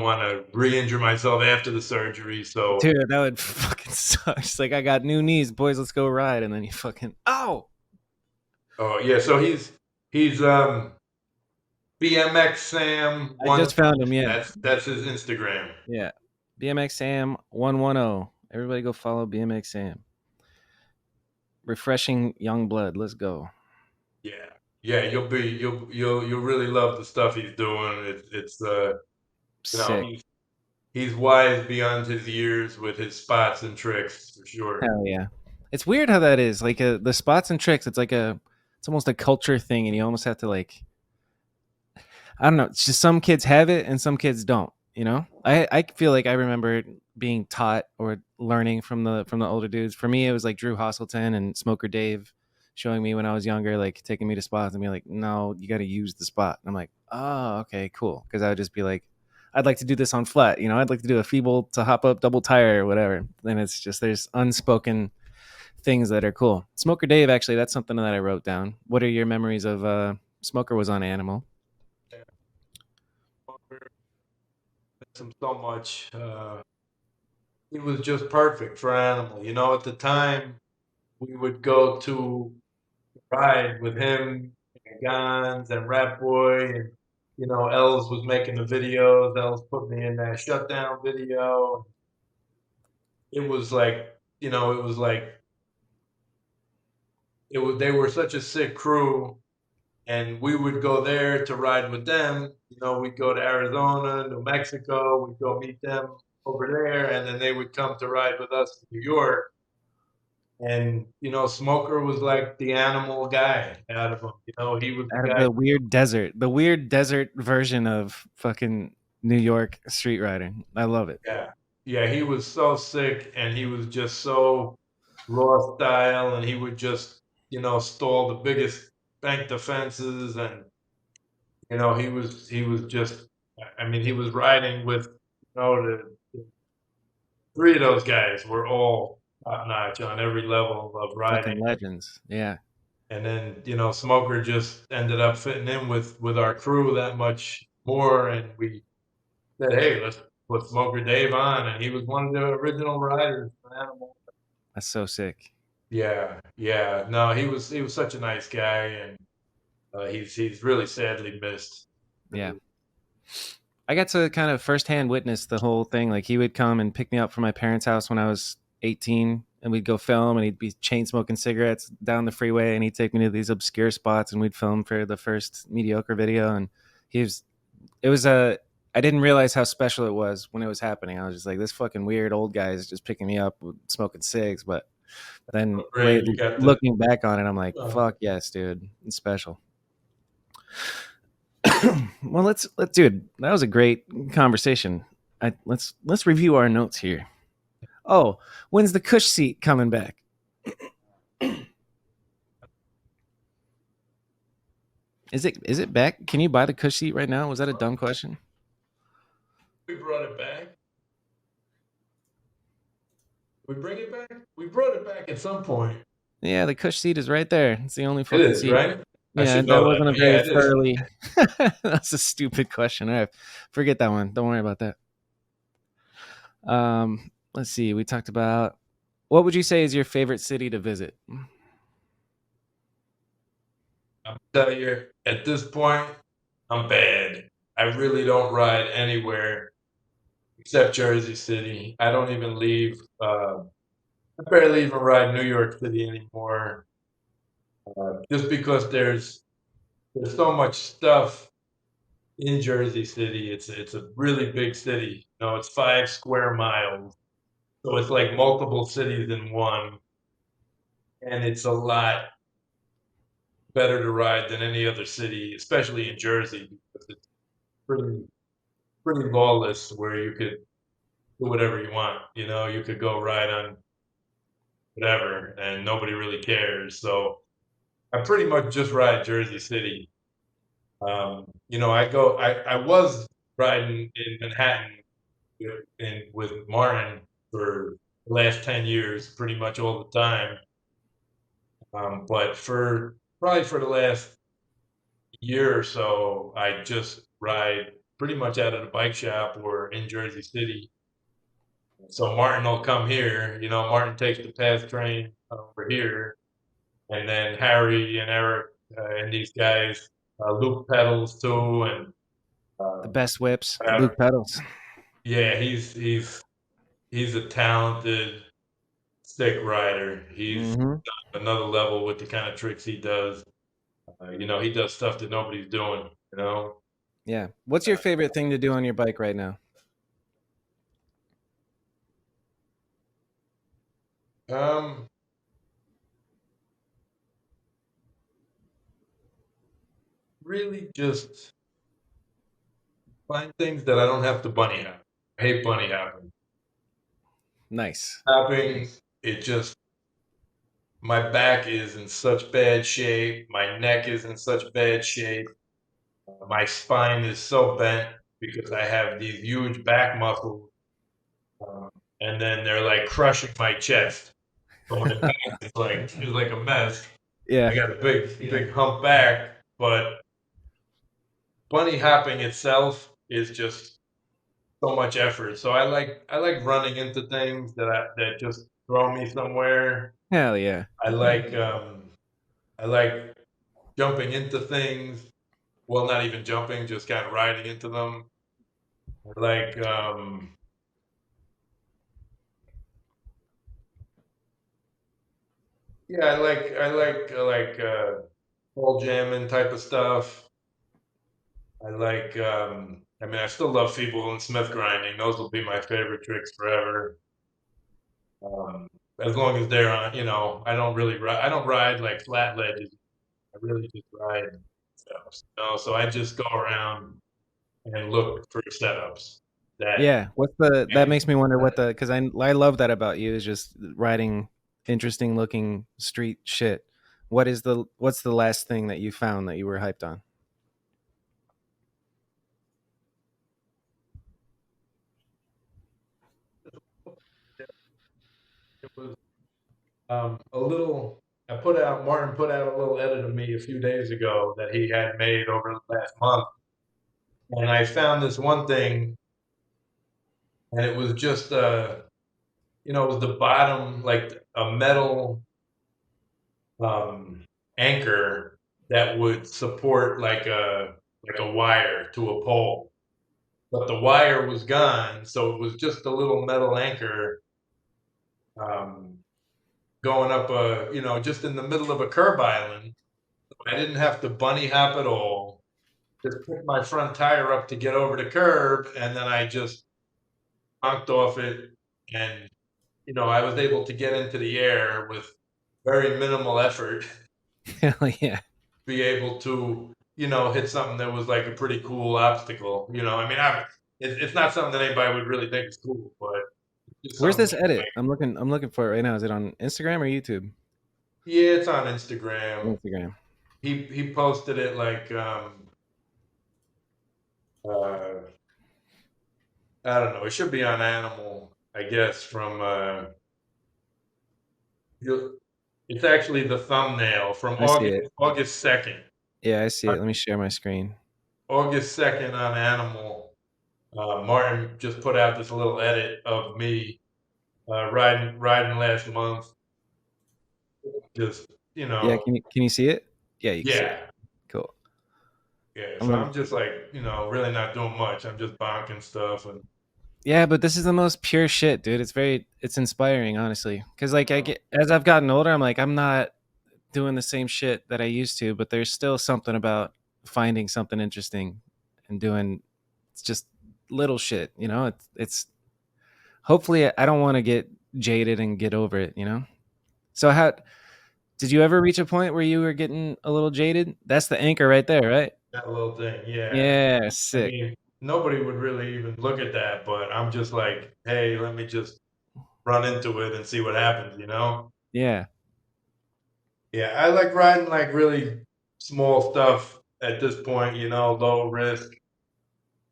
want to re-injure myself after the surgery. So, dude, that would fucking suck. It's like, I got new knees, boys. Let's go ride, and then you fucking oh yeah. So he's BMX Sam. I just found him. Yeah, that's his Instagram. Yeah, BMX Sam 110. Everybody go follow BMX Sam. Refreshing young blood. Let's go. Yeah. You'll really love the stuff he's doing. It's sick. He's wise beyond his years with his spots and tricks, for sure. Hell yeah. It's weird how that is. Like the spots and tricks, it's almost a culture thing, and you almost have to I don't know. It's just some kids have it and some kids don't. I feel like I remember being taught or learning from the older dudes. For me, it was like Drew Hostleton and Smoker Dave showing me when I was younger, like taking me to spots and being like, no, you got to use the spot. And I'm like, oh, okay, cool. Because I would just be like, I'd like to do this on flat. I'd like to do a feeble to hop up double tire or whatever. And it's just, there's unspoken things that are cool. Smoker Dave, actually, that's something that I wrote down. What are your memories of Smoker was on Animal? Him so much. He was just perfect for Animal. At the time, we would go to ride with him and Gons and Rat Boy, and Els was making the videos. Els put me in that shutdown video. It was like, they were such a sick crew, and we would go there to ride with them. We'd go to Arizona, New Mexico, we'd go meet them over there, and then they would come to ride with us in New York. And Smoker was like the Animal guy out of them. He was out of the weird desert version of fucking New York street riding. I love it. Yeah, he was so sick, and he was just so raw style, and he would just stall the biggest bank defenses, and he was just. I mean, he was riding with the three of those guys were all top notch on every level of riding. Fucking legends, yeah. And then Smoker just ended up fitting in with our crew that much more, and we said, hey, let's put Smoker Dave on, and he was one of the original riders for Animal. That's so sick. yeah. No, he was such a nice guy, and he's really sadly missed. Yeah. I got to kind of firsthand witness the whole thing. Like he would come and pick me up from my parents' house when I was 18, and we'd go film, and he'd be chain smoking cigarettes down the freeway, and he'd take me to these obscure spots, and we'd film for the first mediocre video. And he was, it was a, I didn't realize how special it was when it was happening. I was just like, this fucking weird old guy is just picking me up with smoking cigs. But then Great, you got the. looking back on it, I'm like, Uh, fuck yes, dude, it's special. Well, let's dude, that was a great conversation. Let's review our notes here. Oh, when's the Cush seat coming back? Is it back? Can you buy the Cush seat right now? Was that a dumb question? we brought it back. We bring it back. We brought it back at some point. Yeah, the Cush seat is right there. It's the only It fucking is seat. right. I Yeah, should that know wasn't a that. very Yeah, it is. thoroughly. That's a stupid question. All right, forget that one. Don't worry about that. Let's see. We talked about what would you say is your favorite city to visit? I'll tell you, at this point, I'm bad. I really don't ride anywhere except Jersey City. I don't even leave. I barely even ride New York City anymore, just because there's so much stuff in Jersey City. It's a really big city. You know, it's 5 square miles, so it's like multiple cities in one, and it's a lot better to ride than any other city, especially in Jersey, because it's pretty pretty lawless where you could do whatever you want. You know, you could go ride on whatever and nobody really cares. So I pretty much just ride Jersey City. I was riding in Manhattan with Martin for the last 10 years, pretty much all the time. But probably for the last year or so, I just ride pretty much out of the bike shop or in Jersey City. So Martin will come here. You know, Martin takes the path train over here, and then Harry and Eric and these guys, Luke pedals too, and The best whips, uh, Luke pedals. yeah, he's a talented stick rider. He's Mm-hmm. another level with the kind of tricks he does. He does stuff that nobody's doing. You know, Yeah. What's your favorite thing to do on your bike right now? um, really just find things that I don't have to bunny hop. I hate bunny hopping. Nice. Hopping, it just my back is in such bad shape. My neck is in such bad shape. My spine is so bent because I have these huge back muscles, um, and then they're like crushing my chest. So my back is like a mess. I Yeah. got a big hump back, but bunny hopping itself is just so much effort. So I like running into things that just throw me somewhere. Hell yeah. I like jumping into things. Well, not even jumping, just kind of riding into them. I like yeah, I like pole jamming type of stuff. I still love Feeble and Smith grinding. Those will be my favorite tricks forever. Um, as long as they're on, I don't really ride. I don't ride like flat ledges. I really just ride setups. So I just go around and look for setups that. Yeah. That makes me wonder what because I love that about you is just riding interesting looking street shit. What's the last thing that you found that you were hyped on? It was a little. Martin put out a little edit of me a few days ago that he had made over the last month, and I found this one thing, and it was just it was the bottom, like a metal. anchor that would support like a wire to a pole. But the wire was gone, so it was just a little metal anchor um, going up just in the middle of a curb island. I didn't have to bunny hop at all. Just pick my front tire up to get over the curb, and then I just honked off it, and I was able to get into the air with very minimal effort, Hell yeah. be able to hit something that was like a pretty cool obstacle. I mean, it's not something that anybody would really think is cool, but it's Where's something this that, edit? like, I'm looking for it right now. Is it on Instagram or YouTube? yeah, it's on Instagram. Instagram. He posted it like uh, I don't know. It should be on Animal, I guess. It's actually the thumbnail from I see it. August 2nd. Yeah, I see it. Let me share my screen. August 2nd on Animal. Martin just put out this little edit of me riding last month. Just Yeah, can you see it? Yeah, you can see it. yeah, Cool. yeah. I'm So gonna- I'm just like really not doing much. I'm just bonking stuff and Yeah, but this is the most pure shit, dude. It's inspiring, honestly. Cause like as I've gotten older, I'm like, I'm not doing the same shit that I used to, but there's still something about finding something interesting and doing it's just little shit, it's hopefully I don't want to get jaded and get over it. So how did you ever reach a point where you were getting a little jaded? That's the anchor right there, right? that little thing. Yeah. Yeah, I sick. mean, nobody would really even look at that, but I'm just like, hey, let me just run into it and see what happens. Yeah. Yeah, I like riding like really small stuff at this point, low risk,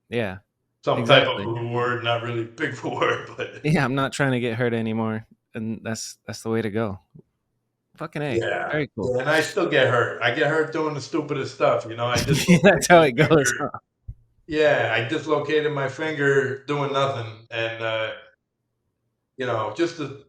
Yeah. some type of Exactly. reward, not really big reward, but Yeah, I'm not trying to get hurt anymore, and that's the way to go. Fucking A. yeah. Very cool. Yeah, and I still get hurt. I get hurt doing the stupidest stuff, I just That's how it goes. Huh? yeah, I dislocated my finger doing nothing, and just to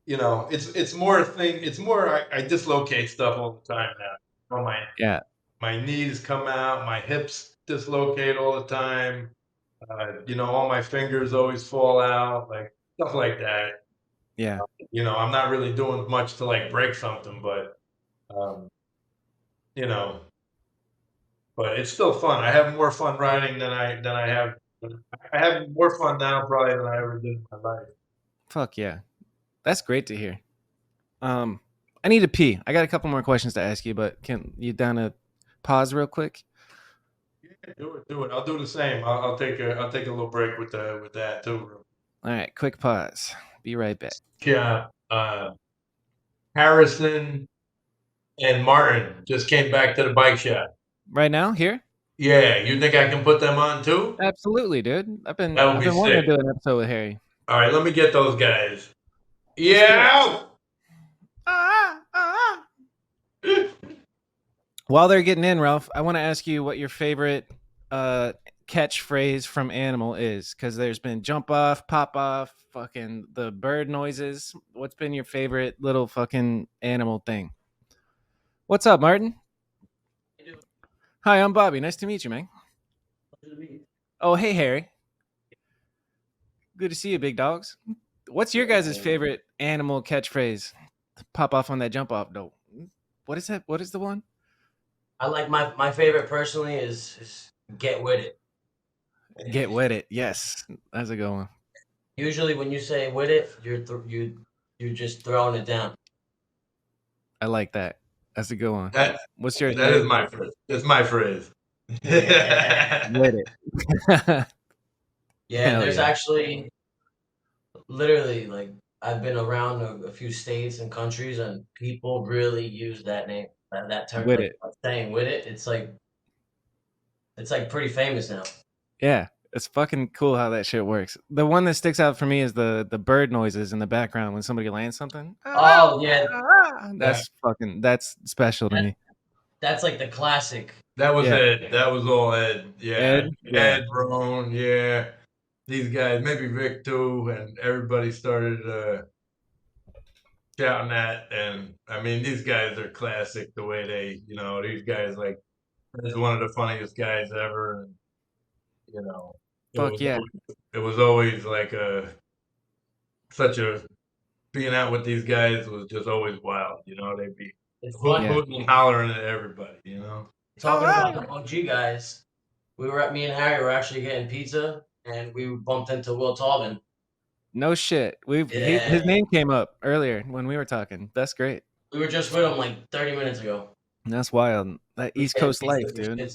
it's more a thing. It's more I dislocate stuff all the time now. Yeah. My knees come out, my hips dislocate all the time. All my fingers always fall out, like stuff like that. Yeah. I'm not really doing much to like break something, but um, you know, but it's still fun. I have more fun riding than I have. I have more fun now probably than I ever did in my life. Fuck yeah. That's great to hear. I need to pee. I got a couple more questions to ask you, but can you down to pause real quick? Yeah, do it. I'll do the same. I'll take a little break with that too. All right, quick pause. Be right back. Yeah, Harrison and Martin just came back to the bike shop. Right now, here? Yeah, you think I can put them on too? Absolutely, dude. I've been That would be wanting to sick. do an episode with Harry. All right, let me get those guys. Yeah. While they're getting in, Ralph, I want to ask you what your favorite catchphrase from Animal is, because there's been jump off, pop off, fucking the bird noises. What's been your favorite little fucking Animal thing? What's up, Martin? Hi, I'm Bobby. Nice to meet you, man. Oh, hey, Harry. Good to see you, big dogs. What's your guys' favorite Animal catchphrase? Pop off on that jump off, though. What is that? What is the one? I like my favorite personally is get with it. Get with it. Yes, that's a good one. Usually when you say with it, you're just throwing it down. I like that. That's a good one. That What's yours? is my phrase. It's my phrase. With it. Yeah, Hell there's yeah. actually literally like I've been around a few states and countries and people really use that name, that term, With like, it. saying with it. It's like pretty famous now. Yeah, it's fucking cool how that shit works. The one that sticks out for me is the bird noises in the background when somebody lands something. Oh yeah, That's special to me. that's like the classic. That was Yeah. Ed. That was all Ed. Yeah. Ed? Yeah. Ed, Roan, yeah. These guys, maybe Vic too, and everybody started shouting at, and I mean these guys are classic. The way they, these guys like is one of the funniest guys ever. And, you know, it Fuck was yeah. it was always like such a being out with these guys was just always wild. They'd be It's funny. hooting and hollering at everybody. Talking about the OG guys, me and Harry were actually getting pizza, and we bumped into Will Taubman. No shit. His name came up earlier when we were talking. That's great. We were just with him like 30 minutes ago. That's wild. That East Coast life, dude.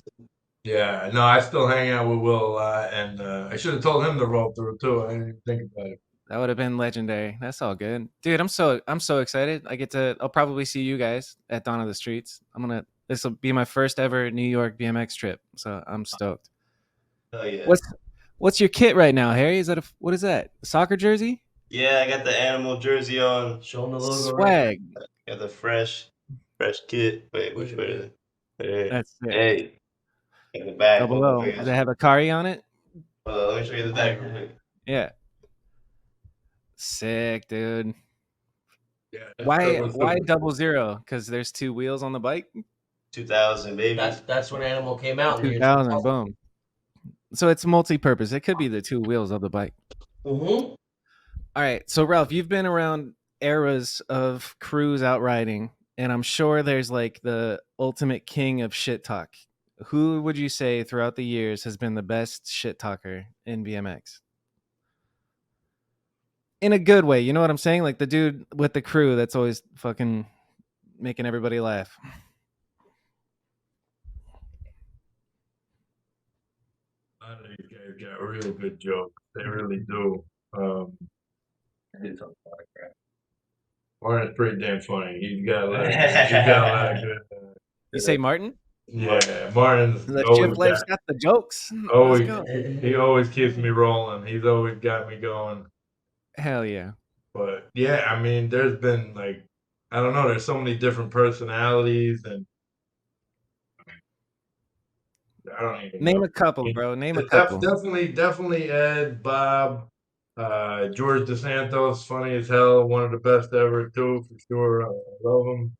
Yeah, no, I still hang out with Will a lot, and I should have told him to roll through too. I didn't even think about it. That would have been legendary. That's all good, dude. I'm so excited. I'll probably see you guys at Dawn of the Streets. This will be my first ever New York BMX trip, so I'm stoked. Oh yeah. What's your kit right now, Harry? What is that? A soccer jersey? Yeah, I got the animal jersey on. Show them the logo. Swag. Got the fresh kit. Wait, which way is it? That's it. Hey. In the back. Double O. Does it have a Kari on it? Let me show you the back real quick. Yeah. Sick, dude. Yeah. Why 00? Because there's 2 wheels on the bike. 2000, baby. That's when Animal came out. 2000, boom. So it's multi-purpose. It could be the 2 wheels of the bike. Mm-hmm. All right. So Ralph, you've been around eras of crews out riding, and I'm sure there's like the ultimate king of shit talk. Who would you say throughout the years has been the best shit talker in BMX? In a good way, you know what I'm saying? Like the dude with the crew that's always fucking making everybody laugh. A lot of these guys got real good jokes. They really do. Martin's pretty damn funny. He's got a lot of good. You say Martin? Yeah, Martin's The always Chip Life's got the jokes. always, Let's go. he always keeps me rolling. He's always got me going. Hell yeah. But yeah, I mean, there's been like, I don't know, there's so many different personalities, and I don't even Name know. a couple, bro. Name a couple. Definitely Ed, Bob, George DeSantos, funny as hell, one of the best ever too, for sure. I love him.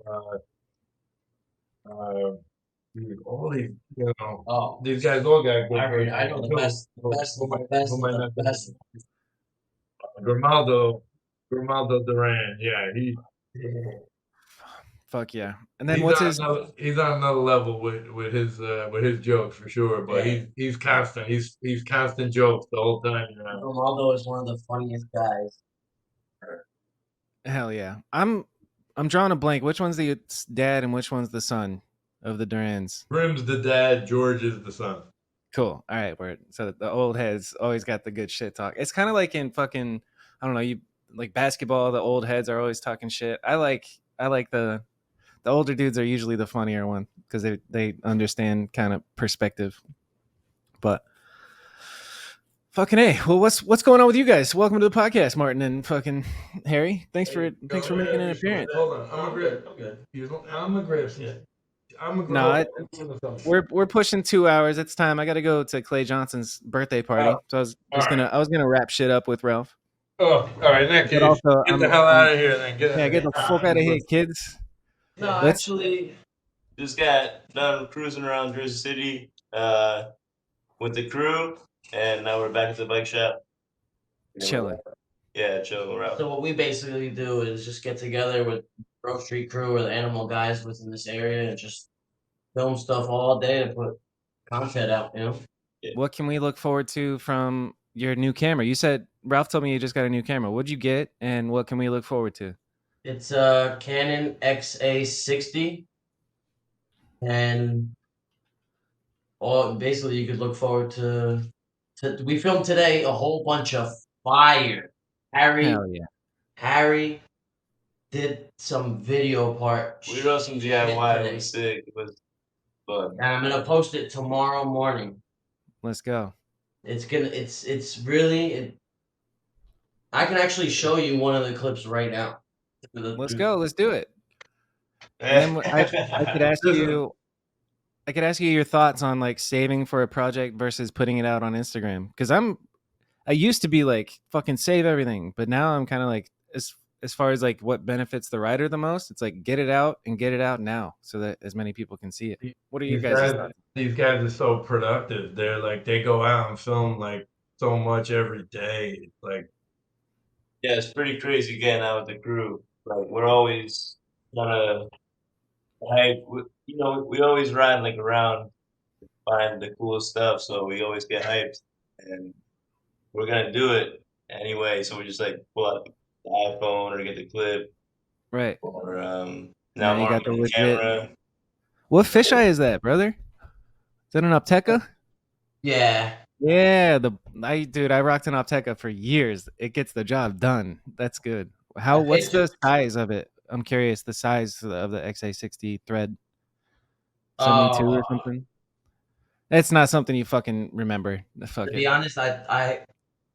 Dude, all these, these guys all got good. I know the best. Grimaldo Duran, yeah, Fuck yeah. And then what's his? He's on another level with his jokes for sure. But he's constant. He's constant jokes the whole time. Grimaldo is one of the funniest guys. Hell yeah. I'm drawing a blank. Which one's the dad and which one's the son of the Durans? Grim's the dad. George is the son. Cool. All right. So the old heads always got the good shit talk. It's kind of like in fucking, I don't know, you like basketball. The old heads are always talking shit. I like the older dudes are usually the funnier one because they understand kind of perspective. But fucking A. Well, what's going on with you guys? Welcome to the podcast, Martin and fucking Harry. Thanks for making an appearance. Hold on, I'm a grip. No, we're pushing 2 hours. It's time. I got to go to Clay Johnson's birthday party. So I was gonna wrap shit up with Ralph. Oh, all right. Next, get the hell out of here. Then get the fuck out of here, kids. No, actually, just got done cruising around Jersey City with the crew, and now we're back at the bike shop. Chilling. Yeah, chilling around. So what we basically do is just get together with Grovestreet crew or the animal guys within this area and just film stuff all day to put content out, Yeah. What can we look forward to from your new camera? You said Ralph told me you just got a new camera. What'd you get, and what can we look forward to? It's a Canon XA60, and basically you could look forward to. We filmed today a whole bunch of fire. Hell yeah. Harry did some video part. We wrote some DIY. It was sick. It was fun. And I'm gonna post it tomorrow morning. Let's go. It's really. I can actually show you one of the clips right now. Let's go. Let's do it. And then I could ask you. I could ask you your thoughts on like saving for a project versus putting it out on Instagram. Because I used to be like fucking save everything, but now I'm kind of like as far as like what benefits the rider the most, it's like get it out and get it out now so that as many people can see it. What are your guys' thoughts? These guys are so productive. They're like they go out and film like so much every day. It's like Yeah, it's pretty crazy getting out with the crew. Like we're always trying to hype. We always ride like around, find the cool stuff. So we always get hyped, and we're gonna do it anyway. So we just like pull out the iPhone or get the clip, Right. or Now now you more got on the the legit. camera. What fisheye is that, brother? Is that an Opteca? Yeah. Yeah, I rocked an Opteca for years. It gets the job done. That's good. What's the size of it? I'm curious the size of the XA60 thread. 72 or something. It's not something you fucking remember. Fuck To it. be honest, I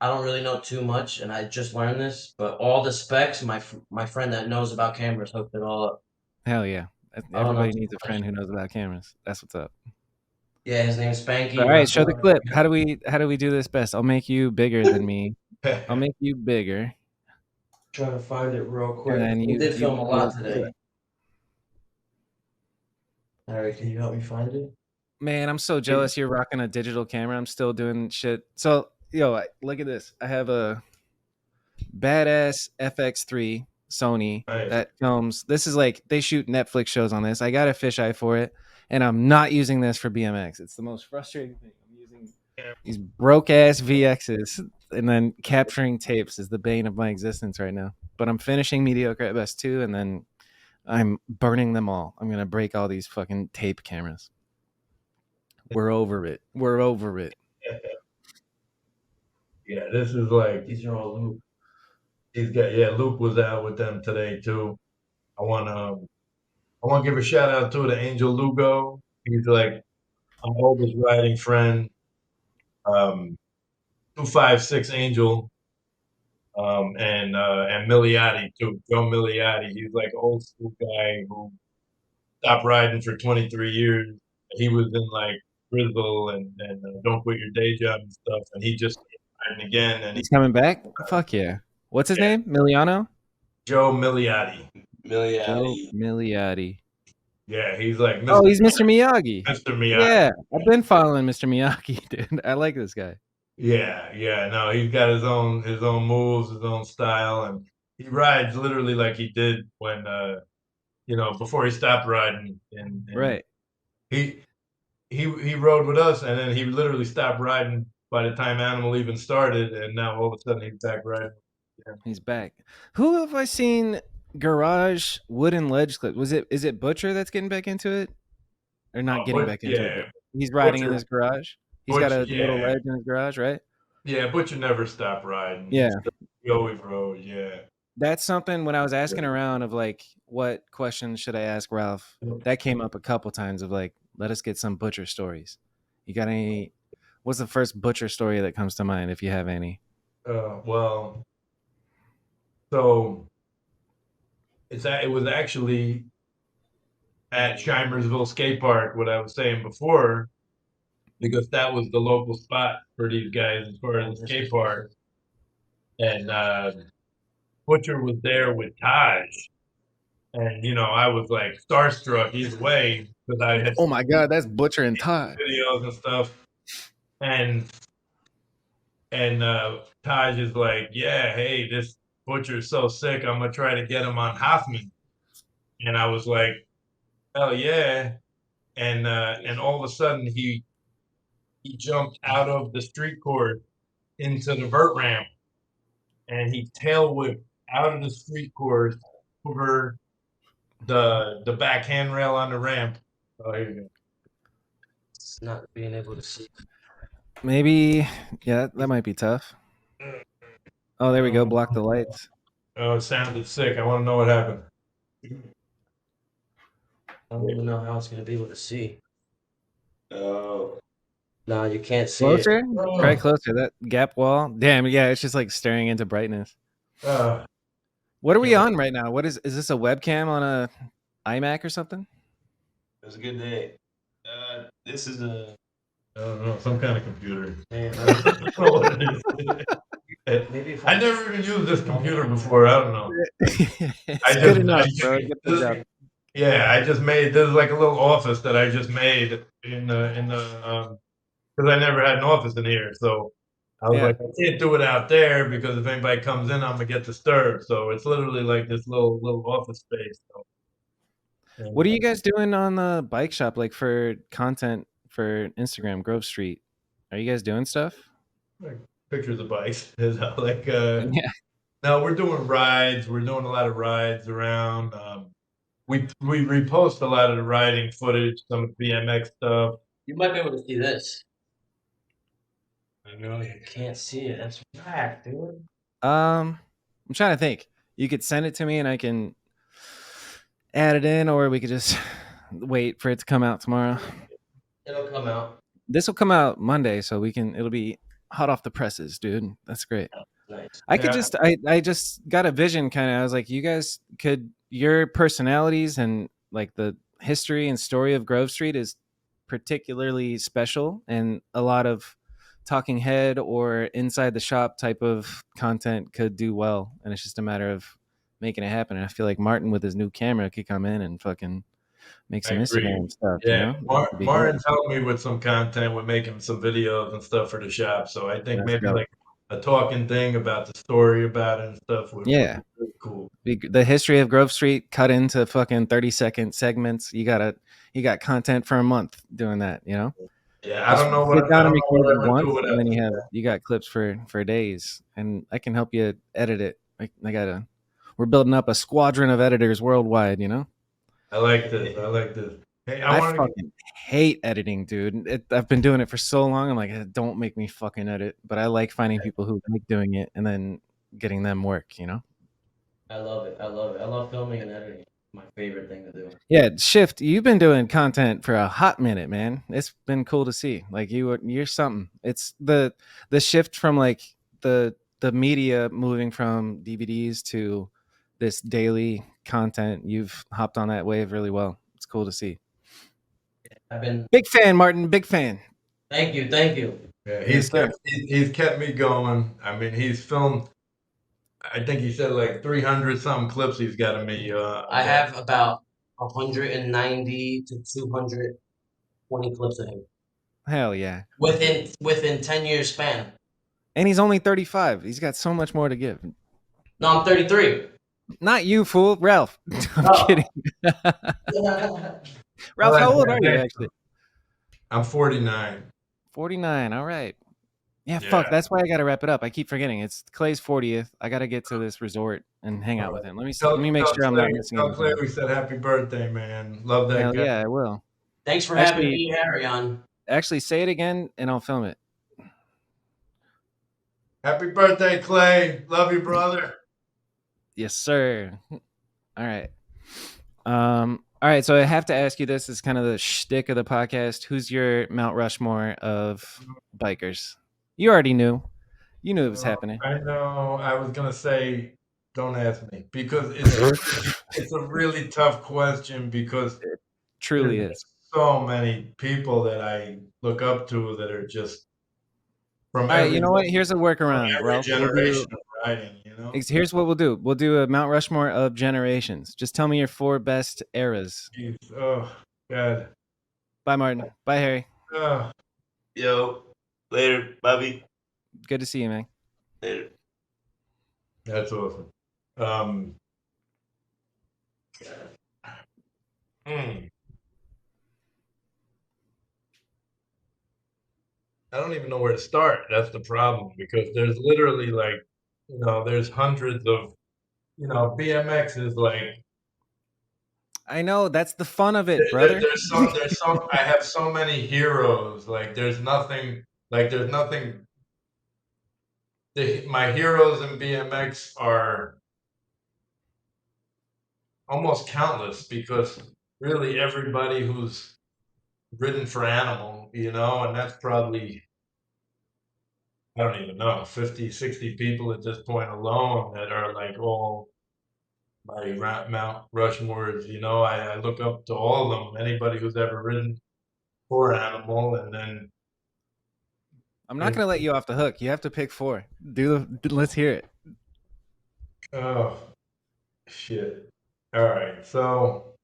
don't really know too much, and I just learned this. But all the specs, my friend that knows about cameras hooked it all up. Hell yeah. I don't know Everybody too needs a much. friend who knows about cameras. That's what's up. Yeah, his name's Spanky. All right, show the Rushmore. clip. How do we do this best? I'll make you bigger than me. I'll make you bigger. Trying to find it real quick. And then We you did film a do lot the today. clip. All right, can you help me find it? Man, I'm so jealous you're rocking a digital camera. I'm still doing shit. So, look at this. I have a badass FX3 Sony that films. This is like they shoot Netflix shows on this. I got a fisheye for it, and I'm not using this for BMX. It's the most frustrating thing. I'm using these broke ass VXs, and then capturing tapes is the bane of my existence right now. But I'm finishing Mediocre at Best 2, and then I'm burning them all. I'm gonna break all these fucking tape cameras. We're over it. We're over it. Yeah, this is like These are all Luke. Luke was out with them today too. I wanna give a shout out to Angel Lugo. He's like my oldest riding friend. 256 Angel. And Milioti too. Joe Milioti. He's like an old school guy who stopped riding for 23 years. He was in like Grizzle and Don't Quit Your Day Job and stuff, and he just started riding again. And He's coming back? Fuck yeah. What's his name? Miliano? Joe Milioti. Joe Milioti. Yeah, he's like Mr. Oh, he's Mr. Miyagi. Mr. Miyagi. Yeah, I've been following Mr. Miyagi, dude. I like this guy. Yeah. No, he's got his own moves, his own style, and he rides literally like he did when before he stopped riding. And right. He rode with us, and then he literally stopped riding by the time Animal even started, and now all of a sudden he's back riding. Yeah. He's back. Who have I seen garage wooden ledge clip? Is it Butcher that's getting back into it? Or not getting back into it, but he's riding in his garage? He's got a little ledge in his garage, right? Yeah, Butcher never stopped riding. Yeah. He always rode, yeah. That's something when I was asking around of like, what questions should I ask Ralph? That came up a couple times of like, let us get some Butcher stories. You got any? What's the first Butcher story that comes to mind if you have any? Well, so it was actually at Shimersville Skate Park, what I was saying before, because that was the local spot for these guys as far as the skate park. And Butcher was there with Taj. And, I was like starstruck either way because I had. Oh my God, that's Butcher and Taj. Videos and stuff. And Taj is like, yeah, hey, this Butcher's so sick, I'm going to try to get him on Hoffman. And I was like, hell yeah. And all of a sudden he jumped out of the street court into the vert ramp, and he tail whipped out of the street course over the back handrail on the ramp. Oh, here you go. It's not being able to see. Maybe, yeah, that might be tough. Oh, there we go. Block the lights. Oh, it sounded sick. I want to know what happened. I don't even know how it's going to be able to see. Oh. No, you can't see closer? it. Try closer. That gap wall. Damn, yeah, it's just like staring into brightness. What are we on right now? What is this a webcam on a iMac or something? It was a good day. This is a I don't know, some kind of computer. Man, I don't know what it is. Maybe if I never even used this computer before. I don't know. It's good enough, bro. Get the job. Yeah, I just made this is like a little office that I just made in the because I never had an office in here. So I was Yeah. like, I can't do it out there because if anybody comes in, I'm gonna get disturbed. So it's literally like this little office space. So, What are and, you guys doing on the bike shop, like for content for Instagram, Grovestreet? Are you guys doing stuff? like pictures of bikes is like Yeah. no, we're doing rides. We're doing a lot of rides around. We repost a lot of the riding footage, some of the BMX stuff. you might be able to see this. I know you You can't see it. That's whack, dude. I'm trying to think. You could send it to me and I can add it in, or we could just wait for it to come out tomorrow. It'll come out. This will come out Monday, so it'll be hot off the presses, dude. That's great. Nice. I just got a vision kind of. I was like, you guys your personalities and like the history and story of Grovestreet is particularly special, and a lot of talking head or inside the shop type of content could do well, and it's just a matter of making it happen. And I feel like Martin with his new camera could come in and fucking make I some agree. Instagram stuff, Yeah, It'd be great. Martin's helped me with some content. We're making some videos and stuff for the shop. So I think That's maybe dope. like a talking thing about the story about it and stuff would Yeah. be really cool. The history of Grovestreet cut into fucking 30-second segments. You got content for a month doing that, you know? Yeah, I Just don't know sit what down I and don't know record what it I would once, do and then without you got clips for days, and I can help you edit it. We're building up a squadron of editors worldwide, you know? I like this. I like this. Hey, I I want to fucking hate editing, dude. I've been doing it for so long. I'm like, don't make me fucking edit. But I like finding people who like doing it and then getting them work, you know? I love it. I love it. I love filming and editing. My favorite thing to do. Yeah, Shift, you've been doing content for a hot minute, man. It's been cool to see. Like you're something. It's the shift from like the media moving from DVDs to this daily content. You've hopped on that wave really well. It's cool to see. I've been. Big fan, Martin. Big fan. Thank you. Thank you. Yeah, Yes, sir. he's kept me going. I mean, he's filmed. I think he said like 300 some clips he's got of me. I have about 190 to 220 clips of him Hell yeah. within 10 years span. And he's only 35. He's got so much more to give. No, I'm 33. Not you, fool. Ralph. I'm Oh. kidding. Ralph, how old are you actually? I'm 49. 49. All right. Yeah, Yeah. fuck. That's why I got to wrap it up. I keep forgetting. It's Clay's 40th. I got to get to this resort and hang out with him. Let me make sure I'm not missing Tell Clay anything. we said happy birthday, man. Love that Hell guy. yeah, I will. Thanks for Actually- having me, Harry, on. Actually, say it again and I'll film it. Happy birthday, Clay. Love you, brother. Yes, sir. All right. All right. So I have to ask you this. Is kind of the shtick of the podcast. Who's your Mount Rushmore of bikers? You already knew. You knew it was happening. I know. I was gonna say, don't ask me because it's a really tough question because Truly there's is. so many people that I look up to that are just from All right. every, You know what? Here's a from workaround, every Ralph. generation of riding. You know. Here's what we'll do. We'll do a Mount Rushmore of generations. Just tell me your 4 best eras. Jeez. Oh God. Bye, Martin. Bye, Harry. Oh. Yo, later, Bobby. Good to see you, man. Later. That's awesome. I don't even know where to start. That's the problem because there's literally like, there's hundreds of, BMX is like. I know that's the fun of it, There- brother. there's some. I have so many heroes. Like there's nothing. Like there's nothing. My heroes in BMX are almost countless because really everybody who's ridden for Animal, and that's probably, I don't even know, 50, 60 people at this point alone that are like all my Mount Rushmores. I look up to all of them, anybody who's ever ridden for Animal, and then I'm not gonna let you off the hook. You have to pick 4. Let's hear it. Oh, shit. All right. So,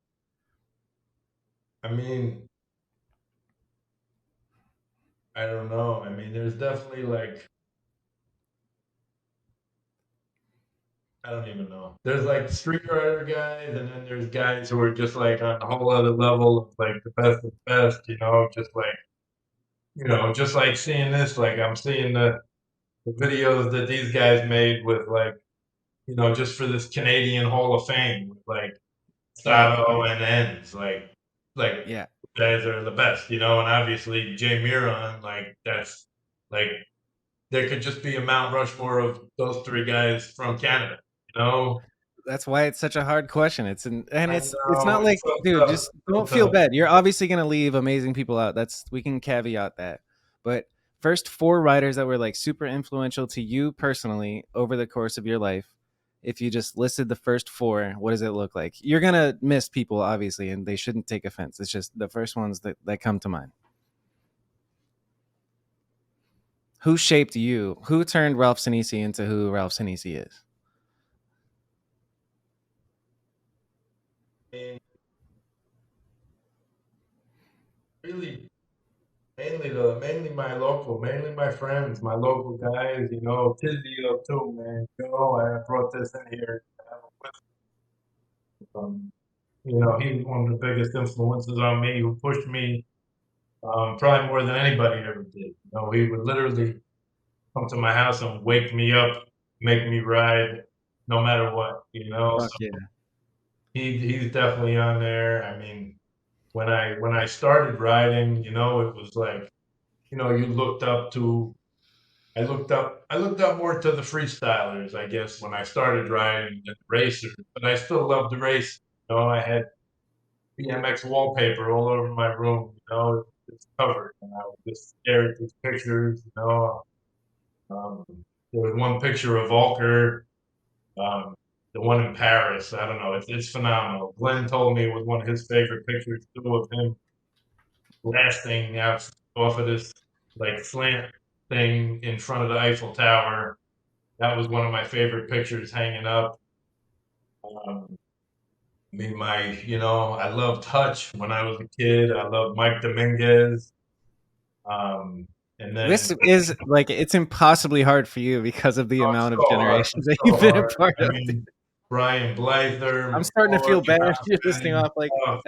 I mean, I don't know. I mean, there's definitely like, I don't even know. There's like street rider guys, and then there's guys who are just like on a whole other level of like the best of the best, just like seeing this, like I'm seeing the videos that these guys made with like, just for this Canadian Hall of Fame, with like Right. Sato and Ends, like Yeah. guys are the best, and obviously Jay Miron, like that's like there could just be a Mount Rushmore of those 3 guys from Canada, you know? That's why it's such a hard question. I It's not know, it's like, so dude, tough, just so don't feel tough. bad. You're obviously gonna leave amazing people out. We can caveat that. But first 4 writers that were like super influential to you personally over the course of your life. If you just listed the first 4, what does it look like? You're gonna miss people, obviously, and they shouldn't take offense. It's just the first ones that come to mind. Who shaped you? Who turned Ralph Sinisi into who Ralph Sinisi is? I mean, really, mainly my friends, my local guys, Tizio too, man. I brought this in here to have him with me. He was one of the biggest influences on me, who pushed me, probably more than anybody ever did. He would literally come to my house and wake me up, make me ride, no matter what. Fuck So yeah. he's definitely on there. I mean, when I started riding, it was like, you looked up to. I looked up more to the freestylers, I guess, when I started riding than the racers. But I still loved the race. I had BMX wallpaper all over my room. It's covered, and I would just stare at these pictures. Um, there was one picture of Volker, um, the one in Paris. I don't know. It's phenomenal. Glenn told me it was one of his favorite pictures too, of him blasting out off of this like slant thing in front of the Eiffel Tower. That was one of my favorite pictures hanging up. Um, I loved Hutch when I was a kid. I loved Mike Dominguez. And then This is like it's impossibly hard for you because of the it's amount of so hard. generations It's that so you've been a hard. part I of. mean, Brian Blyther, I'm starting to feel McCoy, bad. You're listing Hofmann. off like, Oh,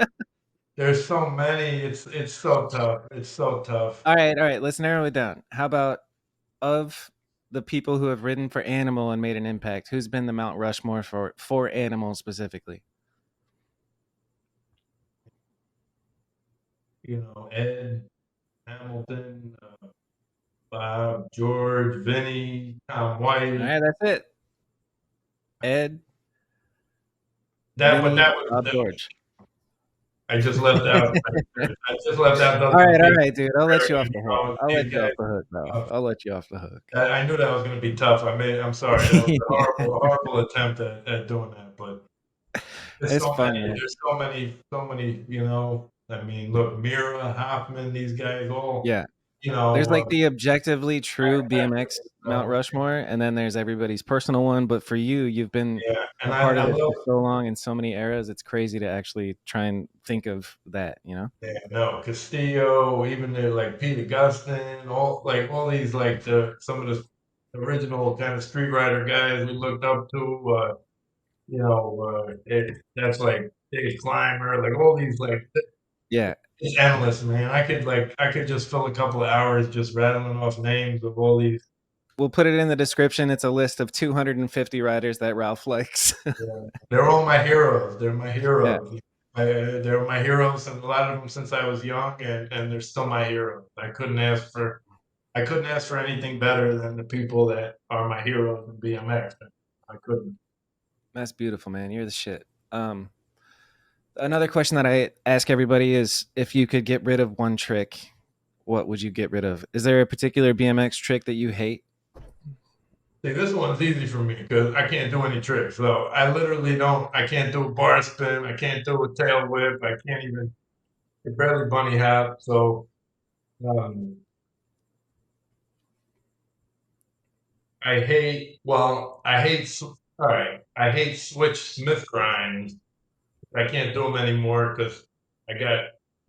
there's so many. It's so tough. It's so tough. all right, let's narrow it down. How about of the people who have ridden for Animal and made an impact, who's been the Mount Rushmore for Animal specifically? Ed Hamilton, Bob, George, Vinny, Tom All White. right, that's it. Ed, But Vinny, that was Bob, George. I just left out. I just left out those All big right, dude. I'll let you off Americans. the hook. I'll let These you off guys. the hook, bro. uh, I'll let you off the hook. I knew that was going to be tough. I'm sorry. That was a horrible attempt at doing that. But there's It's so fun, many. man. There's so many. So many. I mean, look, Mira, Hoffman, these guys all. Yeah. You There's know, like the objectively true BMX Mount uh, Rushmore, and then there's everybody's personal one. But for you, you've been yeah, a and part I of it love. for so long in so many eras. It's crazy to actually try and think of that, Yeah, no, Castillo, even there like Pete Augustine, all these like some of the original kind of street rider guys we looked up to. That's like Dave Climber, like all these like Yeah. it's endless, man. I could just fill a couple of hours just rattling off names of all these. We'll put it in the description. It's a list of 250 riders that Ralph likes. Yeah, they're all my heroes. They're my Yeah. heroes. They're my heroes, and a lot of them since I was young, and they're still my heroes. I couldn't ask for anything better than the people that are my heroes in BMX. I couldn't. That's beautiful, man. You're the shit. Another question that I ask everybody is if you could get rid of one trick, what would you get rid of? Is there a particular BMX trick that you hate? See, this one's easy for me because I can't do any tricks. So I literally don't. I can't do a bar spin. I can't do a tail whip. I can't even. I barely bunny hop. So um, I hate. Well, I hate. All right, I hate switch Smith grinds. I can't do them anymore because I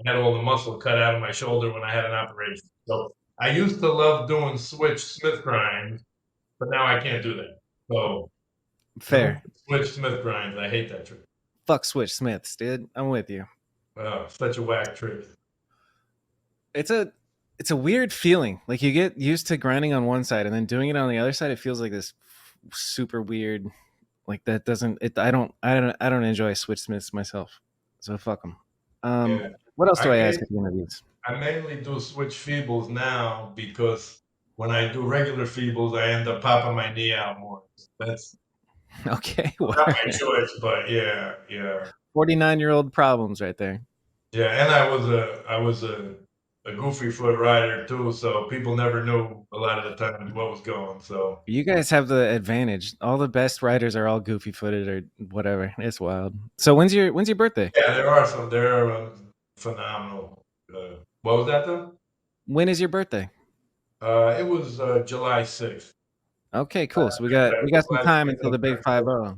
had all the muscle cut out of my shoulder when I had an operation. So I used to love doing switch Smith grinds, but now I can't do that. So Fair. switch Smith grinds. I hate that trick. Fuck Switch Smiths, dude. I'm with you. Such a whack trick. It's a weird feeling. Like you get used to grinding on one side and then doing it on the other side. It feels like this super weird. Like that doesn't. I don't enjoy Switch Smiths myself. So fuck them. Yeah. What else do I ask I at the end of these? mainly do switch feebles now because when I do regular feebles, I end up popping my knee out more. That's Okay, not my choice, but yeah. 49-year-old problems right there. Yeah, and I was a goofy foot rider too, so people never knew a lot of the time what was going. So You guys have the advantage. All the best riders are all goofy footed or whatever. It's wild. So when's your birthday? yeah, there are phenomenal. What was that though? When is your birthday? It was July 6th. Okay, cool. So we got some Last time week until of the big October.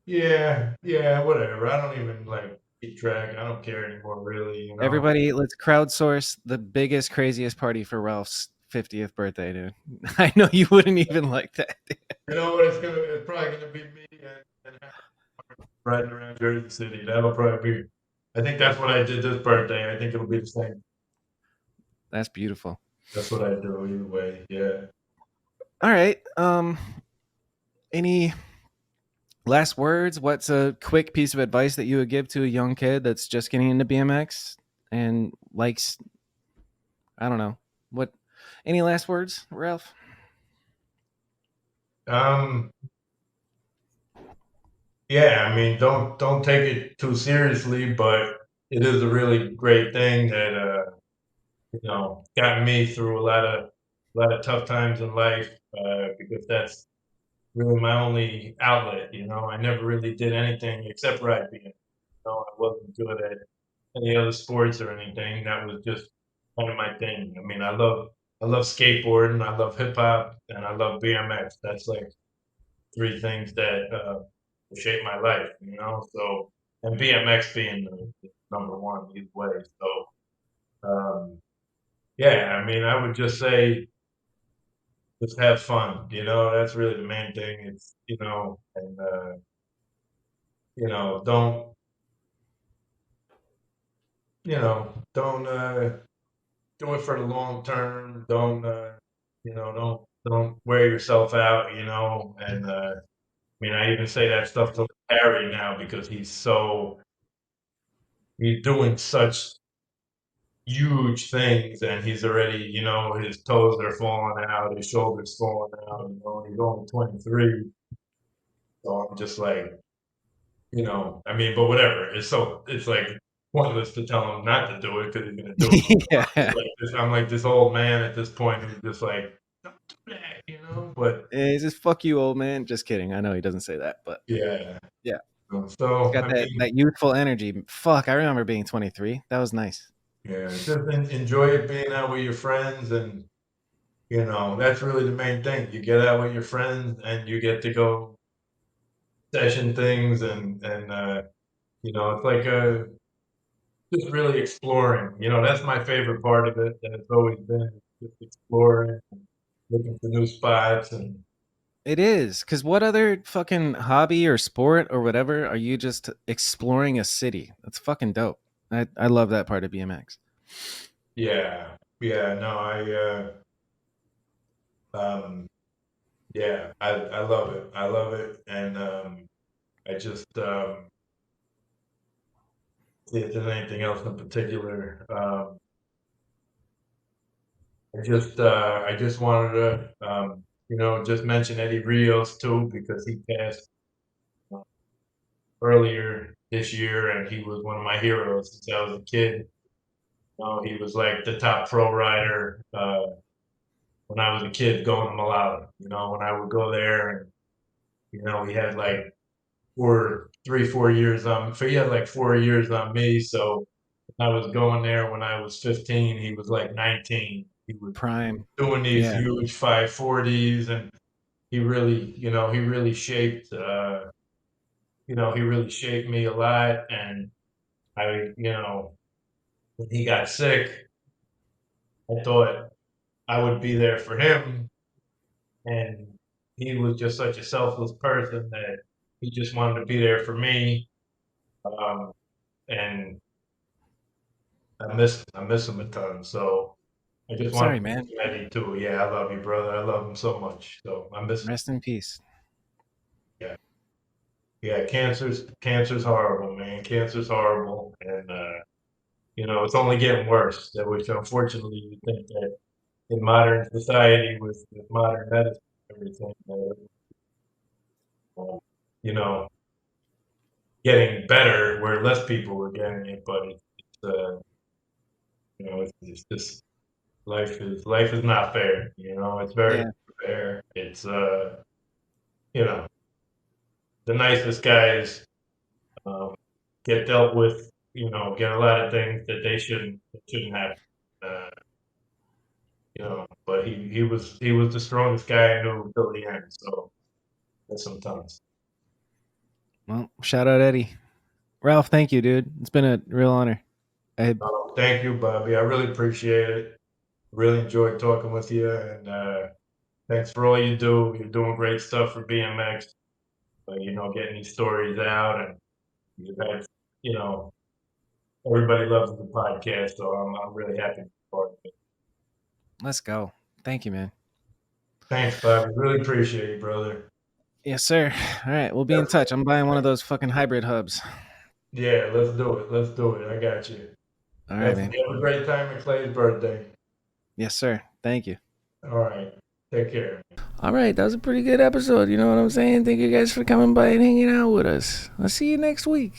5-0. Yeah, whatever. I don't even like keep track. I don't care anymore, really. You know. Everybody, let's crowdsource the biggest, craziest party for Ralph's 50th birthday, dude. I know you wouldn't even like that. You know what? It's probably gonna be me and riding around Jersey City. That'll probably be. I think that's what I did this birthday. I think it'll be the same. That's beautiful. That's what I do either way. Yeah. All right. Any last words? What's a quick piece of advice that you would give to a young kid that's just getting into BMX and likes, I don't know, what? Any last words, Ralph? Yeah. I mean, don't take it too seriously, but it is a really great thing that got me through a lot of tough times in life because that's really my only outlet. I never really did anything except rugby. I wasn't good at any other sports or anything. That was just kind of my thing. I mean, I love skateboarding, I love hip hop, and I love BMX. That's like three things that shaped my life. So and BMX being the number one either way. So yeah, I mean, I would just say just have fun. That's really the main thing. It's and don't don't do it for the long term. Don't don't wear yourself out. And I mean, I even say that stuff to Harry now because he's doing such huge things, and he's already his toes are falling out, his shoulders falling out. And he's only 23, so I'm just like, I mean, but whatever. It's like pointless to tell him not to do it because he's gonna do it. Yeah. I'm like this old man at this point who's just like, don't do that. But It's just fuck you, old man. Just kidding. I know he doesn't say that, but yeah, yeah. So Got I that, mean, that youthful energy. Fuck, I remember being 23. That was nice. yeah, just enjoy it being out with your friends, and that's really the main thing. You get out with your friends, and you get to go session things, and it's like just really exploring. That's my favorite part of it, and it's always been just exploring, looking for new spots, and It is. Because what other fucking hobby or sport or whatever are you just exploring a city? That's fucking dope. I love that part of BMX. yeah, no, yeah, I love it. I love it, and I just see if there's anything else in particular. I just wanted to, just mention Eddie Rios too because he passed earlier this year, and he was one of my heroes since I was a kid. He was like the top pro rider when I was a kid going to Malawi. When I would go there, and he had like 4 years on. So he had like 4 years on me. So I was going there when I was 15. He was like 19. He was Prime. doing these Yeah. huge 540s, and he really, he really shaped, he really shaped me a lot. And when he got sick, I thought I would be there for him. And he was just such a selfless person that he just wanted to be there for me. And I miss him a ton. So I just want Sorry, to man. be Eddie too. Yeah, I love you, brother. I love him so much. So I miss. Rest in peace. Yeah, cancer's horrible, man. Cancer's horrible, and it's only getting worse. That which unfortunately you think that in modern society with modern medicine and everything, you know, getting better where less people are getting it, but it's just life is not fair. It's very Yeah. fair. It's you know, the nicest guys um, get dealt with, get a lot of things that they shouldn't have. Uh, but he was the strongest guy I knew till the end. So that's sometimes. Well, shout out Eddie. Ralph, thank you, dude. It's been a real honor. Thank you, Bobby. I really appreciate it. Really enjoyed talking with you, and thanks for all you do. You're doing great stuff for BMX. Getting these stories out, and you guys, everybody loves the podcast, so I'm really happy to be part of it. Let's go. Thank you, man. Thanks, Bobby. Really appreciate you, brother. Yes, sir. All right, we'll be in touch. I'm buying one of those fucking hybrid hubs. Yeah, let's do it. Let's do it. I got you. All right, man. Have a great time at Clay's birthday. Yes, sir. Thank you. All right. Take care. All right, that was a pretty good episode. You know what I'm saying? Thank you guys for coming by and hanging out with us. I'll see you next week.